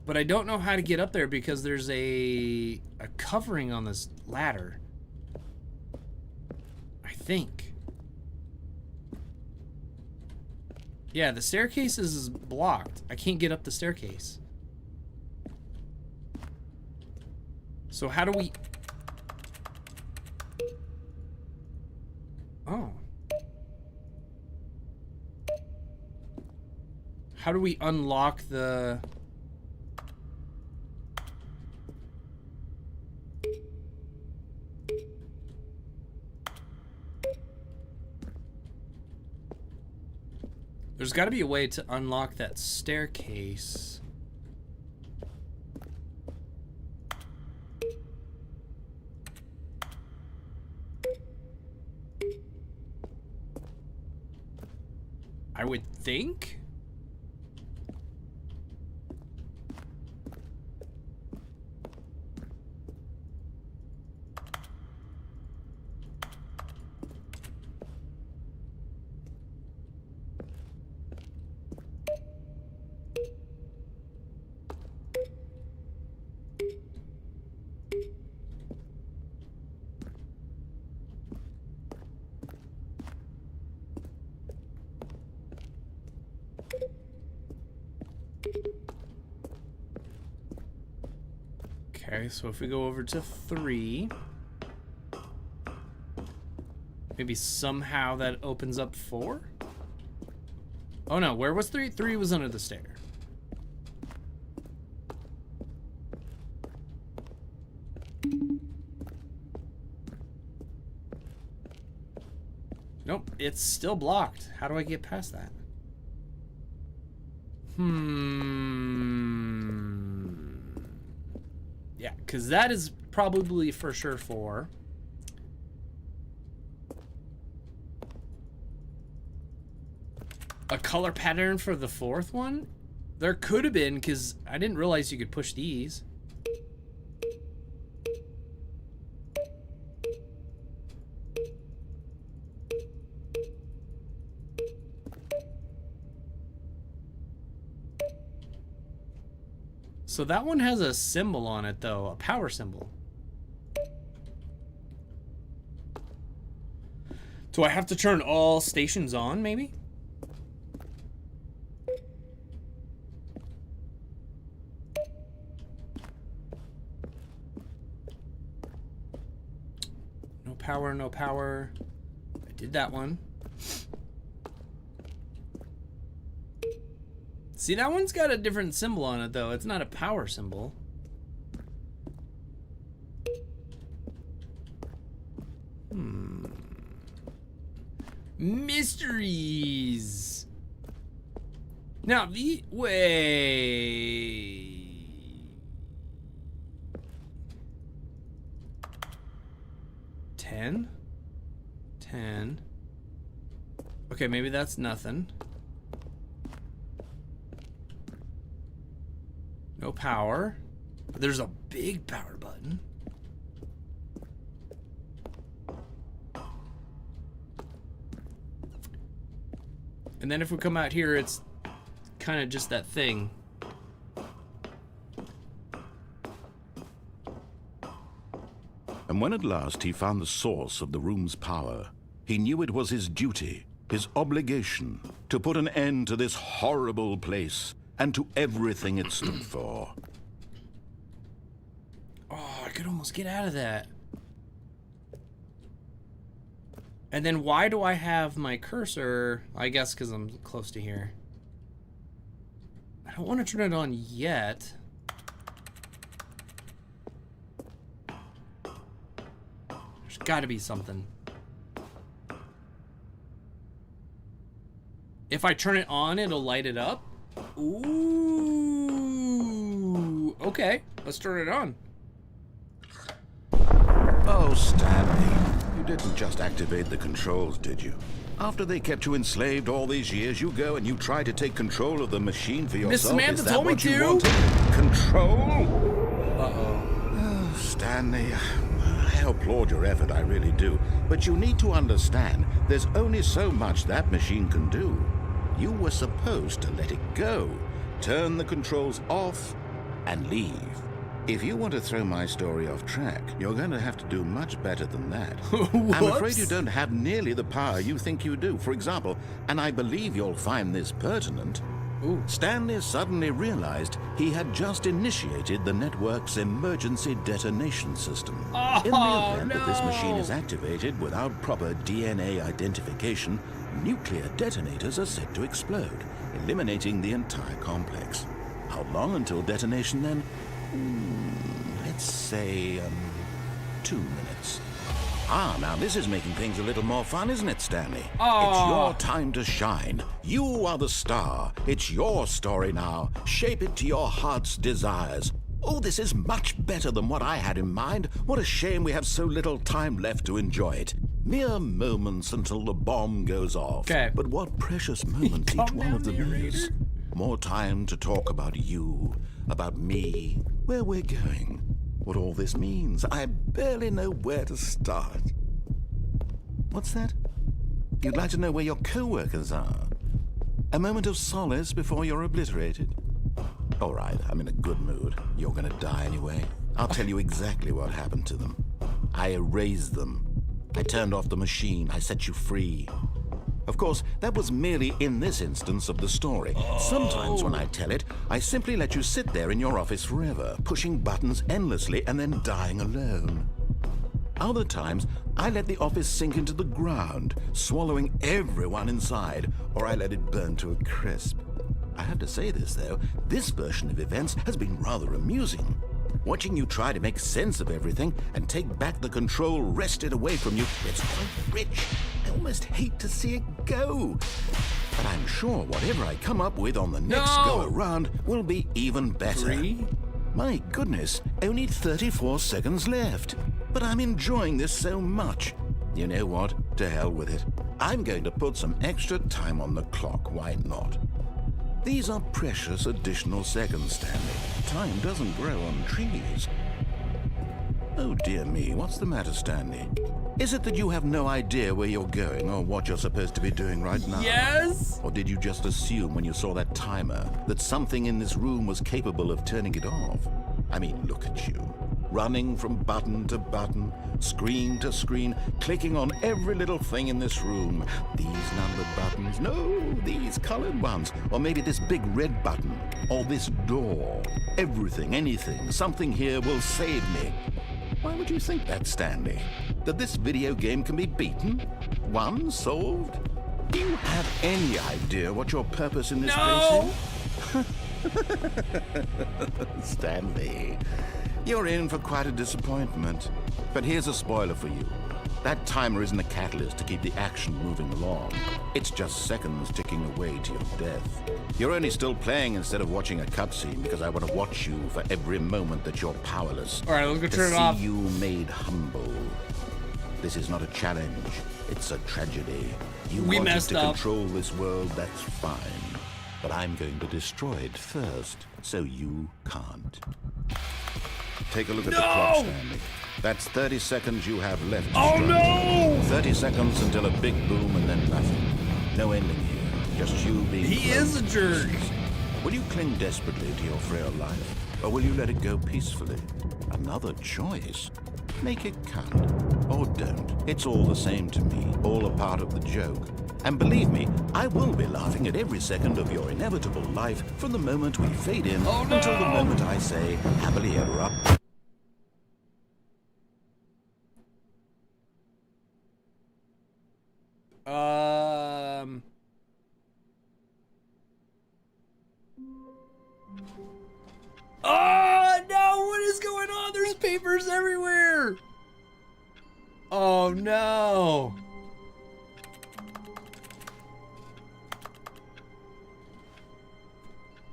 But I don't know how to get up there because there's a covering on this ladder. I think. Yeah, the staircase is blocked. I can't get up the staircase. So how do we... Oh. How do we unlock the... There's got to be a way to unlock that staircase. I would think. Okay, so if we go over to 3, maybe somehow that opens up 4? Oh no, where was 3? 3 was under the stair. Nope, it's still blocked. How do I get past that? Yeah, because that is probably for sure 4. A color pattern for the 4th one? There could have been, because I didn't realize you could push these. So that one has a symbol on it, though, a power symbol. Do I have to turn all stations on, maybe? No power, no power. I did that one. See, that one's got a different symbol on it, though. It's not a power symbol. Mysteries. Now, the way. $10. Okay, maybe that's nothing. No power. But there's a big power button. And then if we come out here, it's kind of just that thing. And when at last he found the source of the room's power, he knew it was his duty, his obligation, to put an end to this horrible place and to everything it stood for. Oh, I could almost get out of that. And then why do I have my cursor? I guess because I'm close to here. I don't want to turn it on yet. There's got to be something. If I turn it on, it'll light it up. Ooh. Okay, let's turn it on. Oh, Stanley, you didn't just activate the controls, did you? After they kept you enslaved all these years, you go and you try to take control of the machine for yourself. Miss Samantha Is that told me what you to. wanted? Control? Uh-oh. Oh, Stanley, I applaud your effort, I really do. But you need to understand, there's only so much that machine can do. You were supposed to let it go, turn the controls off, and leave. If you want to throw my story off track, you're going to have to do much better than that. I'm afraid you don't have nearly the power you think you do. For example, and I believe you'll find this pertinent, Stanley suddenly realized he had just initiated the network's emergency detonation system. In the event that this machine is activated without proper DNA identification, nuclear detonators are set to explode, eliminating the entire complex. How long until detonation then? Let's say, 2 minutes. Now this is making things a little more fun, isn't it, Stanley? It's your time to shine. You are the star. It's your story now. Shape it to your heart's desires. Oh, this is much better than what I had in mind. What a shame we have so little time left to enjoy it. Mere moments until the bomb goes off. Okay. But what precious moments each one of them is. More time to talk about you, about me, where we're going, what all this means. I barely know where to start. What's that? You'd like to know where your co-workers are? A moment of solace before you're obliterated? All right, I'm in a good mood. You're gonna die anyway. I'll tell you exactly what happened to them. I erased them. I turned off the machine. I set you free. Of course, that was merely in this instance of the story. Sometimes when I tell it, I simply let you sit there in your office forever, pushing buttons endlessly and then dying alone. Other times, I let the office sink into the ground, swallowing everyone inside, or I let it burn to a crisp. I have to say this, though, this version of events has been rather amusing. Watching you try to make sense of everything and take back the control wrested away from you, it's quite rich. I almost hate to see it go. But I'm sure whatever I come up with on the next go-around will be even better. My goodness, only 34 seconds left. But I'm enjoying this so much. You know what? To hell with it. I'm going to put some extra time on the clock, why not? These are precious additional seconds, Stanley. Time doesn't grow on trees. Oh dear me, what's the matter, Stanley? Is it that you have no idea where you're going or what you're supposed to be doing right now? Yes! Or did you just assume when you saw that timer that something in this room was capable of turning it off? I mean, look at you. Running from button to button, screen to screen, clicking on every little thing in this room. These numbered buttons, no, these colored ones. Or maybe this big red button, or this door. Everything, anything, something here will save me. Why would you think that, Stanley? That this video game can be beaten? Won? Solved? Do you have any idea what your purpose in this place is? Stanley, you're in for quite a disappointment. But here's a spoiler for you. That timer isn't a catalyst to keep the action moving along. It's just seconds ticking away to your death. You're only still playing instead of watching a cutscene because I want to watch you for every moment that you're powerless. All right, let's go turn it off. To see you made humble. This is not a challenge. It's a tragedy. You wanted to control this world, that's fine. But I'm going to destroy it first, so you can't. Take a look at the clock, Stanley. That's 30 seconds you have left. Oh no! 30 seconds until a big boom and then nothing. No ending here. Just you being He is a jerk. Will you cling desperately to your frail life, or will you let it go peacefully? Another choice. Make it count. Or don't. It's all the same to me. All a part of the joke. And believe me, I will be laughing at every second of your inevitable life from the moment we fade in until the moment I say, happily ever up. Oh, no, what is going on? There's papers everywhere. Oh, no.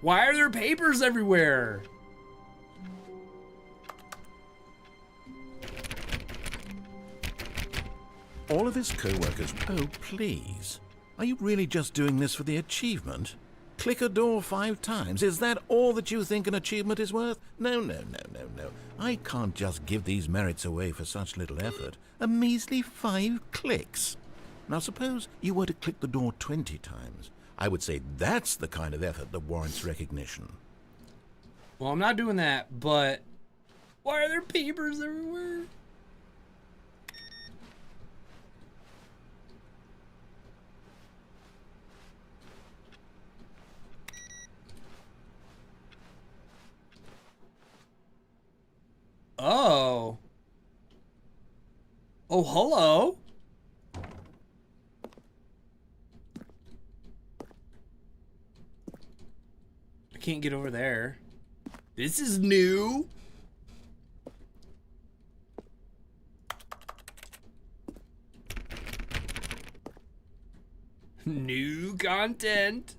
Why are there papers everywhere? All of his co-workers, oh, please. Are you really just doing this for the achievement? Click a door 5 times. Is that all that you think an achievement is worth? No, no, no, no, no. I can't just give these merits away for such little effort. A measly 5 clicks. Now suppose you were to click the door 20 times. I would say that's the kind of effort that warrants recognition. Well, I'm not doing that, but why are there papers everywhere? Oh. Oh, hello. I can't get over there. This is new. New content.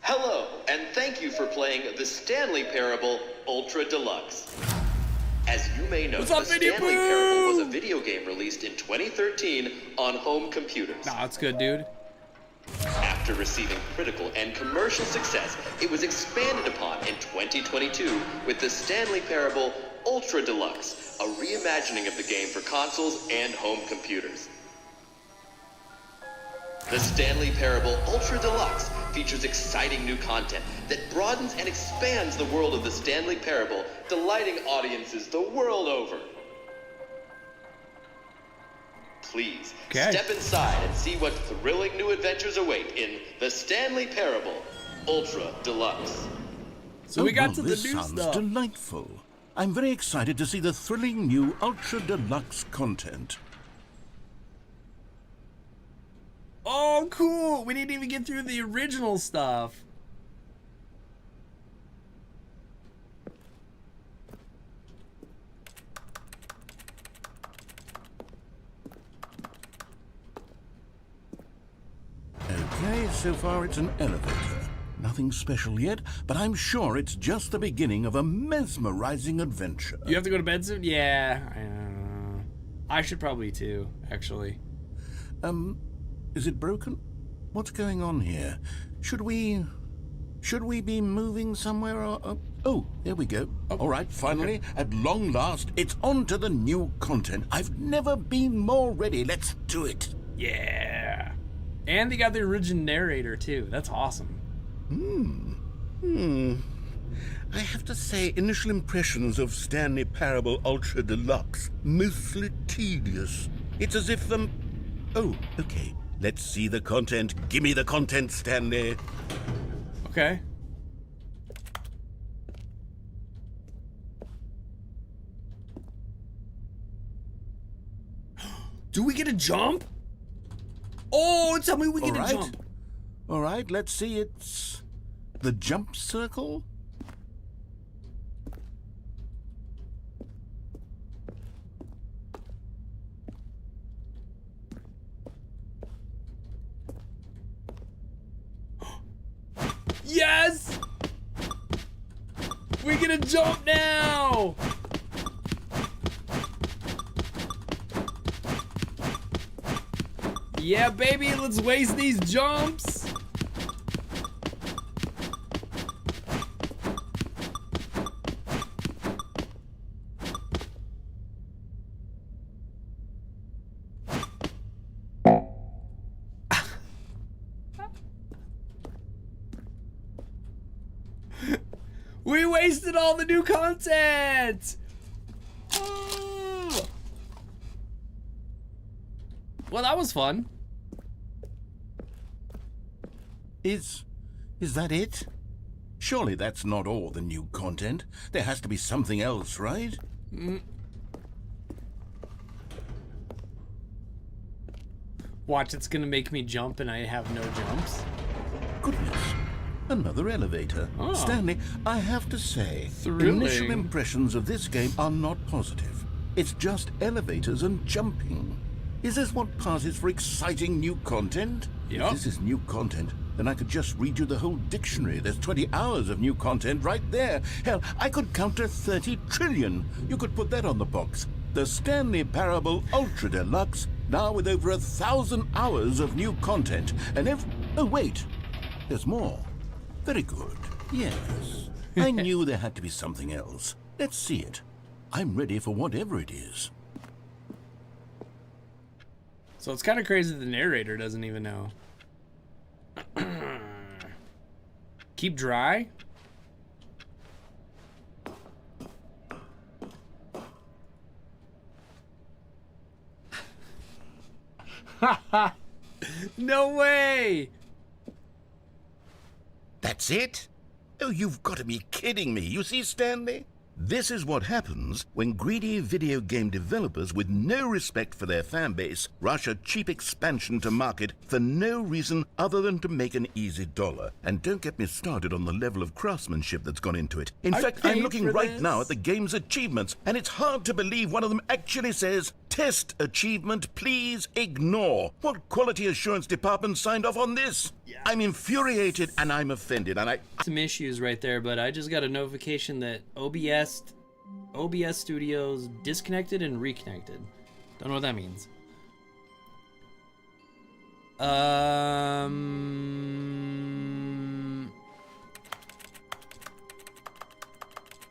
Hello, and thank you for playing the Stanley Parable Ultra Deluxe. As you may know, the Stanley Parable was a video game released in 2013 on home computers. Nah, it's good, dude. After receiving critical and commercial success, it was expanded upon in 2022 with the Stanley Parable Ultra Deluxe, a reimagining of the game for consoles and home computers. The Stanley Parable Ultra Deluxe features exciting new content that broadens and expands the world of the Stanley Parable, delighting audiences the world over. Please, step inside and see what thrilling new adventures await in the Stanley Parable Ultra Deluxe. So we got to the new stuff. This sounds delightful. I'm very excited to see the thrilling new Ultra Deluxe content. Oh, cool. We didn't even get through the original stuff. Okay, so far it's an elevator. Nothing special yet, but I'm sure it's just the beginning of a mesmerizing adventure. You have to go to bed soon? Yeah. I should probably too, actually. Is it broken? What's going on here? Should we be moving somewhere? Oh, there we go. Oh, all right, finally, at long last, it's on to the new content. I've never been more ready. Let's do it. Yeah. And they got the original narrator, too. That's awesome. I have to say, initial impressions of Stanley Parable Ultra Deluxe, mostly tedious. It's as if Oh, okay. Let's see the content. Gimme the content, Stanley. Okay. Do we get a jump? Oh, tell me we get a jump. All right, let's see. It's the jump circle. Yes! We get a jump now! Yeah, baby, let's waste these jumps! We wasted all the new content! Oh. Well, that was fun. Is that it? Surely that's not all the new content. There has to be something else, right? Watch, it's gonna make me jump and I have no jumps. Goodness. Another elevator. Oh. Stanley, I have to say, Thrilling. initial impressions of this game are not positive. It's just elevators and jumping. Is this what passes for exciting new content? Yep. If this is new content, then I could just read you the whole dictionary. There's 20 hours of new content right there. Hell, I could count to 30 trillion. You could put that on the box. The Stanley Parable Ultra Deluxe, now with over 1,000 hours of new content. And oh, wait. There's more. Very good. Yes. I knew there had to be something else. Let's see it. I'm ready for whatever it is. So it's kind of crazy the narrator doesn't even know. Keep dry? No way! That's it? Oh, you've got to be kidding me. You see, Stanley? This is what happens when greedy video game developers with no respect for their fan base rush a cheap expansion to market for no reason other than to make an easy dollar. And don't get me started on the level of craftsmanship that's gone into it. In fact, I'm looking right now at the game's achievements, and it's hard to believe one of them actually says, "Test achievement, please ignore." What quality assurance department signed off on this? Yeah. I'm infuriated and I'm offended, and some issues right there, but I just got a notification that OBS Studios disconnected and reconnected. Don't know what that means.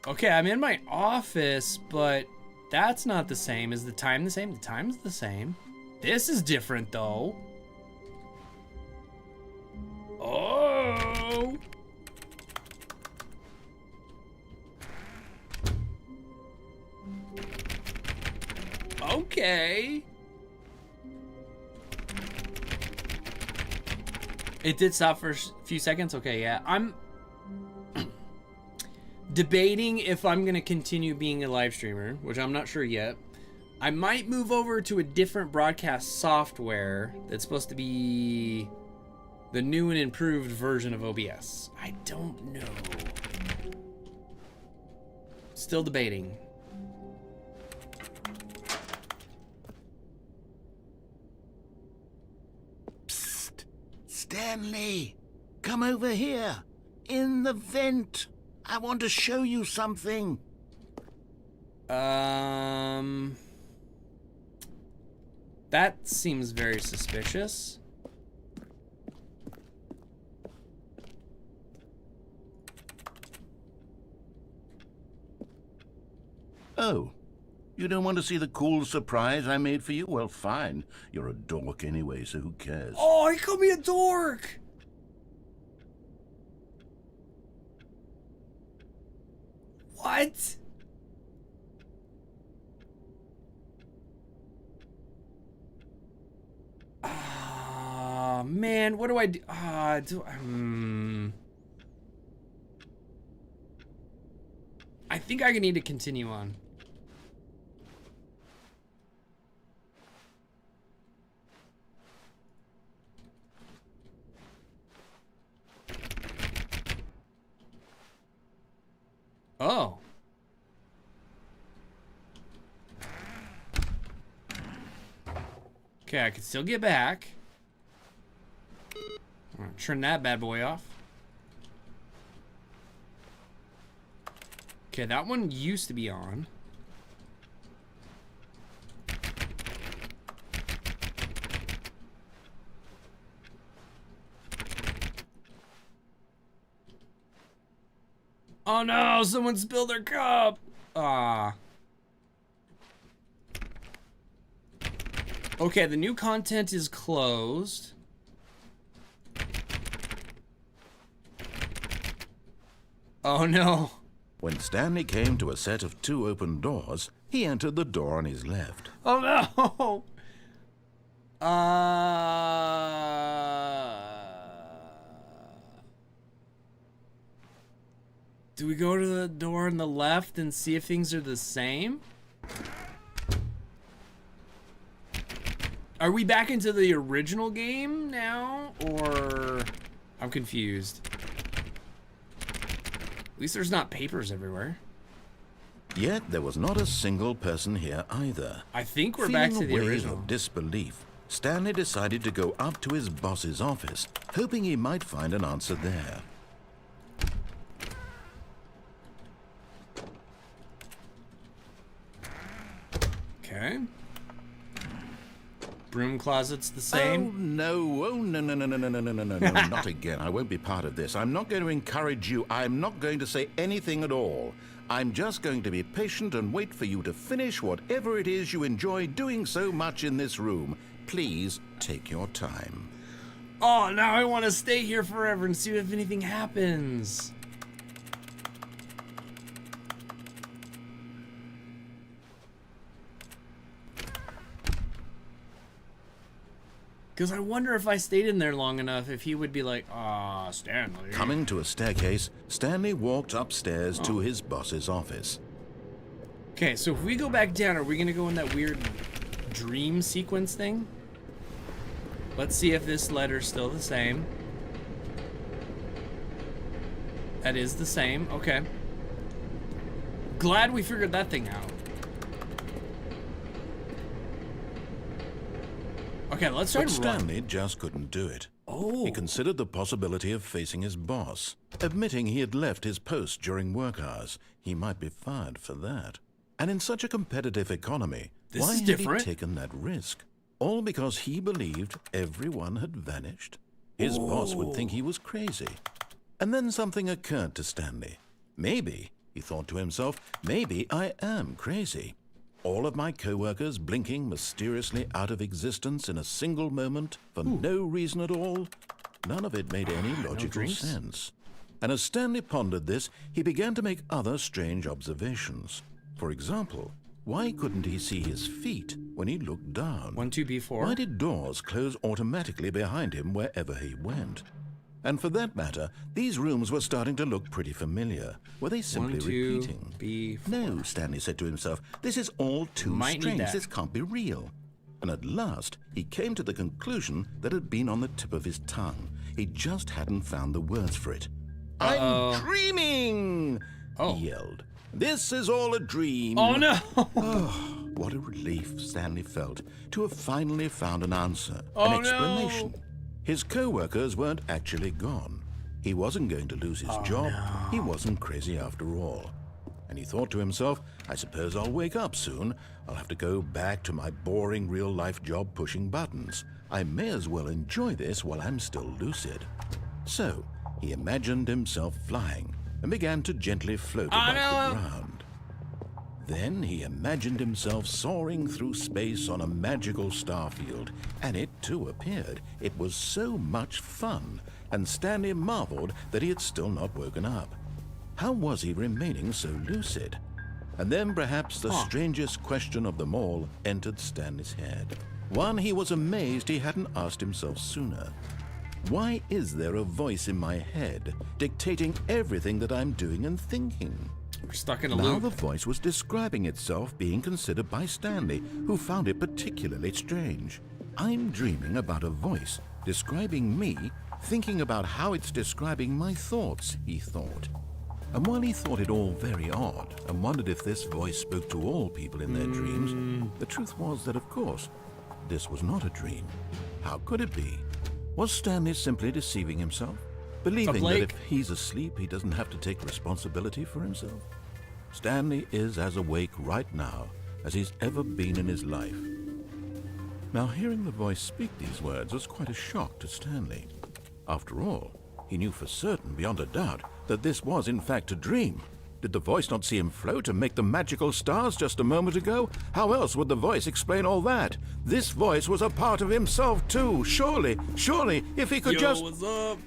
Okay, I'm in my office, but that's not the same. Is the time the same? The time's the same. This is different, though. Oh! Okay. It did stop for a few seconds? Okay, yeah. I'm debating if I'm going to continue being a live streamer, which I'm not sure yet. I might move over to a different broadcast software that's supposed to be the new and improved version of OBS. I don't know. Still debating. Psst. Stanley, come over here. In the vent. I want to show you something. That seems very suspicious. Oh, you don't want to see the cool surprise I made for you? Well, fine. You're a dork anyway, so who cares? Oh, he called me a dork! What? Ah, man, what do I do? I think I need to continue on. Oh. Okay, I can still get back. I'm gonna turn that bad boy off. Okay, that one used to be on. Oh no, someone spilled their cup. Ah. Okay, the new content is closed. Oh no. When Stanley came to a set of 2 open doors, he entered the door on his left. Oh no! Do we go to the door on the left and see if things are the same? Are we back into the original game now, or I'm confused? At least there's not papers everywhere. Yet there was not a single person here either. I think we're back to the original. Feeling a wave of disbelief, Stanley decided to go up to his boss's office, hoping he might find an answer there. Okay. Broom closet's the same? Oh, no, not again. I won't be part of this. I'm not going to encourage you. I'm not going to say anything at all. I'm just going to be patient and wait for you to finish whatever it is you enjoy doing so much in this room. Please take your time. Oh, now I want to stay here forever and see if anything happens. Because I wonder if I stayed in there long enough, if he would be like, "Ah, Stanley." Coming to a staircase, Stanley walked upstairs to his boss's office. Okay, so if we go back down, are we going to go in that weird dream sequence thing? Let's see if this letter's still the same. That is the same. Okay. Glad we figured that thing out. Okay, let's try But to run. Stanley just couldn't do it. Oh. He considered the possibility of facing his boss. Admitting he had left his post during work hours, he might be fired for that. And in such a competitive economy, why had he taken that risk? All because he believed everyone had vanished? His boss would think he was crazy. And then something occurred to Stanley. Maybe, he thought to himself, maybe I am crazy. All of my co-workers blinking mysteriously out of existence in a single moment for no reason at all. None of it made any logical sense. And as Stanley pondered this, he began to make other strange observations. For example, why couldn't he see his feet when he looked down? 1-2-B-4. Why did doors close automatically behind him wherever he went? And for that matter, these rooms were starting to look pretty familiar. Were they simply repeating? 1-2-B-4. No, Stanley said to himself, this is all too strange. This can't be real. And at last, he came to the conclusion that had been on the tip of his tongue. He just hadn't found the words for it. I'm dreaming! He yelled. This is all a dream. Oh, no! Oh, what a relief Stanley felt to have finally found an answer, an explanation. No. His co-workers weren't actually gone. He wasn't going to lose his job. No. He wasn't crazy after all. And he thought to himself, I suppose I'll wake up soon. I'll have to go back to my boring real-life job pushing buttons. I may as well enjoy this while I'm still lucid. So, he imagined himself flying and began to gently float above the ground. Then he imagined himself soaring through space on a magical starfield, and it too appeared. It was so much fun, and Stanley marveled that he had still not woken up. How was he remaining so lucid? And then perhaps the strangest question of them all entered Stanley's head. One he was amazed he hadn't asked himself sooner. Why is there a voice in my head dictating everything that I'm doing and thinking? We're stuck in a loop. Now the voice was describing itself being considered by Stanley, who found it particularly strange. I'm dreaming about a voice describing me, thinking about how it's describing my thoughts, he thought. And while he thought it all very odd and wondered if this voice spoke to all people in their dreams, the truth was that, of course, this was not a dream. How could it be? Was Stanley simply deceiving himself? Believing that if he's asleep, he doesn't have to take responsibility for himself? Stanley is as awake right now as he's ever been in his life. Now, hearing the voice speak these words was quite a shock to Stanley. After all, he knew for certain, beyond a doubt, that this was in fact a dream. Did the voice not see him float and make the magical stars just a moment ago? How else would the voice explain all that? This voice was a part of himself too, surely, if he could just... What's up?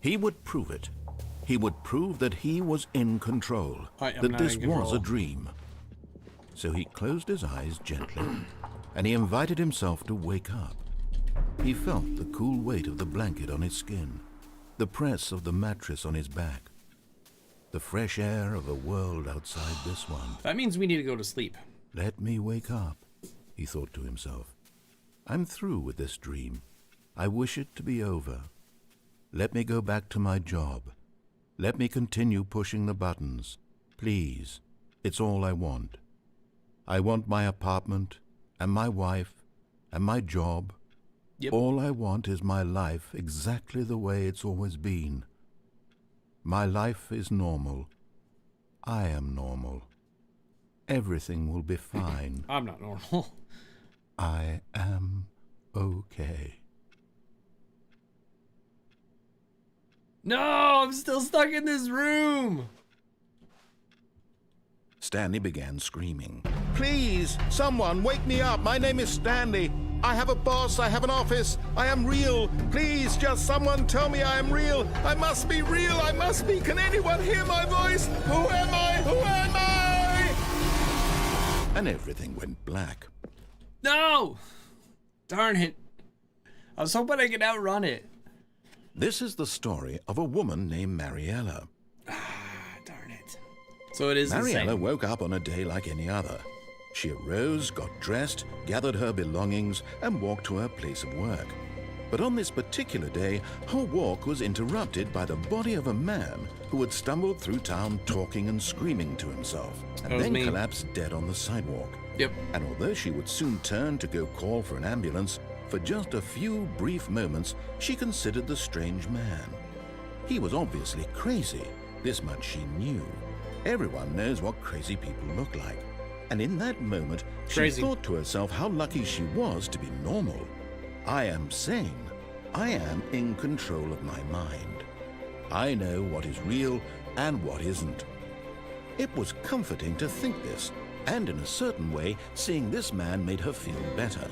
He would prove it. He would prove that he was in control, that this was a dream. So he closed his eyes gently, and he invited himself to wake up. He felt the cool weight of the blanket on his skin, the press of the mattress on his back, the fresh air of a world outside this one. That means we need to go to sleep. Let me wake up, he thought to himself. I'm through with this dream. I wish it to be over. Let me go back to my job. Let me continue pushing the buttons. Please, it's all I want. I want my apartment, and my wife, and my job. Yep. All I want is my life exactly the way it's always been. My life is normal. I am normal. Everything will be fine. I'm not normal. I am okay. No, I'm still stuck in this room. Stanley began screaming. Please, someone, wake me up. My name is Stanley. I have a boss. I have an office. I am real. Please, just someone tell me I am real. I must be real. I must be. Can anyone hear my voice? Who am I? Who am I? And everything went black. No! Darn it. I was hoping I could outrun it. This is the story of a woman named Mariella. Darn it. So it is Mariella woke up on a day like any other. She arose, got dressed, gathered her belongings, and walked to her place of work. But on this particular day, her walk was interrupted by the body of a man who had stumbled through town talking and screaming to himself, and then collapsed dead on the sidewalk. Yep. And although she would soon turn to go call for an ambulance, for just a few brief moments, she considered the strange man. He was obviously crazy. This much she knew. Everyone knows what crazy people look like. And in that moment, she thought to herself how lucky she was to be normal. I am sane. I am in control of my mind. I know what is real and what isn't. It was comforting to think this, and in a certain way, seeing this man made her feel better.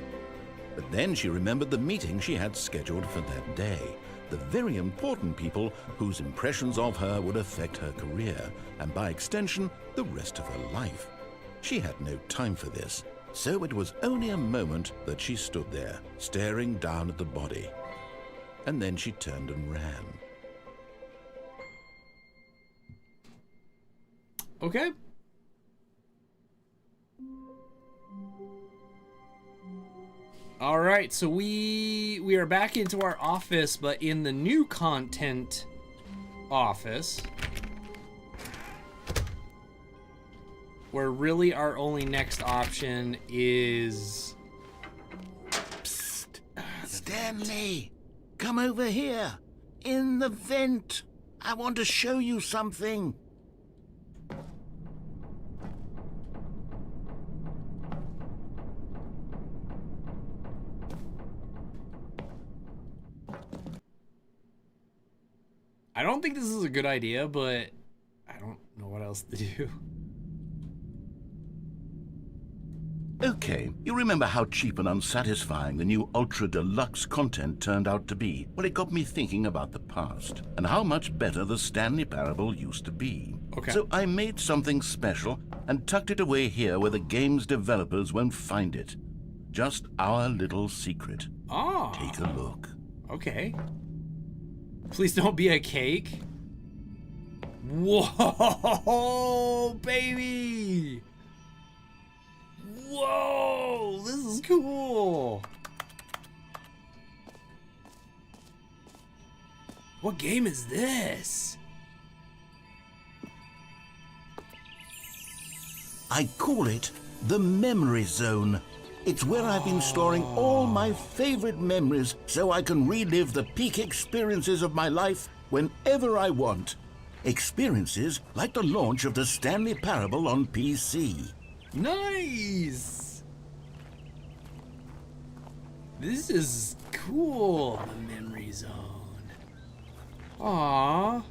But then she remembered the meeting she had scheduled for that day, the very important people whose impressions of her would affect her career, and by extension, the rest of her life. She had no time for this, so it was only a moment that she stood there, staring down at the body. And then she turned and ran. Okay. All right, so we are back into our office, but in the new content office, where really our only next option is... Psst. Stanley, come over here. In the vent. I want to show you something. I don't think this is a good idea, but I don't know what else to do. Okay, you remember how cheap and unsatisfying the new Ultra Deluxe content turned out to be? Well, it got me thinking about the past and how much better the Stanley Parable used to be. Okay. So I made something special and tucked it away here where the game's developers won't find it. Just our little secret. Oh. Take a look. Okay. Please don't be a cake. Whoa, baby. Whoa, this is cool. What game is this? I call it the Memory Zone. It's where I've been storing all my favorite memories so I can relive the peak experiences of my life whenever I want. Experiences like the launch of the Stanley Parable on PC. Nice! This is cool, the Memory Zone. Aww.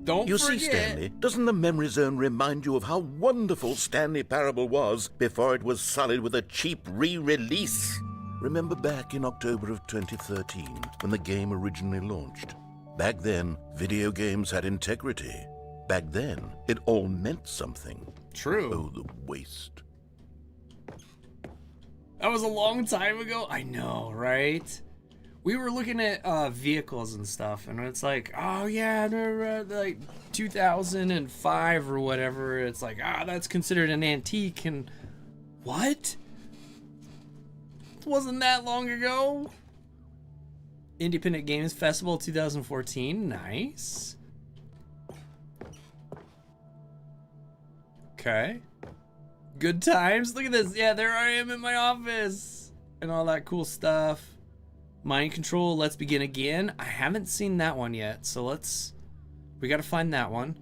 Don't you forget. See, Stanley, doesn't the Memory Zone remind you of how wonderful Stanley Parable was before it was sullied with a cheap re-release? Remember back in October of 2013 when the game originally launched? Back then, video games had integrity. Back then, it all meant something. True. Oh, the waste. That was a long time ago. I know, right? We were looking at vehicles and stuff, and it's like, oh yeah, like 2005 or whatever. It's like, that's considered an antique, and what? It wasn't that long ago. Independent Games Festival 2014, nice. Okay. Good times. Look at this. Yeah, there I am in my office, and all that cool stuff. Mind Control, Let's Begin Again. I haven't seen that one yet, so we gotta find that one.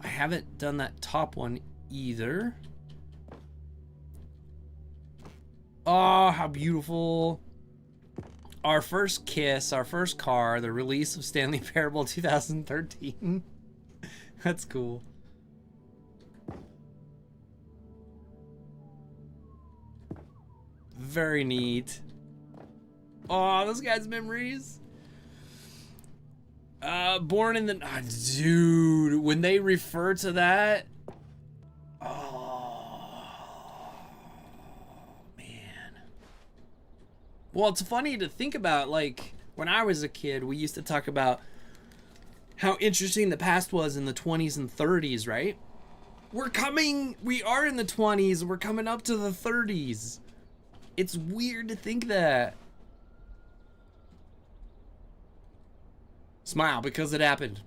I haven't done that top one either. Oh, how beautiful. Our first kiss, our first car, the release of Stanley Parable 2013. That's cool. Very neat. Oh, those guys' memories. Born in the... dude, when they refer to that... Oh, man. Well, it's funny to think about, like, when I was a kid, we used to talk about how interesting the past was in the 20s and 30s, right? We are in the 20s, we're coming up to the 30s. It's weird to think that. Smile, because it happened.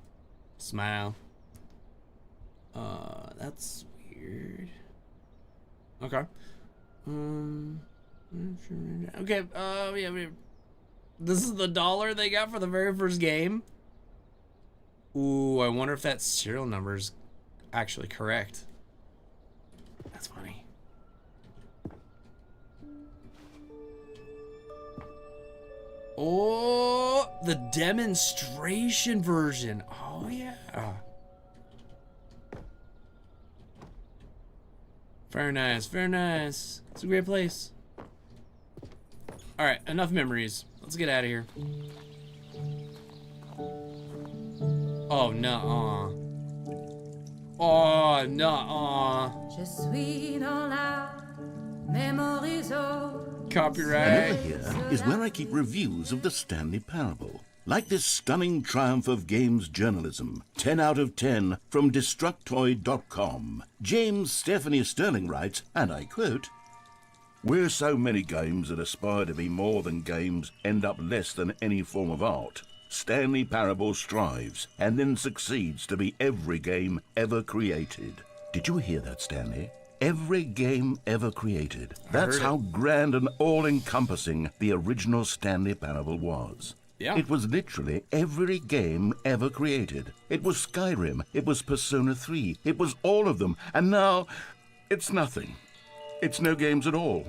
Smile. That's weird. Okay. Okay, yeah, this is the $1 they got for the very first game. Ooh, I wonder if that serial number's actually correct. That's funny. Oh, the demonstration version. Oh, yeah. Very nice, very nice. It's a great place. All right, enough memories. Let's get out of here. Oh, nuh-uh. Oh, nuh-uh. Copyright. And over here is where I keep reviews of the Stanley Parable. Like this stunning triumph of games journalism, 10 out of 10 from Destructoid.com. James Stephanie Sterling writes, and I quote, "Where so many games that aspire to be more than games end up less than any form of art, Stanley Parable strives and then succeeds to be every game ever created." Did you hear that, Stanley? Every game ever created. That's how grand and all-encompassing the original Stanley Parable was. Yeah. It was literally every game ever created. It was Skyrim. It was Persona 3. It was all of them. And now, it's nothing. It's no games at all.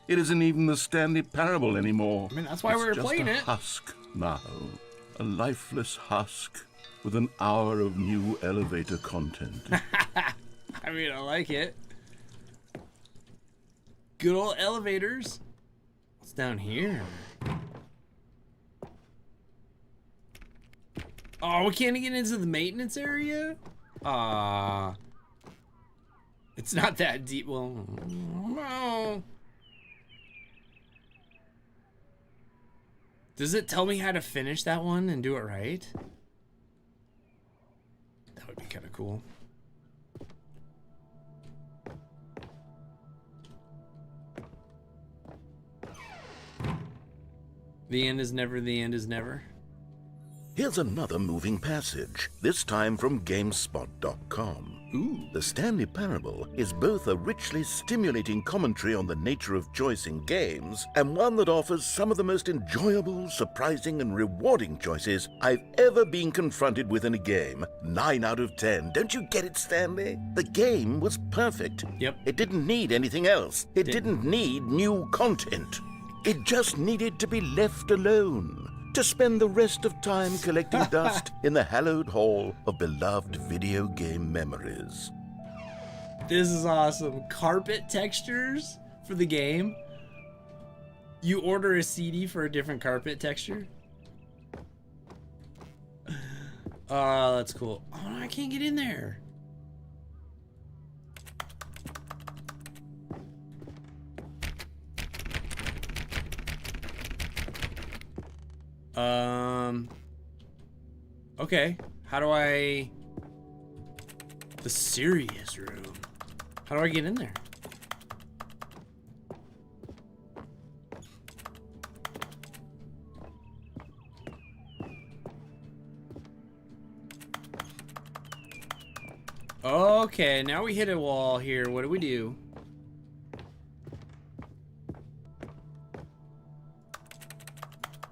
It isn't even the Stanley Parable anymore. I mean, that's why we were playing it. It's just a husk now. A lifeless husk with an hour of new elevator content. I mean, I like it. Good old elevators. What's down here? Oh, we can't get into the maintenance area? It's not that deep. Well, no. Does it tell me how to finish that one and do it right? That would be kind of cool. The end is never, the end is never. Here's another moving passage, this time from GameSpot.com. Ooh. The Stanley Parable is both a richly stimulating commentary on the nature of choice in games, and one that offers some of the most enjoyable, surprising, and rewarding choices I've ever been confronted with in a game. 9 out of 10. Don't you get it, Stanley? The game was perfect. Yep. It didn't need anything else. It didn't need new content. It just needed to be left alone, to spend the rest of time collecting dust in the hallowed hall of beloved video game memories. This is awesome. Carpet textures for the game. You order a CD for a different carpet texture? That's cool. Oh, I can't get in there. Okay. How do I... The serious room. How do I get in there? Okay, now we hit a wall here. What do we do?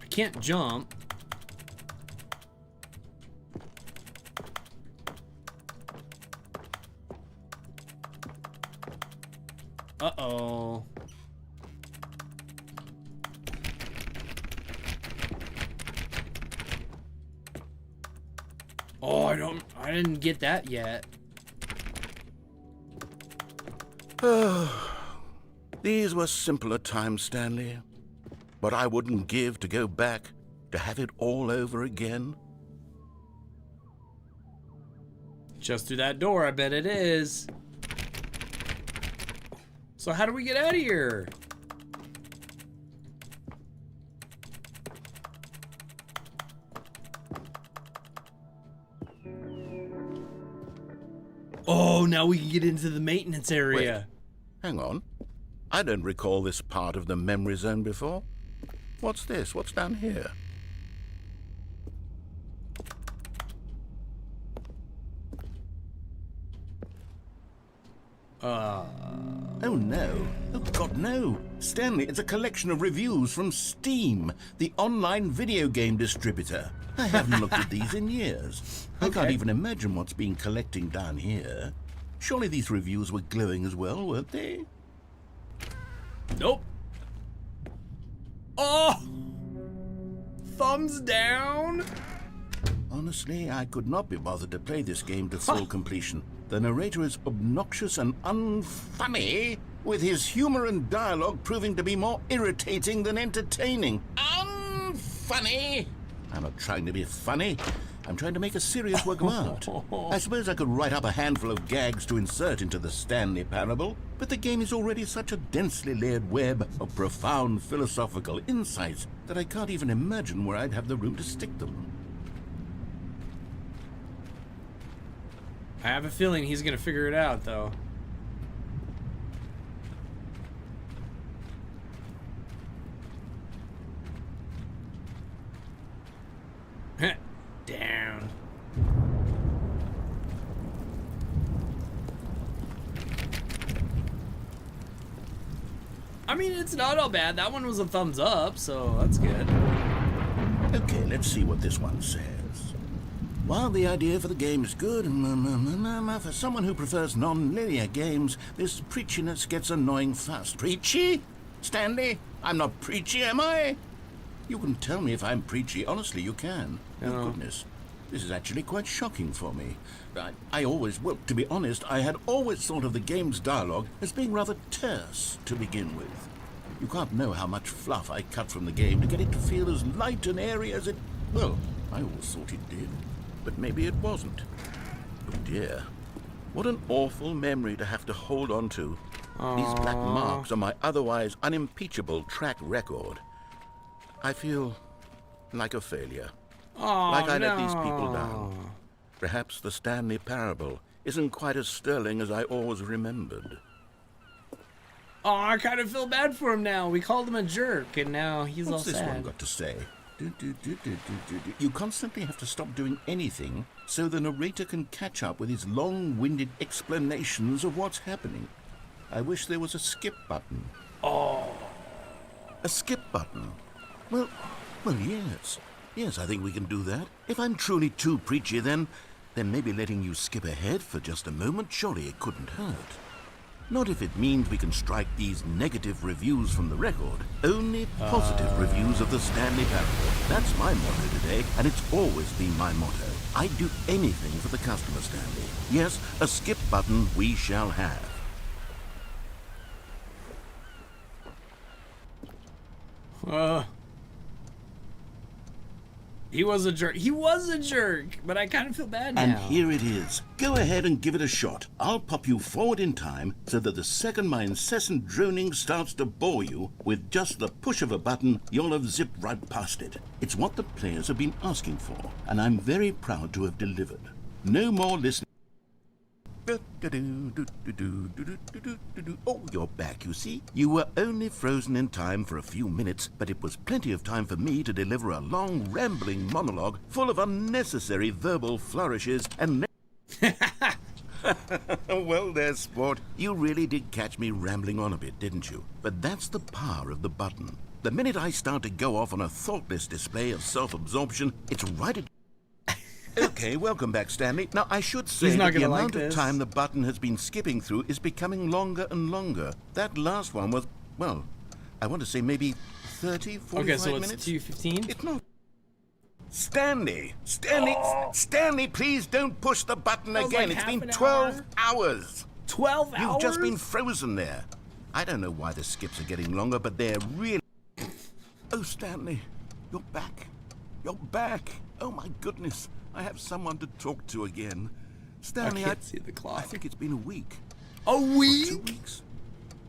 I can't jump. Uh-oh. Oh, I didn't get that yet. These were simpler times, Stanley. But I wouldn't give to go back to have it all over again. Just through that door, I bet it is. So how do we get out of here? Oh, now we can get into the maintenance area. Wait, hang on. I don't recall this part of the memory zone before. What's this? What's down here? Oh no. Oh God, no. Stanley, it's a collection of reviews from Steam, the online video game distributor. I haven't looked at these in years. I can't even imagine what's been collecting down here. Surely these reviews were glowing as well, weren't they? Nope. Oh! Thumbs down? Honestly, I could not be bothered to play this game to full completion. The narrator is obnoxious and unfunny, with his humor and dialogue proving to be more irritating than entertaining. Unfunny! I'm not trying to be funny. I'm trying to make a serious work of art. I suppose I could write up a handful of gags to insert into the Stanley Parable, but the game is already such a densely layered web of profound philosophical insights that I can't even imagine where I'd have the room to stick them. I have a feeling he's gonna figure it out, though. Down. I mean, it's not all bad. That one was a thumbs up, so that's good. Okay, let's see what this one says. While the idea for the game is good, for someone who prefers non-linear games, this preachiness gets annoying fast. Preachy? Stanley? I'm not preachy, am I? You can tell me if I'm preachy. Honestly, you can. Oh, goodness. This is actually quite shocking for me. Well, to be honest, I had always thought of the game's dialogue as being rather terse to begin with. You can't know how much fluff I cut from the game to get it to feel as light and airy as it... Well, I always thought it did. But maybe it wasn't. Oh dear. What an awful memory to have to hold on to. Aww. These black marks are my otherwise unimpeachable track record. I feel like a failure. Oh, like I let these people down. Perhaps the Stanley Parable isn't quite as sterling as I always remembered. Oh, I kind of feel bad for him now. We called him a jerk, and now he's all sad. What's this one got to say? You constantly have to stop doing anything so the narrator can catch up with his long-winded explanations of what's happening. I wish there was a skip button. Oh. A skip button? Well, yes. Yes, I think we can do that. If I'm truly too preachy, then maybe letting you skip ahead for just a moment, surely it couldn't hurt. Not if it means we can strike these negative reviews from the record. Only positive reviews of the Stanley Parable. That's my motto today, and it's always been my motto. I'd do anything for the customer, Stanley. Yes, a skip button we shall have. He was a jerk. He was a jerk, but I kind of feel bad now. And here it is. Go ahead and give it a shot. I'll pop you forward in time so that the second my incessant droning starts to bore you, with just the push of a button, you'll have zipped right past it. It's what the players have been asking for, and I'm very proud to have delivered. No more listening. Oh, you're back, you see. You were only frozen in time for a few minutes, but it was plenty of time for me to deliver a long, rambling monologue full of unnecessary verbal flourishes and... Well, there, sport. You really did catch me rambling on a bit, didn't you? But that's the power of the button. The minute I start to go off on a thoughtless display of self-absorption, it's right at... Okay, welcome back, Stanley. Now, I should say that the amount of time the button has been skipping through is becoming longer and longer. That last one was, well, I want to say maybe 30, 45 minutes. Okay, so it's 2:15? It's not... Stanley! Stanley, please don't push the button again. Like it's been 12 hours. 12 hours? You've just been frozen there. I don't know why the skips are getting longer, but they're really... Oh, Stanley, you're back. You're back. Oh, my goodness. I have someone to talk to again. Stanley, I can't see the clock. I think it's been a week. A week? 2 weeks.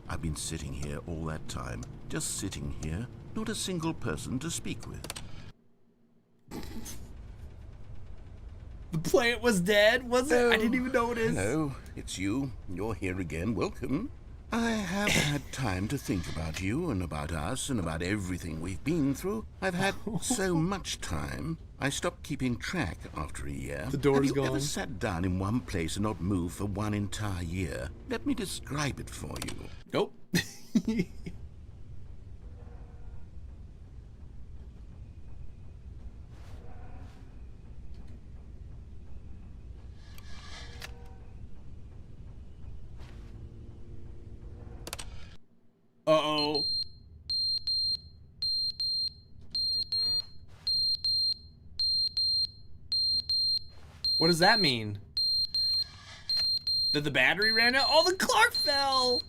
I've been sitting here all that time. Just sitting here. Not a single person to speak with. The plant was dead, was it? I didn't even notice. Hello, it's you. You're here again. Welcome. I have had time to think about you and about us and about everything we've been through. I've had so much time. I stopped keeping track after a year. The door's gone. Have you ever sat down in one place and not moved for one entire year? Let me describe it for you. Nope. Uh-oh. What does that mean? That the battery ran out? Oh, the clock fell!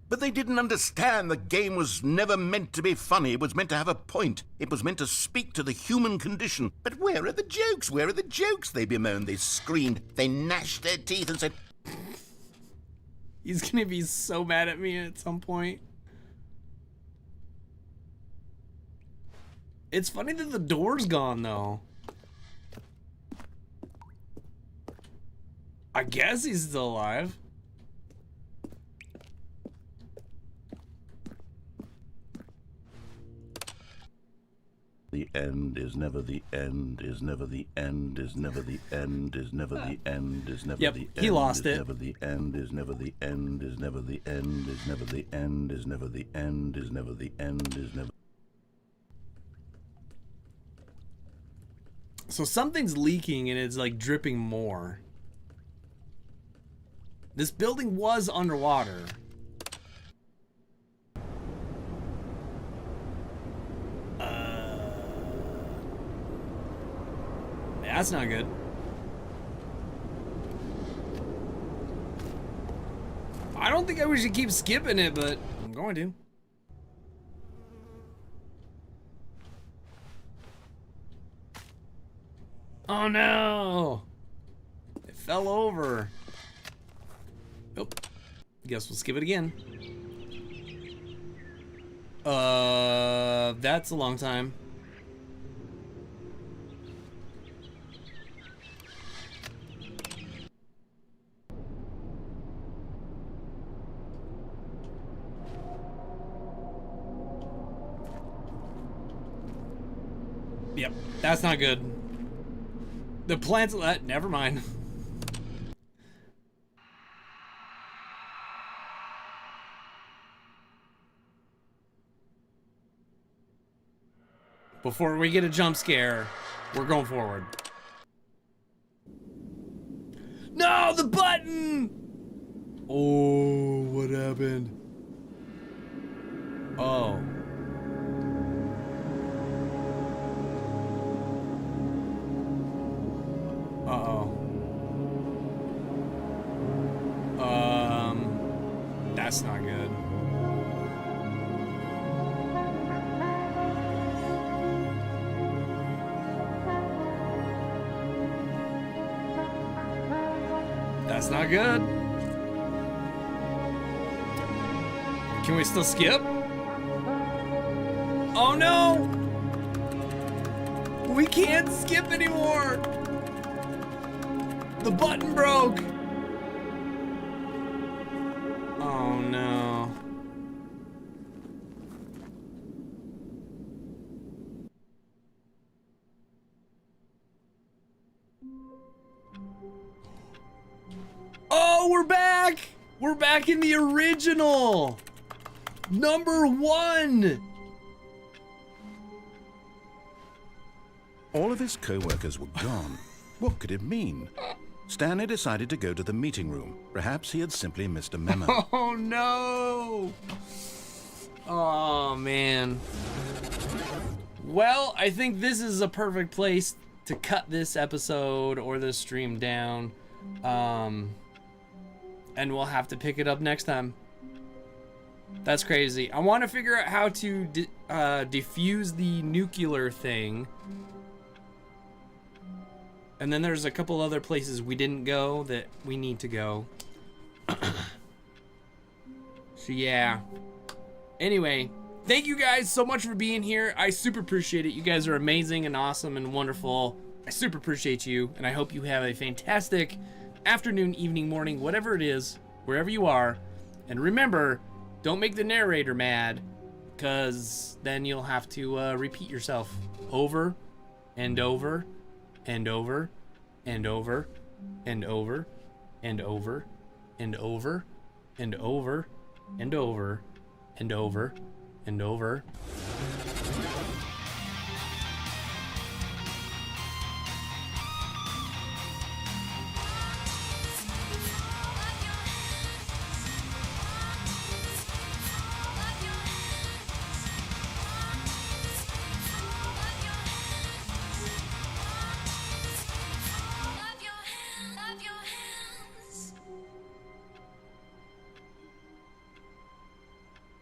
But they didn't understand the game was never meant to be funny. It was meant to have a point. It was meant to speak to the human condition. But where are the jokes? Where are the jokes? They bemoaned, they screamed, they gnashed their teeth and said... He's gonna be so mad at me at some point. It's funny that the door's gone, though. I guess he's still alive. The end is never the end, is never the end, is never the end, is never the end, is never yep, the end. He lost it. Never the end, is never the end, is never the end, is never the end, is never the end, is never the end, is never. So something's leaking and it's like dripping more. This building was underwater. That's not good. I don't think we should keep skipping it, but I'm going to. Oh no! It fell over. Nope. Guess we'll skip it again. That's a long time. Yep, that's not good. The plants, never mind. Before we get a jump scare, we're going forward. No, the button! Oh, what happened? Oh. That's not good. That's not good. Can we still skip? Oh no! We can't skip anymore! The button broke! Oh no. Oh, we're back! We're back in the original! Number 1! All of his co-workers were gone. What could it mean? Stanley decided to go to the meeting room. Perhaps he had simply missed a memo. Oh no! Oh man. Well, I think this is a perfect place to cut this episode or this stream down. And we'll have to pick it up next time. That's crazy. I want to figure out how to defuse the nuclear thing. And then there's a couple other places we didn't go that we need to go. So yeah. Anyway, thank you guys so much for being here. I super appreciate it. You guys are amazing and awesome and wonderful. I super appreciate you, and I hope you have a fantastic afternoon, evening, morning, whatever it is, wherever you are. And remember, don't make the narrator mad, because then you'll have to repeat yourself over and over and over and over and over and over and over and over and over and over and over